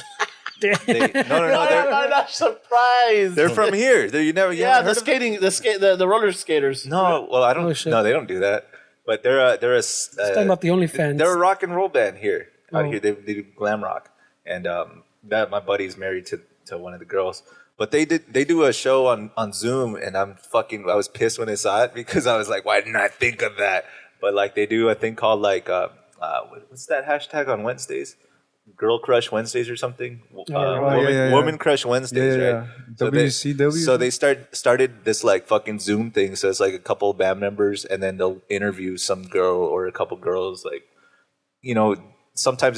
No, I'm not surprised. they're from here. You never Yeah, heard the of skating, the roller skaters. them? No, well, I don't. Oh, shit. No, they don't do that. But they're Talking about the OnlyFans. They're a rock and roll band here. Out Oh. here, they do glam rock, and that my buddy's married to one of the girls. But they do a show on Zoom, and I was pissed when I saw it because I was like, why didn't I think of that? But like they do a thing called like what's that hashtag on Wednesdays? Girl Crush Wednesdays or something. Woman Crush Wednesdays, Yeah, yeah, right? yeah. So WCW? So they started this like fucking Zoom thing. So it's like a couple of band members, and then they'll interview some girl or a couple girls. Like, sometimes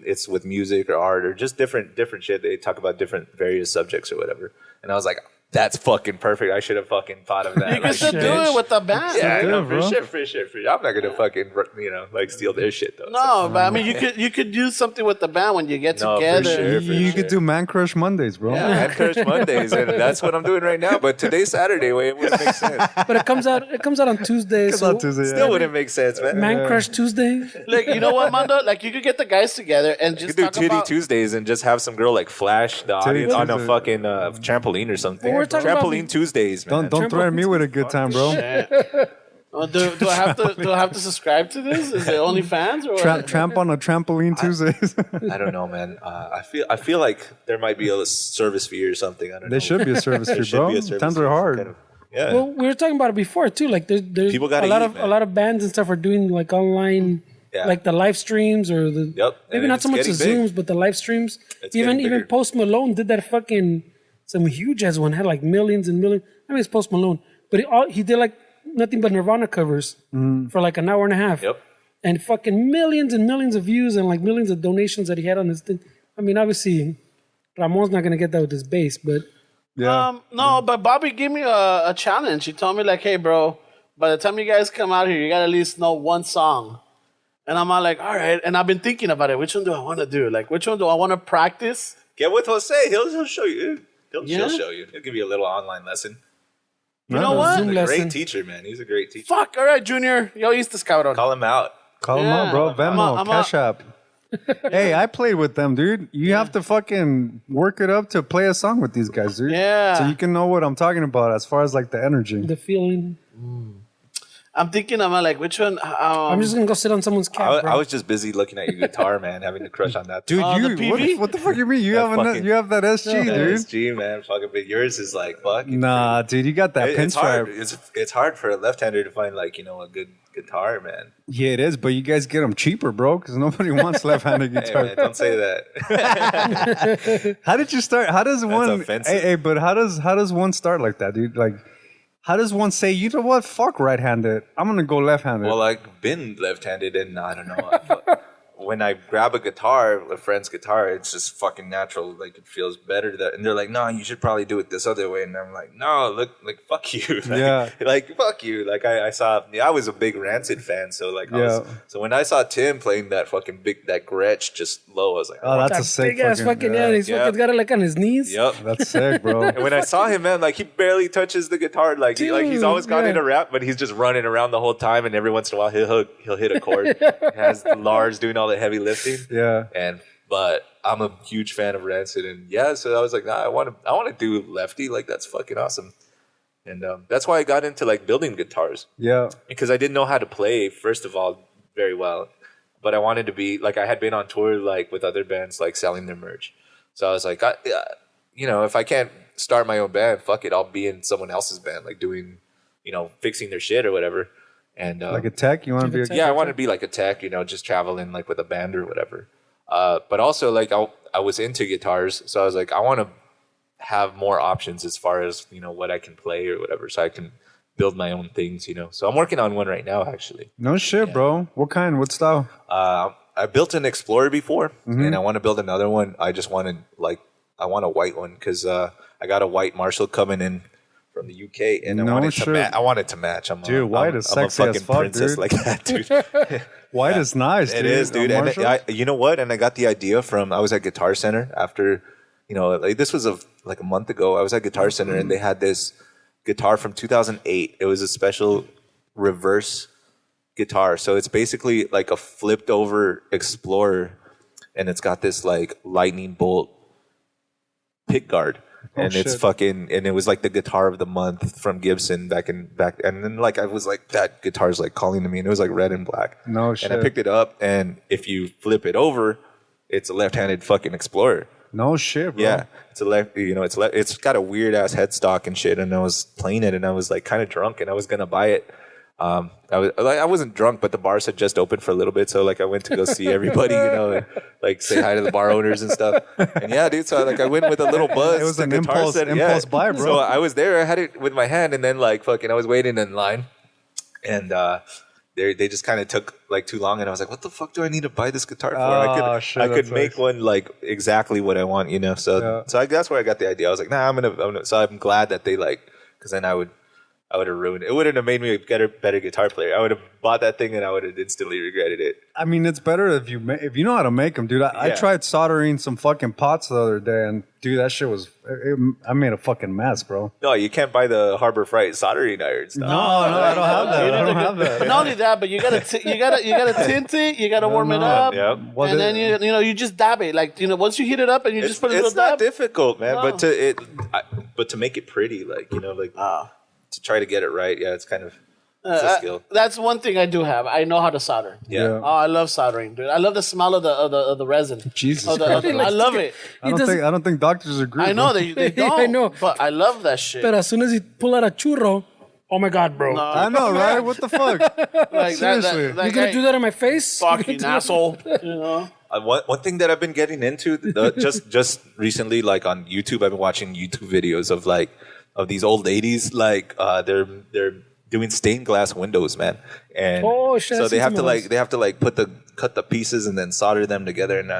it's with music or art or just different shit. They talk about different various subjects or whatever. And I was like, That's fucking perfect. I should have fucking thought of that. You can still do it with the band. Yeah, I know, bro. for sure. I'm not gonna fucking, like steal their shit though. No, but I mean, you could do something with the band when you get No, for together. sure. You could do Man Crush Mondays, bro. Yeah, Man Crush Mondays, and that's what I'm doing right now. But today's Saturday, way it wouldn't make sense. But it comes out on Tuesday. It's So not Tuesday, yeah. Still wouldn't make sense, man. Man Crush Tuesday. Like, you know what, Mondo? Like, you could get the guys together and You just could do talk Titty about. Tuesdays and just have some girl like flash the audience on a Tuesday. fucking trampoline or something. Well, we're talking about- Trampoline Tuesdays, man. Don't threaten me with a good time, bro. Oh, do I have to subscribe to this? Is it OnlyFans or what? Tramp on a trampoline Tuesdays. I don't know, man. I feel like there might be a service fee or something. I don't know. There should be a service There fee, should bro. be a service Times fee, are hard. kind of- yeah. Well, we were talking about it before too. Like there's People gotta a lot eat, of man. a lot of bands and stuff are doing like online, Yeah. like the live streams or the Yep. maybe And not it's so much the getting big. Zooms, but the live streams. It's Even getting bigger. Post Malone did that fucking some huge ass one, had like millions and millions. I mean, it's Post Malone, but he did like nothing but Nirvana covers for like an hour and a half. Yep. And fucking millions and millions of views and like millions of donations that he had on his thing. I mean, obviously, Ramon's not gonna get that with his bass, but Yeah. No, but Bobby gave me a challenge. He told me like, hey, bro, by the time you guys come out here, you gotta at least know one song. And I'm all like, all right. And I've been thinking about it. Which one do I want to do? Like, which one do I want to practice? Get with Jose. He'll show you. He'll Yeah? show you. He'll give you a little online lesson. You know what? Zoom He's a lesson. great teacher, man. He's a great teacher. Fuck, all right, Junior. Yo, East cabrón. Call him out. Call them Yeah. up, bro. Venmo, I'm a- Cash App. Hey, I played with them, dude. You have to fucking work it up to play a song with these guys, dude. Yeah. So you can know what I'm talking about as far as like the energy. the feeling. I'm thinking, I'm like, which one? I'm just gonna go sit on someone's couch. I was just busy looking at your guitar, man, having a crush on that. Dude, the you PV? what the fuck you mean? You That have fucking- you have that SG, dude. SG, man, fucking. But yours is like fuck. Nah, dude, you got that It's hard. pinstripe. It's hard for a left-hander to find like a good guitar, man. Yeah, it is, but you guys get them cheaper, bro, because nobody wants left-handed Hey, guitar. man, don't say that. How did you start? How does one? offensive. Hey, but how does one start like that, dude? Like, how does one say, you know what? Fuck right-handed. I'm gonna go left-handed. Well, I've been left-handed, and I don't know. When I grab a guitar, a friend's guitar, it's just fucking natural. Like it feels better. And they're like, "No, you should probably do it this other way." And I'm like, "No, look, like fuck you." Like, Yeah. Like fuck you. Like I was a big Rancid fan, so like Yeah. so when I saw Tim playing that fucking that Gretsch just low, I was like, oh, that's a that sick big ass fucking yeah. He's Yeah. fucking got it like on his knees. "Yep." That's sick, bro. And when I saw him, man, like he barely touches the guitar. Like he's always got Dude, in a rap, but he's just running around the whole time. And every once in a while, he'll hit a chord. Has Lars doing all the heavy lifting. Yeah. But I'm a huge fan of Rancid, and yeah, so I was like, nah, I want to do lefty. Like that's fucking awesome. And that's why I got into like building guitars, Yeah. because I didn't know how to play first of all very well, but I wanted to be like, I had been on tour like with other bands like selling their merch. So I was like, if I can't start my own band, fuck it, I'll be in someone else's band, like doing, fixing their shit or whatever. And Like a tech? You want to be a yeah, I wanted to be like a tech, just traveling like with a band or whatever. But also like I was into guitars, so I was like, I want to have more options as far as what I can play or whatever, so I can build my own things. So I'm working on one right now, actually. No shit, bro. What kind? What style? I built an Explorer before, and I want to build another one. I just wanted I want a white one because I got a white Marshall coming in from the UK, and No I wanted shit. to I wanted to match. Dude, white is sexy I'm a as fucking fuck, princess dude. like that, dude. White is nice, dude. It is, dude. And Marshall? you know what? And I got the idea from, I was at Guitar Center after, like this was a month ago. I was at Guitar Center and they had this guitar from 2008. It was a special reverse guitar. So it's basically like a flipped over Explorer, and it's got this like lightning bolt pick guard. And it's shit. fucking, and it was like the guitar of the month from Gibson back, and then like I was like, that guitar's like calling to me, and it was like red and black. No And shit. I picked it up, and if you flip it over, it's a left-handed fucking Explorer. No shit, bro. Yeah, it's a left. It's got a weird ass headstock and shit. And I was playing it, and I was like kind of drunk, and I was gonna buy it. I wasn't drunk, but the bars had just opened for a little bit, so like I went to go see everybody, and, like say hi to the bar owners and stuff. And yeah, dude, so I went with a little buzz. It was to an Guitar impulse- Center. impulse buy, bro. So I was there, I had it with my hand, and then like fucking, I was waiting in line, and they just kind of took like too long, and I was like, what the fuck do I need to buy this guitar for? Shit, I could that's make nice. one like exactly what I want, you know. So that's where I got the idea. I was like, nah, I'm gonna. So I'm glad that they like, because then I would have ruined it. It wouldn't have made me a better guitar player. I would have bought that thing and I would have instantly regretted it. I mean, it's better if you know how to make them, dude. I tried soldering some fucking pots the other day, and dude, that shit was. I made a fucking mess, bro. No, you can't buy the Harbor Freight soldering irons. No, I don't have that. I don't have that. But not only that, but you gotta tint it. You gotta warm it up, and then you just dab it. Like once you heat it up and you just put a little dab. It's not difficult, man. No. But to make it pretty, like to try to get it right, it's kind of. It's a skill. That's one thing I do have. I know how to solder. Yeah. Oh, I love soldering, dude. I love the smell of the resin. Jesus Christ. I love it. I don't think doctors agree. I know they don't. I know, but I love that shit. But as soon as you pull out a churro, oh my god, bro! No. I know, right? What the fuck? Like Seriously, you're gonna do that on my face? Fucking asshole. One thing that I've been getting into just recently, like on YouTube, I've been watching YouTube videos of these old ladies, like they're doing stained glass windows, man. And so they have to cut the pieces and then solder them together. And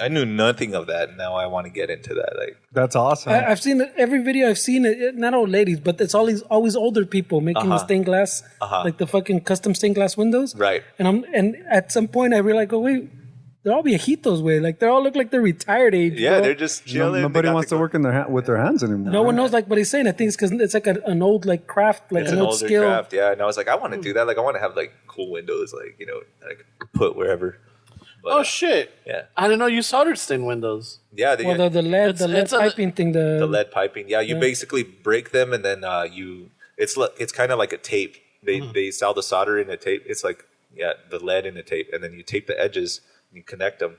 I knew nothing of that. And now I want to get into that. Like that's awesome. I've seen every video. I've seen it. Not old ladies, but it's always older people making the stained glass, like the fucking custom stained glass windows. Right. And at some point I realized, wait. They're all viejitos, way. Like they all look like they're retired age. Yeah, bro. they're just chilling. Nobody wants to work with their hands anymore. No one knows like what he's saying. I think it's because it's like an old like craft, like an old older skill. Craft, yeah. And I was like, I want to do that. Like I want to have like cool windows, like that I could put wherever. But, shit! Yeah, I didn't know you soldered stained windows. Yeah, the lead piping thing. The lead piping. Yeah, you basically break them and then it's kind of like a tape. They sell the solder in a tape. It's like the lead in a tape, and then you tape the edges and you connect them.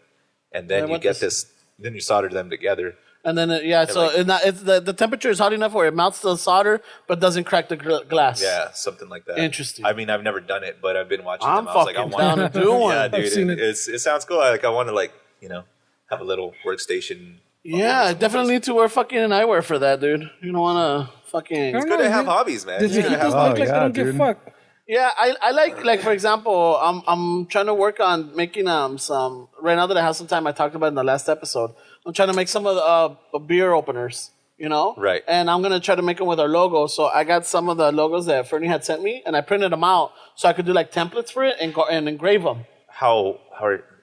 And then you get this. Then you solder them together. And then it's the temperature is hot enough where it melts the solder, but doesn't crack the glass. Yeah, something like that. Interesting. I mean, I've never done it, but I've been watching I'm them. I was like, I down want to do one. Yeah, dude, I've seen it sounds cool. I want to have a little workstation. Yeah, I definitely need to wear fucking an eyewear for that, dude. You don't want to fucking. It's good to have hobbies, man. Does it look like they don't give a fuck? Yeah, I like for example, I'm trying to work on making some right now that I have some time. I talked about it in the last episode. I'm trying to make some of the beer openers, Right. And I'm gonna try to make them with our logo. So I got some of the logos that Fernie had sent me, and I printed them out so I could do like templates for it and engrave them. How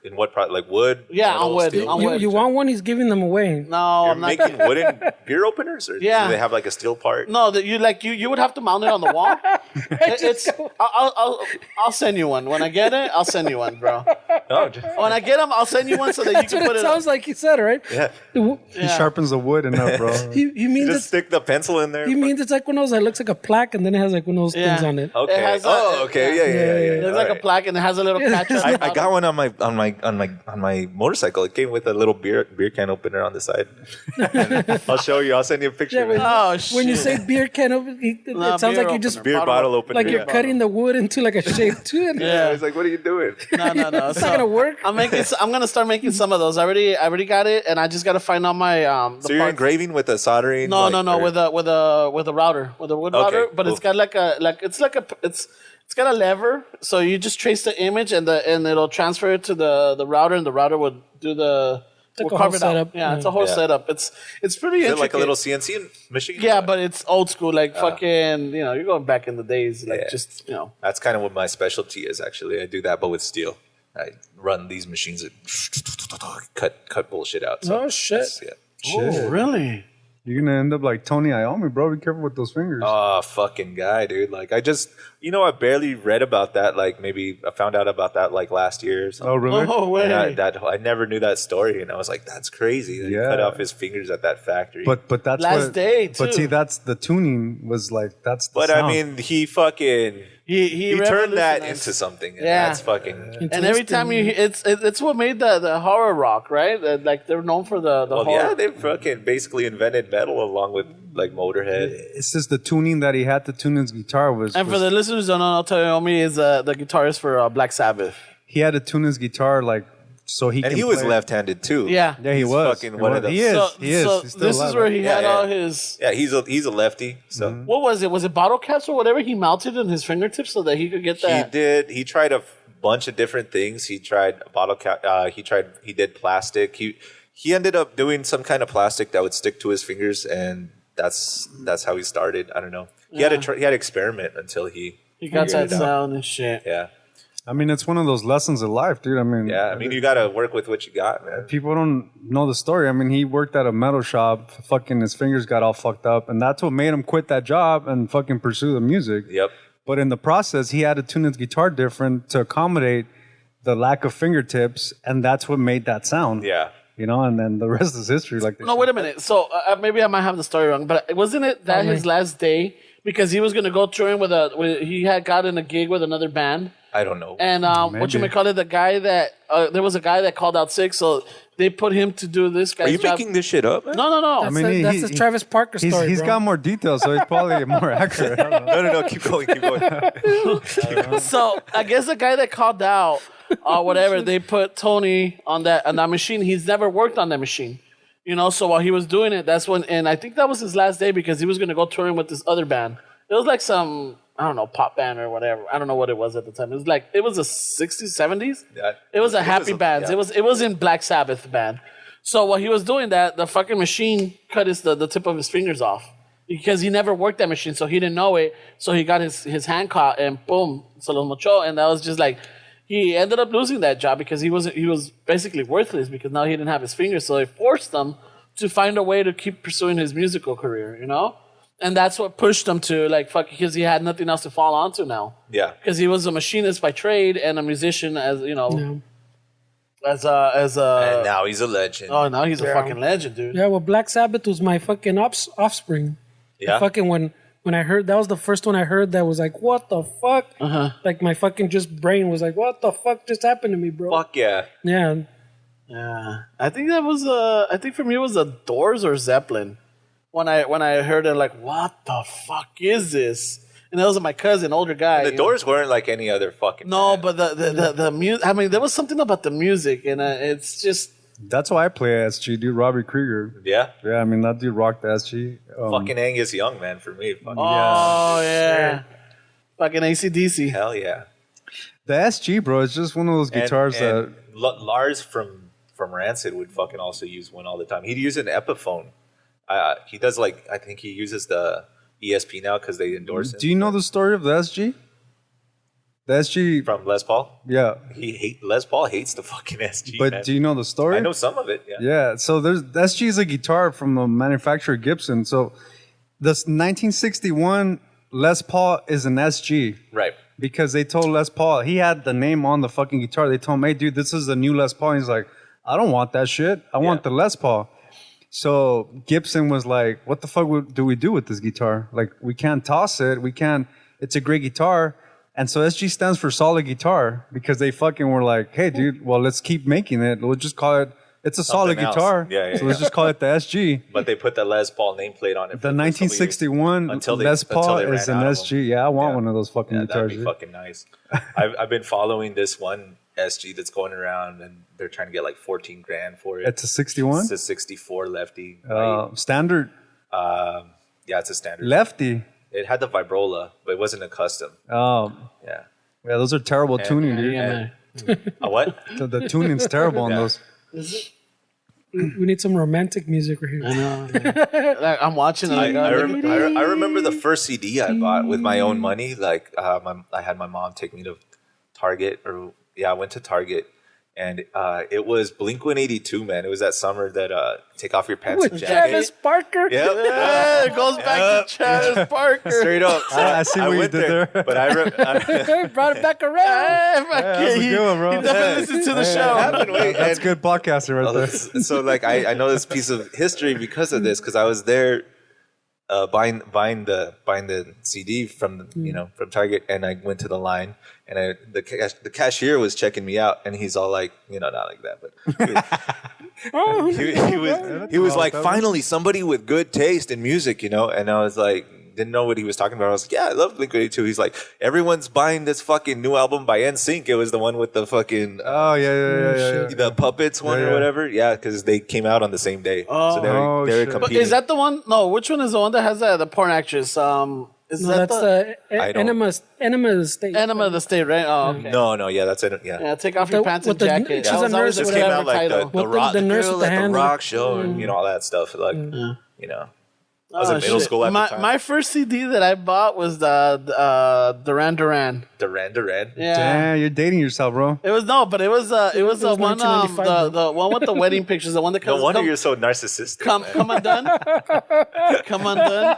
in what product? Like wood? Yeah, metal, on wood. steel? On wood. You want one? He's giving them away. No, You're I'm not making wooden beer openers, or Yeah. do they have like a steel part? No, that you would have to mount it on the wall. I'll send you one when I get it. I'll send you one, bro. No, When I get them, I'll send you one so that you That's can what put it it. sounds like. He said, right? yeah. He sharpens the wood enough, bro. He means Just it's stick the pencil in there. he means it's like one of those that looks like a plaque, and then it has like one of those things on it. Okay. It has okay. Yeah. It looks like a plaque and it has a little catch. I got one on my motorcycle. It came with a little beer can opener on the side. I'll show you. I'll send you a picture. Oh shit! When you say beer can open, it sounds like you just Beer bottle opener. like you're cutting the wood into like a shape too. Yeah, it's like, what are you doing? No. It's not gonna work. I'm gonna start making some of those. I already got it, and I just gotta find out my the So you're parts. engraving with a soldering? No, with a router, with a wood router, but cool. it's got it's got a lever, so you just trace the image and it'll transfer it to the router, and the router would do the like will a whole carve it out. setup. Yeah, it's a whole setup. It's pretty Is intricate. it like a little CNC machine? Yeah, but it's old school, like fucking. You're going back in the days, like just. That's kind of what my specialty is. Actually, I do that, but with steel. I run these machines that cut bullshit out. So Oh, shit. Oh, really? You're gonna end up like Tony Iommi, bro. Be careful with those fingers. Oh, fucking guy, dude. Like, I just, I barely read about that. Like, maybe I found out about that like last year or something. Oh, really? Oh, way. And I never knew that story, and I was like, "That's crazy." He cut off his fingers at that factory. But that's Last what, day, But too. see, that's the tuning was like that's. The But sound. I mean, he fucking He turned that revolutionized. into something. And Yeah. that's fucking. And every time it's what made the horror rock, right? Like they're known for the Well, horror. yeah, they fucking basically invented metal along with like Motorhead. it's just the tuning that he had to tune his guitar was. And for the listeners who don't know, Toyomi is the guitarist for Black Sabbath. he had to tune his guitar like so he And can he was play. left-handed too. Yeah. Yeah, he He's was. fucking one of them. He is. So, He is. so He's still this is alive, where right? he Yeah, had yeah. all his. Yeah, he's a lefty. So What was it? Was it bottle caps or whatever he mounted in his fingertips so that he could get that? he tried a bunch of different things. He tried a bottle cap. He did plastic. He ended up doing some kind of plastic that would stick to his fingers, and that's how he started. I don't know. He had to experiment until he got that figured it out. sound and shit. Yeah, I mean, it's one of those lessons of life, dude. I mean, yeah. I mean, you got to work with what you got, man. people don't know the story. I mean, he worked at a metal shop. Fucking his fingers got all fucked up, and that's what made him quit that job and fucking pursue the music. Yep. But in the process, he had to tune his guitar different to accommodate the lack of fingertips, and that's what made that sound. Yeah. You know, and then the rest is history. Like they No, say. wait a minute. So maybe I might have the story wrong, but wasn't it that his last day because he was going to go touring he had gotten a gig with another band, I don't know. and what you may call it, the guy that there was a guy that called out sick, so they put him to do this guy's Are you job. making this shit up, man? No. I mean, That's the Travis Parker story, He's bro. got more details, so he's probably more accurate. I don't know. No. Keep going. So I guess the guy that called out or whatever, they put Tony on that machine. He's never worked on that machine, you know. So while he was doing it, that's when, and I think that was his last day because he was going to go touring with this other band. It was like some, I don't know, pop band or whatever. I don't know what it was at the time. It was a 60s, 70s. Yeah. It was a happy band. Yeah. It was in Black Sabbath band. So while he was doing that, the fucking machine cut the tip of his fingers off because he never worked that machine, so he didn't know it. So he got his hand caught and boom, se los mochó, and that was just like he ended up losing that job because he was basically worthless because now he didn't have his fingers. So it forced him to find a way to keep pursuing his musical career, you know. And that's what pushed him to because he had nothing else to fall onto now. Yeah. Because he was a machinist by trade and a musician as you know, as a. And now he's a legend. Oh, now he's a fucking legend, dude. Yeah, well, Black Sabbath was my fucking offspring. Yeah. Fucking when I heard, that was the first one I heard that was like, what the fuck? Like my fucking just brain was like, what the fuck just happened to me, bro? Fuck yeah. Yeah. Yeah, I think that was I think for me it was the Doors or Zeppelin. When I heard it, like, what the fuck is this? And that was my cousin, older guy. The Doors weren't like any other fucking. No, band. but the music. I mean, there was something about the music, and it's just. That's why I play SG, dude. Robbie Krieger. Yeah. Yeah, I mean that dude rocked the SG. Fucking Angus Young, man, for me. Fucking Oh yeah, fucking AC/DC. hell yeah. The SG, bro, is just one of those guitars that. Lars from Rancid would fucking also use one all the time. He'd use an Epiphone. He does I think he uses the ESP now because they endorse him. Do you know the story of the SG? The SG, From Les Paul? yeah. Les Paul hates the fucking SG. But man. do you know the story? I know some of it. Yeah. Yeah, so the SG is a guitar from the manufacturer Gibson. So this 1961 Les Paul is an SG Right. because they told Les Paul, he had the name on the fucking guitar. They told him, hey, dude, this is the new Les Paul. And he's like, I don't want that shit. I want the Les Paul. So Gibson was like, what the fuck do we do with this guitar? Like, we can't toss it. We can't. It's a great guitar. And so SG stands for solid guitar because they fucking were like, hey, dude, well, let's keep making it. We'll just call it, it's a solid Something else. guitar. Yeah, so let's just call it the SG. But they put the Les Paul nameplate on it. The 1961 Les Paul is an SG. Yeah, I want one of those fucking That'd guitars. be Dude. fucking nice. I've been following this one SG that's going around, and they're trying to get like 14 grand for it. It's a 61? It's a 64 lefty. Standard Yeah, it's a standard. lefty. It had the vibrola, but it wasn't a custom. Yeah, Yeah. those are terrible tuning, dude. A what? The tuning's terrible on those. We need some romantic music right here. I know. Like, I'm watching it. I remember the first CD I bought with my own money. Like I had my mom take me to Target, I went to Target, and it was Blink-182, man. It was that summer that Take Off Your Pants and With Jacket. Travis Parker? Yep. Yeah, it goes back to Travis Parker. Straight up. So I see what you went did there. But I Brought it back around. Hey, that's a good one, bro. He definitely listens to the show. happened. Wait, That's and- good podcasting right there. So like I know this piece of history because of this, because I was there buying the CD from from Target, and I went to the line, and the cashier was checking me out, and he's all like, not like that, but he was like, finally somebody with good taste in music, and I was like, didn't know what he was talking about. I was like, yeah, I love Blink-182. He's like, everyone's buying this fucking new album by NSYNC. It was the one with the fucking the puppets one or whatever. Yeah, because they came out on the same day. So they were competing. But is that the one? No, which one is the one that has the porn actress? That's the Enema of the State. Enema of the State, right? Oh, okay. No, yeah, that's it. Yeah, take off your pants and jacket. She's a nurse. This came out like the nurse girl with the at the hand. rock show and all that stuff. Like, I was in middle school at the time. My first CD that I bought was the Duran Duran. Duran Duran. Yeah. Damn, you're dating yourself, bro. It was the one the one with the wedding pictures, the one that comes. No wonder you're so narcissistic. Come undone. Come undone.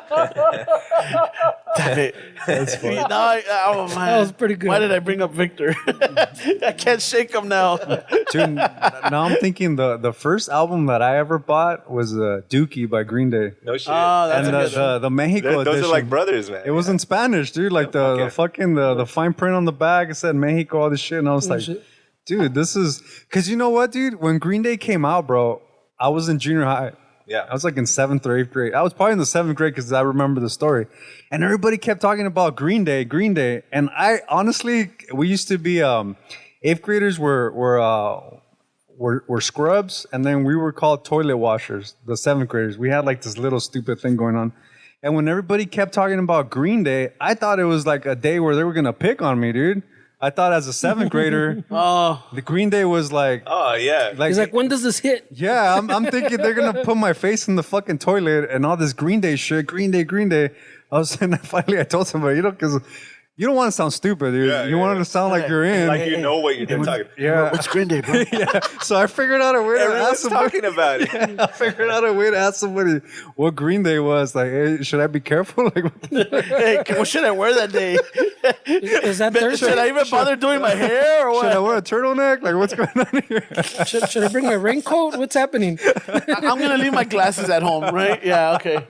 Damn it. That's funny. That was pretty good. Why did I bring up Victor? I can't shake him now. Dude, now I'm thinking the first album that I ever bought was Dookie by Green Day. No shit. That's And the Mexico edition. Those are like brothers, man. It was in Spanish, dude. Like the fucking the fine print on the back, it said Mexico, all this shit. And I was like, dude, this is... Because you know what, dude? When Green Day came out, bro, I was in junior high. Yeah. I was like in 7th or 8th grade. I was probably in the 7th grade because I remember the story. And everybody kept talking about Green Day. And I honestly, we used to be 8th graders were scrubs, and then we were called toilet washers, the 7th graders. We had like this little stupid thing going on. And when everybody kept talking about Green Day, I thought it was like a day where they were going to pick on me, dude. I thought as a 7th grader, the Green Day was like... Oh, yeah. He's like, when does this hit? Yeah, I'm thinking they're going to put my face in the fucking toilet and all this Green Day shit. Green Day. I was saying, finally I told somebody, because... You don't want to sound stupid, dude. You want it to sound like you're in. Like you know what you're talking about. Yeah. What's Green Day, bro? Yeah. So I figured out a way to ask somebody. Talking about it. I figured out a way to ask somebody what Green Day was. Like, hey, should I be careful? Like, Hey, what should I wear that day? Is that Thursday? Should I even bother doing my hair or what? should I wear a turtleneck? Like, what's going on here? Should I bring my raincoat? What's happening? I'm going to leave my glasses at home, right? Yeah, okay.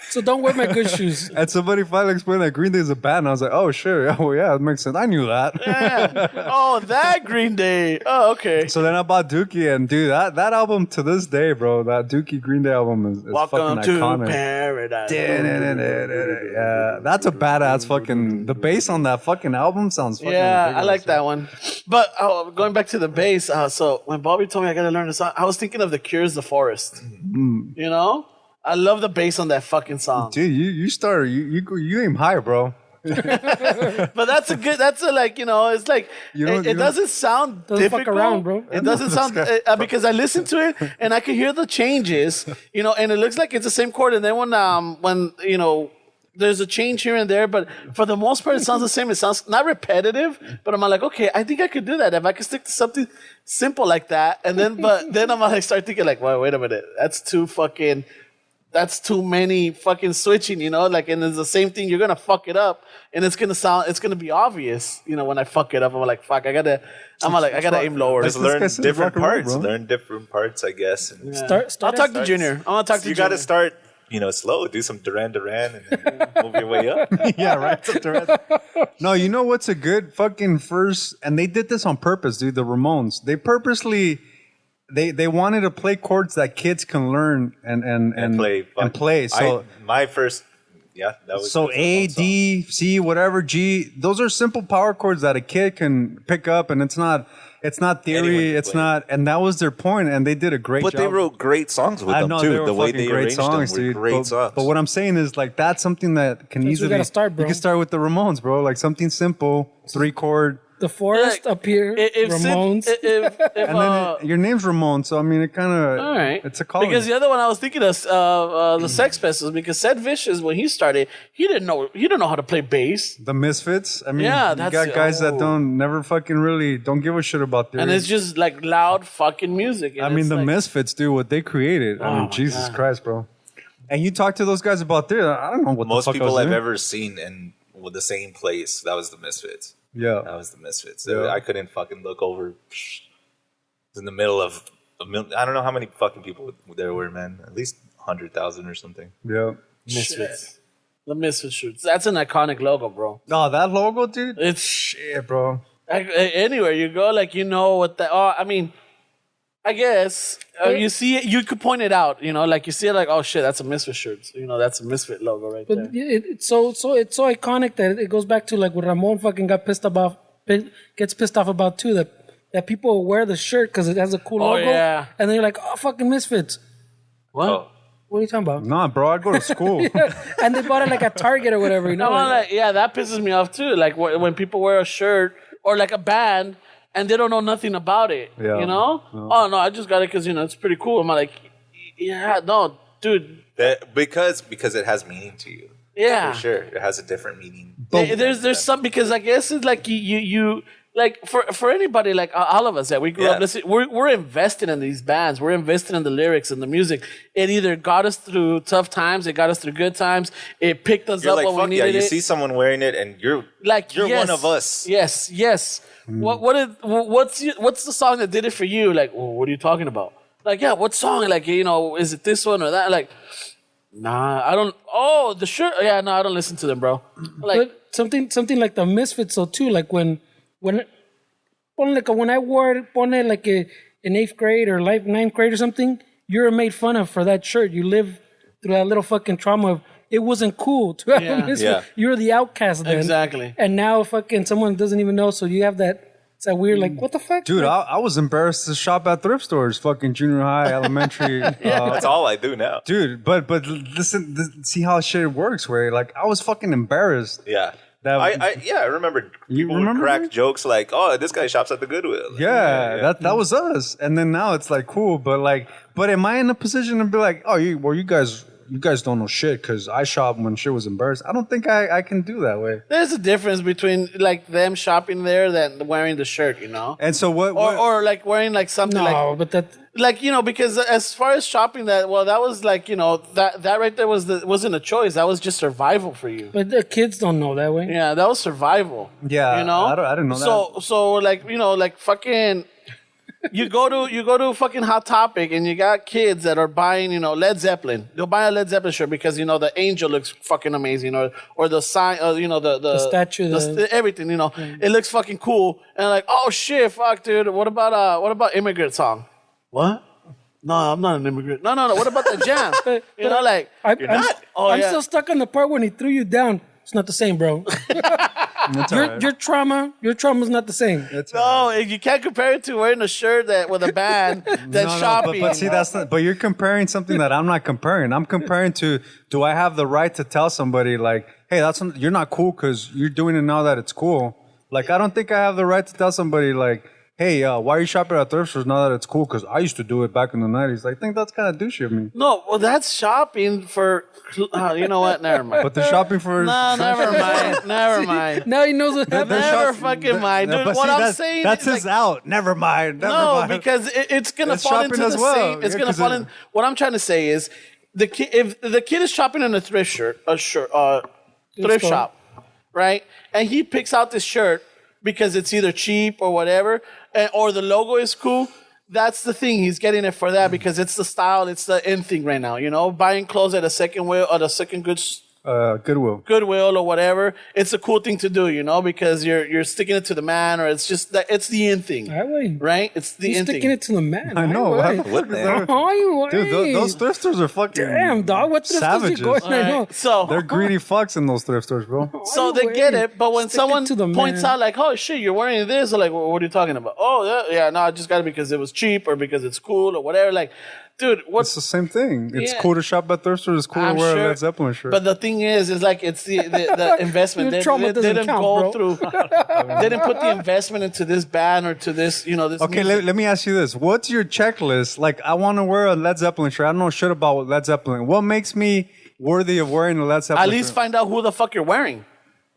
So don't wear my good shoes. And somebody finally explained that Green Day is a band. And I was like, oh, sure. Oh, yeah, it makes sense. I knew that. Yeah. Oh, that Green Day. Oh, okay. So then I bought Dookie, and dude, that album to this day, bro, that Dookie Green Day album is Welcome fucking to iconic. Paradise. Yeah, that's a badass fucking... The bass on that fucking album sounds fucking ridiculous. I like that one. But going back to the bass, so when Bobby told me I got to learn the song, I was thinking of The Cure's The Forest. You know? I love the bass on that fucking song. Dude, you aim high, bro. But that's like, it's like, it doesn't sound difficult. Fuck around, bro. It doesn't sound, because I listened to it and I could hear the changes, and it looks like it's the same chord. And then when there's a change here and there, but for the most part, it sounds the same. It sounds not repetitive, but I'm like, okay, I think I could do that if I could stick to something simple like that. And then, then I'm like, start thinking like, wait a minute, that's too many fucking switching, like, and it's the same thing. You're going to fuck it up and it's going to be obvious, when I fuck it up. I'm like, fuck, I got to aim lower. Just learn different parts. Learn different parts, I guess. And I'll talk to Junior. I want to talk to Junior. You got to start, slow. Do some Duran Duran and then move your way up. Yeah, right. No, you know what's a good fucking first, and they did this on purpose, dude, the Ramones. They purposely... They wanted to play chords that kids can learn and play. So my first, that was so A, D, C, whatever, G. Those are simple power chords that a kid can pick up, and it's not theory. It's not, and that was their point, and they did a great job. But they wrote great songs with them too. The way they arranged songs, them were great songs. But what I'm saying is, like, that's something that can easily. You gotta start, bro. You can start with the Ramones, bro. Like something simple, 3-chord. The Forest up here, Ramones. And then your name's Ramon, so I mean, it kind of, all right. It's a calling. Because the other one I was thinking of, the Sex Pistols, because Sid Vicious, when he started, he didn't know how to play bass. The Misfits. I mean, you that's got guys that don't give a shit about their. And it's just like loud fucking music. I mean, the Misfits do what they created. I mean, Jesus Christ, bro. And you talk to those guys about their, I don't know what most the fuck people I've ever seen in the same place. That was the Misfits. Yeah, that was the Misfits. Yeah. I couldn't fucking look over. It was in the middle of I don't know how many fucking people there were, man. At least 100,000 or something. Yeah, Misfits. Shit. The Misfits shirts. That's an iconic logo, bro. No, that logo, dude. It's shit, bro. Anywhere you go, like, what the. Oh, I mean, I guess you see it, you could point it out, like you see it like, oh shit, that's a Misfit shirt. That's a Misfit logo right there. But it's so iconic that it goes back to like what Ramon fucking gets pissed off about too, that people wear the shirt because it has a cool logo. Yeah. And then you're like, oh, fucking Misfits. What? Oh. What are you talking about? Nah, bro, I go to school. And they bought it like at Target or whatever, I'm like, yeah, that pisses me off too. Like when people wear a shirt or like a band and they don't know nothing about it, Yeah. Oh no, I just got it because it's pretty cool. I'm like, yeah, no, dude. Because it has meaning to you. Yeah, For sure, it has a different meaning. There's some, because I guess it's like you like for anybody, like all of us that we grew up listening, we're invested in these bands. We're invested in the lyrics and the music. It either got us through tough times, it got us through good times. It picked us You're up like, when we fuck needed yeah, you it. see someone wearing it and you're one of us. Yes. What's the song that did it for you? Like, well, what are you talking about? Like, yeah, what song? Like, is it this one or that? Like, nah, I don't. Oh, the shirt. Yeah, no, I don't listen to them, bro. Like something like the Misfits, so too. Like when I wore it, like in 8th grade or like 9th grade or something, you were made fun of for that shirt. You lived through that little fucking trauma of it wasn't cool to have a Misfit. Yeah. You were the outcast then. Exactly. And now fucking someone doesn't even know, so you have that. It's that weird, like, what the fuck? Dude, Like, I was embarrassed to shop at thrift stores, fucking junior high, elementary. That's all I do now. Dude, but listen, see how shit works, where like I was fucking embarrassed. Yeah. That- I remember You people remember would crack that? jokes like, "Oh, this guy shops at the Goodwill." Like, Yeah, that was us. And then now it's like cool, but am I in a position to be like, oh, you guys don't know shit because I shopped when shit was embarrassed? I don't think I can do that way. there's a difference between like them shopping there than wearing the shirt, And so what? or like wearing like something no, but that. like because as far as shopping, that was like that right there wasn't a choice. That was just survival for you. But the kids don't know that way. Yeah, that was survival. Yeah, I didn't know that. So like like fucking, you go to fucking Hot Topic and you got kids that are buying Led Zeppelin. They'll buy a Led Zeppelin shirt because the angel looks fucking amazing, or the sign, the statue, everything. It looks fucking cool, and like, oh shit, fuck, dude. What about Immigrant Song? What? No, I'm not an immigrant. No. What about the jam? Like, you're not. I'm still stuck on the part when he threw you down. It's not the same, bro. That's all right. Your trauma's not the same. No, you can't compare it to wearing a shirt with a band that's shopping. But see, that's not. But you're comparing something that I'm not comparing. I'm comparing to, do I have the right to tell somebody like, hey, you're not cool because you're doing it now that it's cool. Like, I don't think I have the right to tell somebody like, hey, why are you shopping at thrift stores now that it's cool? Because I used to do it back in the 90s. I think that's kind of douchey of me. No, well, that's shopping for. You know what? Never mind. But they're shopping for. No, never mind. Never mind. Now he knows what happened. Never fucking mind, dude. But What see, I'm that's, saying that's is his like, out. Never mind. no, because it's gonna It's fall into shopping the as well. same. It's Yeah, gonna 'cause fall it- in. What I'm trying to say is, if the kid is shopping in a thrift thrift store. shop, right, and he picks out this shirt because it's either cheap or whatever, or the logo is cool. That's the thing. He's getting it for that because it's the style. It's the in thing right now. Buying clothes at a second Goodwill or whatever. It's a cool thing to do, because you're sticking it to the man, or it's just that it's the in thing, That way. right? It's the You're in sticking thing. it to the man. I know. What the hell? Dude, those thrift stores are fucking. Damn, dog. What thrift stores you savages. going? I know. So They're greedy fucks in those thrift stores, bro. So they get it, but when Stick it someone to the points man. out like, "Oh shit, you're wearing this," or like, "What are you talking about?" "Oh yeah, no, I just got it because it was cheap or because it's cool or whatever." Like, dude, It's what's the same thing. It's Yeah. cool to shop at thrift stores. It's cool I'm to wear sure, a Led Zeppelin shirt. But the thing is like it's the investment. Your trauma They doesn't didn't count, go bro. through. They didn't put the investment into this band or to this, this. Okay, music. let me ask you this. What's your checklist? Like, I want to wear a Led Zeppelin shirt. I don't know shit about Led Zeppelin. What makes me worthy of wearing a Led Zeppelin At least shirt? find out who the fuck you're wearing.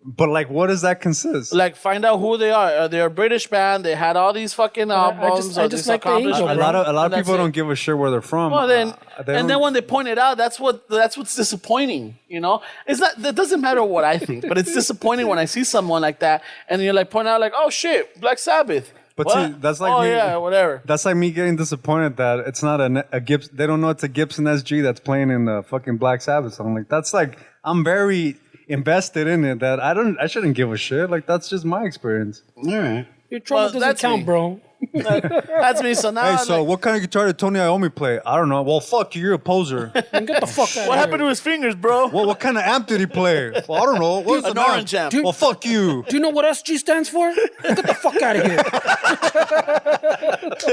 But, like, what does that consist? Like, find out who they are. They're a British band. They had all these fucking albums. I or just these like the angel, accomplishments. a lot of And that's people it. don't give a shit where they're from. Well, then, They and then don't- when they point it out, that's what's disappointing. It's not. That doesn't matter what I think, but it's disappointing when I see someone like that, and you're like pointing out like, oh shit, Black Sabbath. But What? see, that's like oh me- yeah, whatever. That's like me getting disappointed that it's not a Gibson. They don't know it's a Gibson SG that's playing in the fucking Black Sabbath song. Like, that's like, I'm very invested in it that I shouldn't give a shit. Like, that's just my experience. All right. Your trauma Well, doesn't that's count, me. bro. That's me. So now, Hey, I'm so like, what kind of guitar did Tony Iommi play? I don't know. Well, fuck you. You're a poser. And get the fuck out what of happened to his fingers, bro? Well, what kind of amp did he play? Well, I don't know. What's An orange amp. Well, fuck you. Do you know what SG stands for? Get the fuck out of here.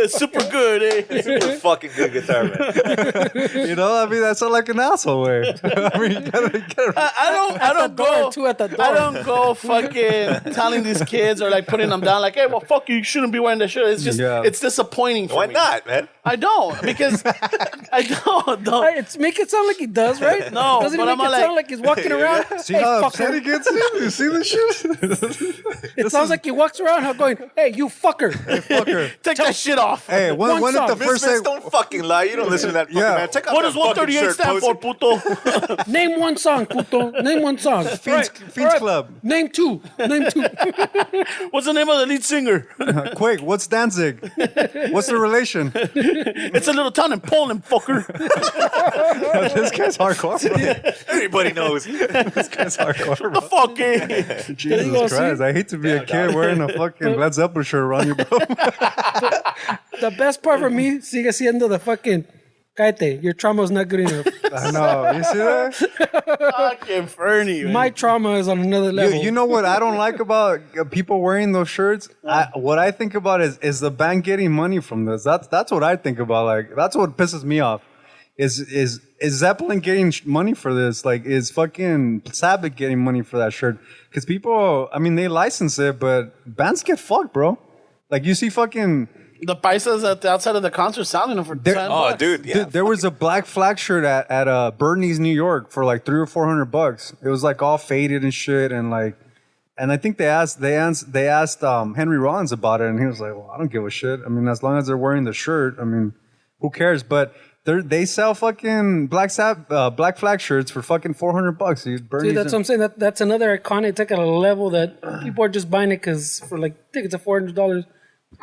Super good, eh? Super fucking good guitar, man. You know, I mean, that's not like an asshole way. I mean, you gotta I don't go. Two at the door. I don't go fucking telling these kids or like putting them down like, hey, well, fuck you. You shouldn't be wearing that shirt. It's just, it's disappointing for Why me. not, man? I don't because I don't. It's make it sound like he does, right? No, Doesn't but it I'm make it like- sound like he's walking around? See Hey, how fucker. upset he gets? You see the shit? It sounds like he walks around going, hey, you fucker. Fucker. Take that shit off. Hey, when One did the song. first Misfits thing? don't fucking lie. You don't listen to that fucking Yeah. man. Take off What that does 138 fucking shirt, stand for, poser. puto? Name one song, puto. Name one song. Fiends Club. Name two. Name two. What's the name of the lead singer? Quick, what's Danzig? What's the relation? It's a little town in Poland, fucker. This guy's hardcore, bro. Everybody knows. This guy's hardcore, bro. Fuck eh? There you Jesus go, see? Christ. I hate to be a kid wearing a fucking Led Zeppelin shirt around you, bro. The best part for me, sigue siendo the fucking, cállate, your trauma's not good enough. I know. You see that? Fucking Fernie, man. My trauma is on another level. You know what I don't like about people wearing those shirts? What I think about is the band getting money from this. That's what I think about. Like, that's what pisses me off. Is Zeppelin getting money for this? Like, is fucking Sabbath getting money for that shirt? Because people, I mean, they license it, but bands get fucked, bro. Like, you see fucking... The paisas at the outside of the concert selling them for 10 Oh, bucks. dude. Yeah. Dude, there was a Black Flag shirt at Bernie's, New York for like $300 or $400. It was like all faded and shit, and like, and I think they asked Henry Rollins about it, and he was like, "Well, I don't give a shit. I mean, as long as they're wearing the shirt, I mean, who cares?" But they sell fucking Black Flag shirts for fucking $400, dude. Bernie's See, that's what I'm saying. That's another iconic. It's like at a level that people are just buying it because for like tickets of $400.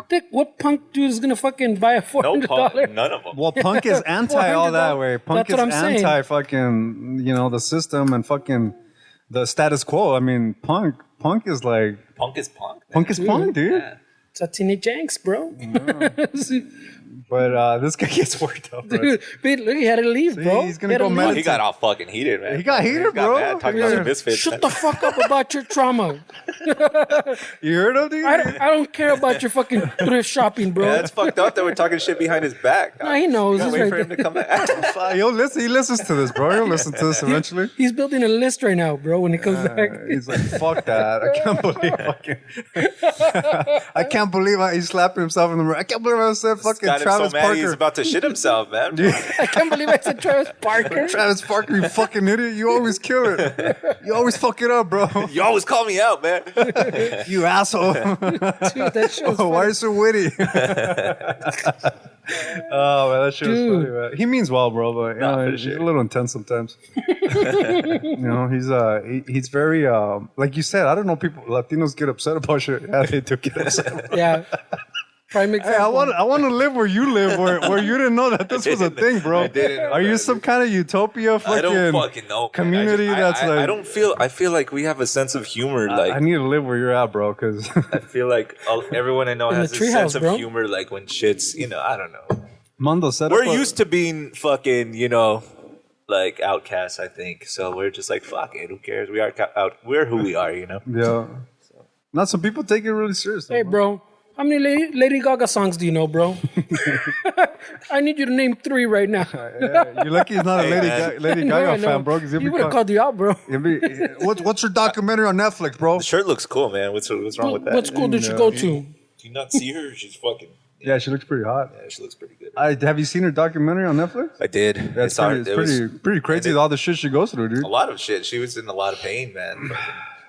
Dick, what punk dude is gonna fucking buy a No $400? punk. None of them. well, punk is anti all that $400. way. Punk That's what I'm is saying. anti fucking, the system and fucking the status quo. I mean, punk is like Punk is punk. man. punk is punk, dude. Yeah. It's a teenage angst, bro. But this guy gets worked up, bro. Dude, look, he had to leave, bro. he's gonna He had go to mad. leave. He got all fucking heated, man. He got heated, Got bro. mad talking about Yeah. the Misfits. Shut the fuck up about your trauma. You heard him, dude? I don't care about your fucking thrift shopping, bro. Yeah, that's fucked up that we're talking shit behind his back. No, he knows. Can't He's wait right for him to come back. He listens to this, bro. He'll listen to this eventually. He's building a list right now, bro. When he comes back, He's like, fuck that. I can't believe I can't believe he's slapping himself in the mirror. I can't believe I said fucking Got him Travis so mad he's Parker. about to shit himself, man. I can't believe I said Travis Parker. Travis Parker, you fucking idiot. You always kill it. You always fuck it up, bro. You always call me out, man. You asshole. Dude, that show's Why are you so witty? Oh, man, that shit was Dude. funny, man. He means well, bro, but for he's sure. a little intense sometimes. He's very like you said. I don't know. People Latinos get upset about shit. Yeah, they do get upset. Yeah. Prime Hey, example. I want to live where you live, where you didn't know that this was a thing, bro. I didn't know Are you that. some kind of utopia I fucking? don't fucking know. man. community that's I like- don't feel. I feel like we have a sense of humor. Like I need to live where you're at, bro, because I feel like everyone I know In has the a sense treehouse, of bro. humor. Like when shit's, I don't know. Mondo set We're up. used to being fucking, like outcasts. I think so. We're just like fuck it. Who cares? We are out. We're who we are. Yeah. Not some people take it really seriously. Hey, bro. How many Lady Gaga songs do you know, bro? I need you to name 3 right now. Yeah, you're lucky he's not a Hey, man. Lady No, I Gaga know. fan, bro. 'Cause he'll He be would have fuck- called you out, bro. he'll be- what's your documentary on Netflix, bro? The shirt looks cool, man. What's wrong with that? What school did you go to? Do you not see her? She's fucking. Yeah, she looks pretty hot. Yeah, she looks pretty good. Have you seen her documentary on Netflix? I did. That's I saw pretty, her. it's It was pretty crazy all the shit she goes through, dude. a lot of shit. She was in a lot of pain, man.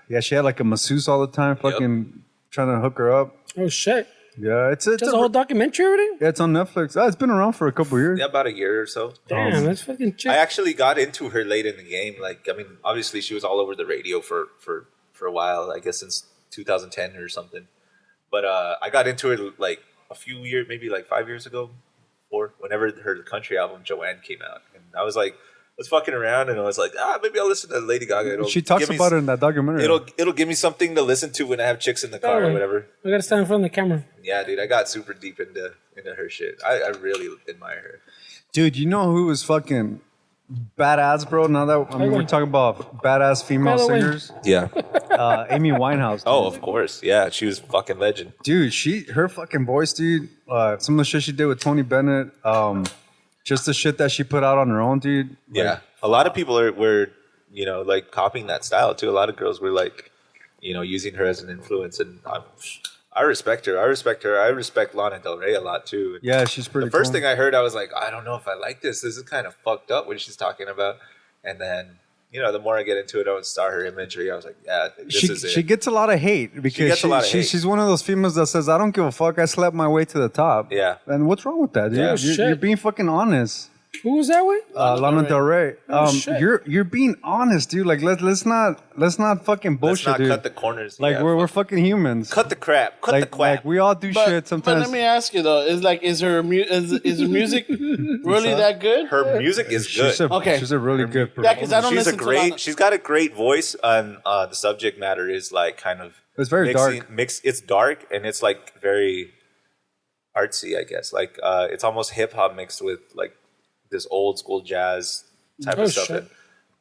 Yeah, she had like a masseuse all the time, fucking trying to hook her up. Oh, shit. Yeah, it's Just a whole documentary already? yeah, it's on Netflix. It's been around for a couple years. Yeah, about a year or so. Damn, that's fucking chick. I actually got into her late in the game. Like, I mean, obviously she was all over the radio for a while. I guess since 2010 or something. But I got into it like a few years, maybe like 5 years ago, or whenever her country album Joanne came out, and I was like was fucking around and I was like, maybe I'll listen to Lady Gaga. She talks about it in that documentary. It'll give me something to listen to when I have chicks in the car or whatever. We gotta stand in front of the camera. Yeah, dude, I got super deep into her shit. I really admire her. Dude, you know who was fucking badass, bro? Now that we're talking about badass female singers. Yeah. Amy Winehouse. Dude. Oh, of course. Yeah, she was fucking legend. Dude, her fucking voice, dude. Some of the shit she did with Tony Bennett. Just the shit that she put out on her own, dude. Yeah. A lot of people were, like copying that style too. A lot of girls were like, using her as an influence, and I respect her. I respect Lana Del Rey a lot too. Yeah, she's pretty. The first thing I heard, I was like, I don't know if I like this. This is kind of fucked up what she's talking about. And then, the more I get into it, I saw her imagery. I was like, yeah, this is it. She gets a lot of hate because she's one of those females that says, I don't give a fuck. I slept my way to the top. Yeah. And what's wrong with that, dude? Yeah, you're being fucking honest. Who was that with? Lana Del Rey. You're being honest, dude. Like let's not fucking bullshit, let's not dude. cut the corners. Like we're fucking humans. Cut the crap. Cut the quack. Like we all do shit sometimes. But let me ask you though: is her music really that good? Her music is good. She's a really good performer. Yeah, because I don't listen to Lana. She's got a great voice, and the subject matter is like kind of. It's very dark. It's dark and it's like very artsy, I guess. Like it's almost hip hop mixed with like this old school jazz type of stuff.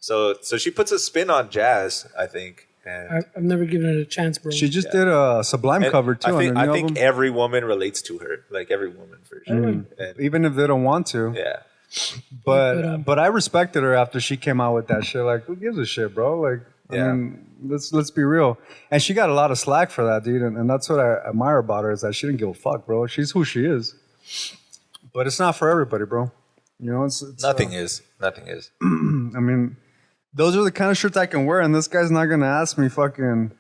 So she puts a spin on jazz, I think. And I've never given it a chance, bro. She just did a Sublime cover too. I think every woman relates to her, like every woman for sure. And, even if they don't want to. Yeah. But I respected her after she came out with that shit. Like, who gives a shit, bro? Like, I mean, let's be real. And she got a lot of slack for that, dude. And that's what I admire about her is that she didn't give a fuck, bro. She's who she is. But it's not for everybody, bro. It's nothing is. I mean, those are the kind of shirts I can wear, and this guy's not gonna ask me fucking,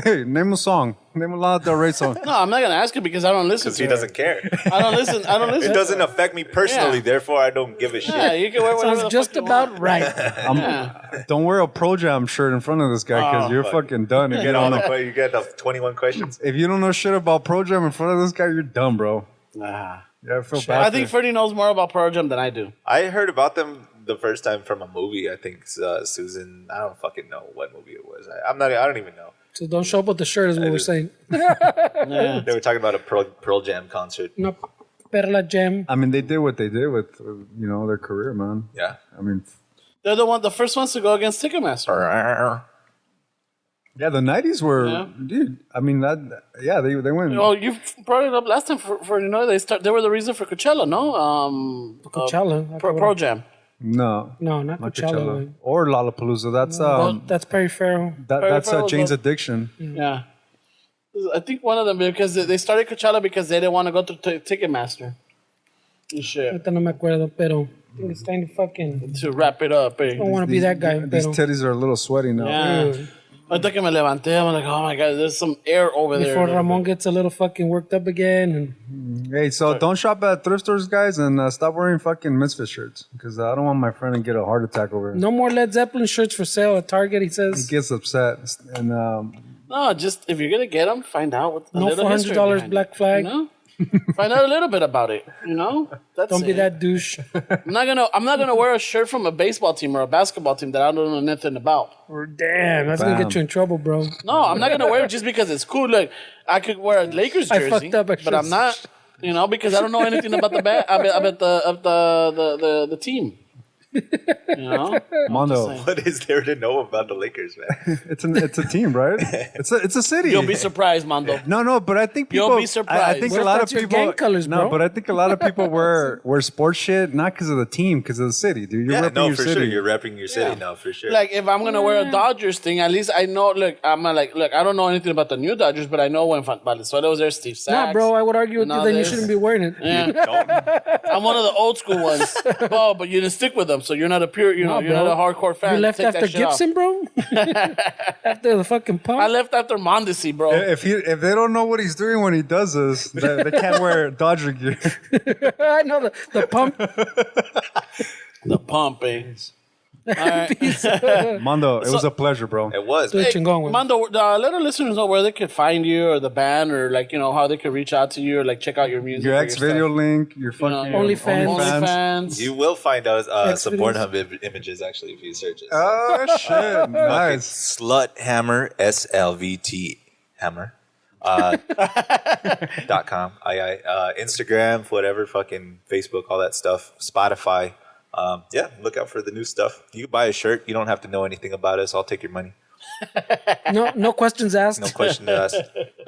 hey, name a song. Name a Lana Del Rey song. No, I'm not gonna ask you because I don't listen to he doesn't care. I don't listen. It doesn't affect me personally, therefore I don't give a shit. Yeah, you can wear whatever Sounds just about right. Don't wear a Pro Jam shirt in front of this guy because you're fucking done. You get the 21 questions. If you don't know shit about Pro Jam in front of this guy, you're dumb, bro. Nah. Yeah, I feel bad. I think Freddie knows more about Pearl Jam than I do. I heard about them the first time from a movie. I think Susan. I don't fucking know what movie it was. I don't even know. So don't show up with the shirt is what we're saying. They were talking about a Pearl Jam concert. No, Perla Jam. I mean, they did what they did with their career, man. Yeah. I mean, they're the first ones to go against Ticketmaster. Yeah, the 90s were, dude. I mean, they went. Oh, you brought it up last time for they were the reason for Coachella, no? Coachella. Pearl Jam. No, not Coachella. Or Lollapalooza. That's Perry Farrell. That's Jane's Addiction. Yeah. I think one of them because they started Coachella because they didn't want to go through Ticketmaster. Shit. Ahorita no me acuerdo, pero I think it's time to fucking. To wrap it up. I don't want to be that guy. These titties are a little sweaty now. Yeah. Ahorita que me levanté, I'm like, oh my God, there's some air over there. Before Ramon gets a little fucking worked up again. Hey, so don't shop at thrift stores, guys, and stop wearing fucking Misfit shirts because I don't want my friend to get a heart attack over it. No more Led Zeppelin shirts for sale at Target, he says. He gets upset. And no, just if you're gonna get them, find out what no $400 Black Flag. Find out a little bit about it. Don't be that douche. I'm not gonna wear a shirt from a baseball team or a basketball team that I don't know nothing about. Damn, that's gonna get you in trouble, bro. No, I'm not gonna wear it just because it's cool. Like I could wear a Lakers jersey, fucked up, but I'm not. Because I don't know anything about the team. Mondo, what is there to know about the Lakers, man? it's a team, right? It's a city. You'll be surprised, Mondo. No, but I think people. You'll be surprised. I think a lot of people. Gang colors, bro? No, but I think a lot of people wear sports shit not because of the team, because of the city, dude. You're repping your city. Sure. You're repping your city now, for sure. Like if I'm gonna wear a Dodgers thing, at least I know. Look, I'm like, I don't know anything about the new Dodgers, but I know when Valenzuela was there, Steve Sachs. Nah, bro, I would argue with you that you shouldn't be wearing it. Yeah. I'm one of the old school ones. Oh, but you didn't stick with them, so you're not a pure. You're not a hardcore fan. You left after Gibson, bro? After the fucking pump? I left after Mondesi, bro. If they don't know what he's doing when he does this, they can't wear Dodger gear. I know the pump. The pump, eh? Peace. Mondo, it was a pleasure, bro. It was, Estoy man. chingón, güey. Mondo, let our listeners know where they could find you or the band or like, you know, how they could reach out to you or like check out your music. Your or X stuff. video link, your fucking OnlyFans. OnlyFans. You will find out some videos. Pornhub images actually if you search it. Oh shit! Nice. Slvthammer, SLVT Hammer. .com. Instagram, whatever, fucking Facebook, all that stuff. Spotify. Yeah, look out for the new stuff. You can buy a shirt. You don't have to know anything about us. I'll take your money. No questions asked. No question asked.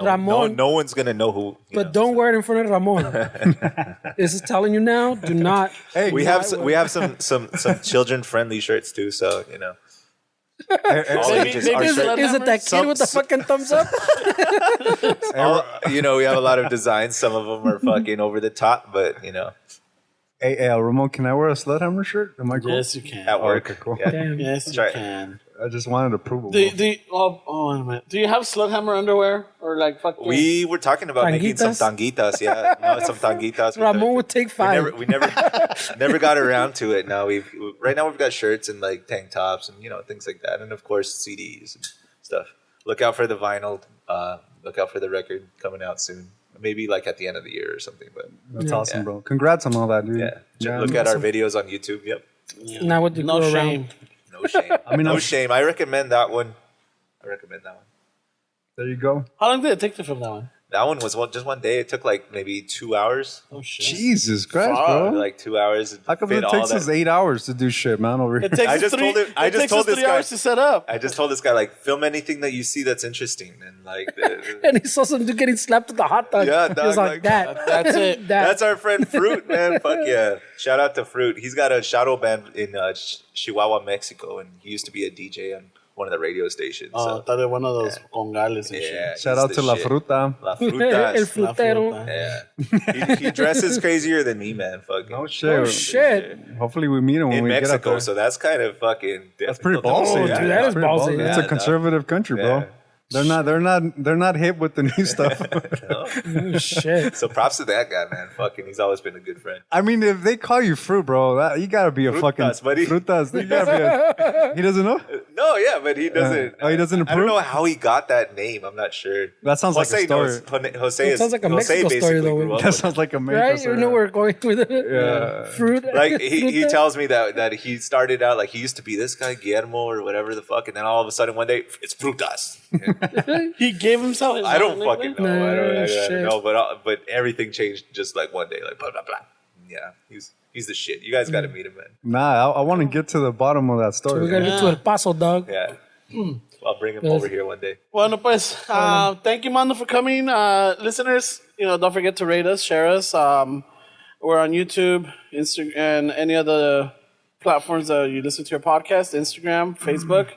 Ramon. No one's gonna know who. But don't wear it in front of Ramon. This is telling you now. Do not. Hey, We have some children friendly shirts too. So you know. All ages are Is shirt- it that kid with the fucking thumbs up? you know, we have a lot of designs. Some of them are fucking over the top, but you know, Hey, Ramon, can I wear a Slvthammer shirt? Am I cool? Yes, you can. at work. Okay, cool. Yeah. Damn. Yes, That's you right. can. I just wanted approval. Wait a minute. Do you have Slvthammer underwear or like fucking? We were talking about making some tanguitas. Yeah, you know, some tanguitas. Ramon would take 5. We never got around to it. Now right now we've got shirts and like tank tops and you know things like that, and of course CDs and stuff. Look out for the vinyl. Look out for the record coming out soon. Maybe like at the end of the year or something. But That's awesome, bro. Congrats on all that, dude. yeah, look at our videos on YouTube. Yep, Now with the No go shame. around. no shame. I mean, no shame. I recommend that one. There you go. How long did it take to film that one? That one was just one day. It took like maybe 2 hours. Oh shit. Jesus Christ, Fuck. bro. Like 2 hours. How come fit it all takes that. us 8 hours to do shit, man? Over here. It takes I us just three, told him- I it just takes told us this 3 guy- hours to set up. I just told this guy like film anything that you see that's interesting and like And he saw some dude getting slapped with the hot dog. Yeah, He dog, was like, like, that. That's it. that's our friend Fruit, man. Fuck yeah! Shout out to Fruit. He's got a shadow band in Chihuahua, Mexico, and he used to be a DJ on one of the radio stations. Oh, So, thought it one of those congales and yeah, Shout he's out the to La shit. Fruta. La El Frutas. frutero. Yeah, he dresses crazier than me, man. Fucking Oh shit. Oh, shit. Hopefully we meet him when in we get up Mexico, there. so that's kind of fucking. That's pretty difficult. ballsy. Oh, yeah. dude, that is Pretty ballsy. It's Yeah, a conservative country, bro. Yeah. They're not hip with the new stuff. Oh, shit. So props to that guy, man. Fucking, he's always been a good friend. I mean, if they call you fruit, bro, you gotta be a fucking buddy. frutas. You gotta be he doesn't know. No, yeah, but he doesn't. Oh, he doesn't I don't approve? know how he got that name. I'm not sure. That sounds like a Jose story. knows. Jose It is. sounds like a Jose Mexico story, basically though. grew up That with sounds like a Right? You know where we're going with it. Yeah. Fruit. like he fruta. tells me that he started out like he used to be this guy Guillermo or whatever the fuck, and then all of a sudden one day it's Frutas. He gave himself his I don't own fucking nickname? know. I shit. don't know, but everything changed just like one day, like blah blah blah. Yeah, he's the shit. You guys got to meet him, man. Nah, I want to get to the bottom of that story. We gotta get to El Paso, dog. Yeah, I'll bring him over here one day. Bueno, pues, thank you, Mondo, for coming. Listeners, don't forget to rate us, share us. We're on YouTube, Instagram, and any other platforms that you listen to your podcast, Instagram, Facebook.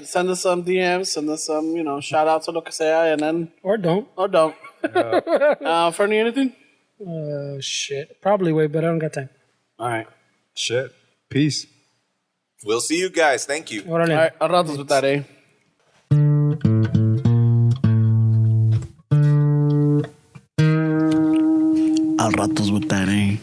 Send us some DMs, send us some, shout outs or lo que sea, and then, Or don't. or don't. Fernie, anything? Shit. Probably wait, but I don't got time. All right. Shit. Peace. We'll see you guys. Thank you. Órale. All right. A ratos with that, eh? Al ratos with that, eh?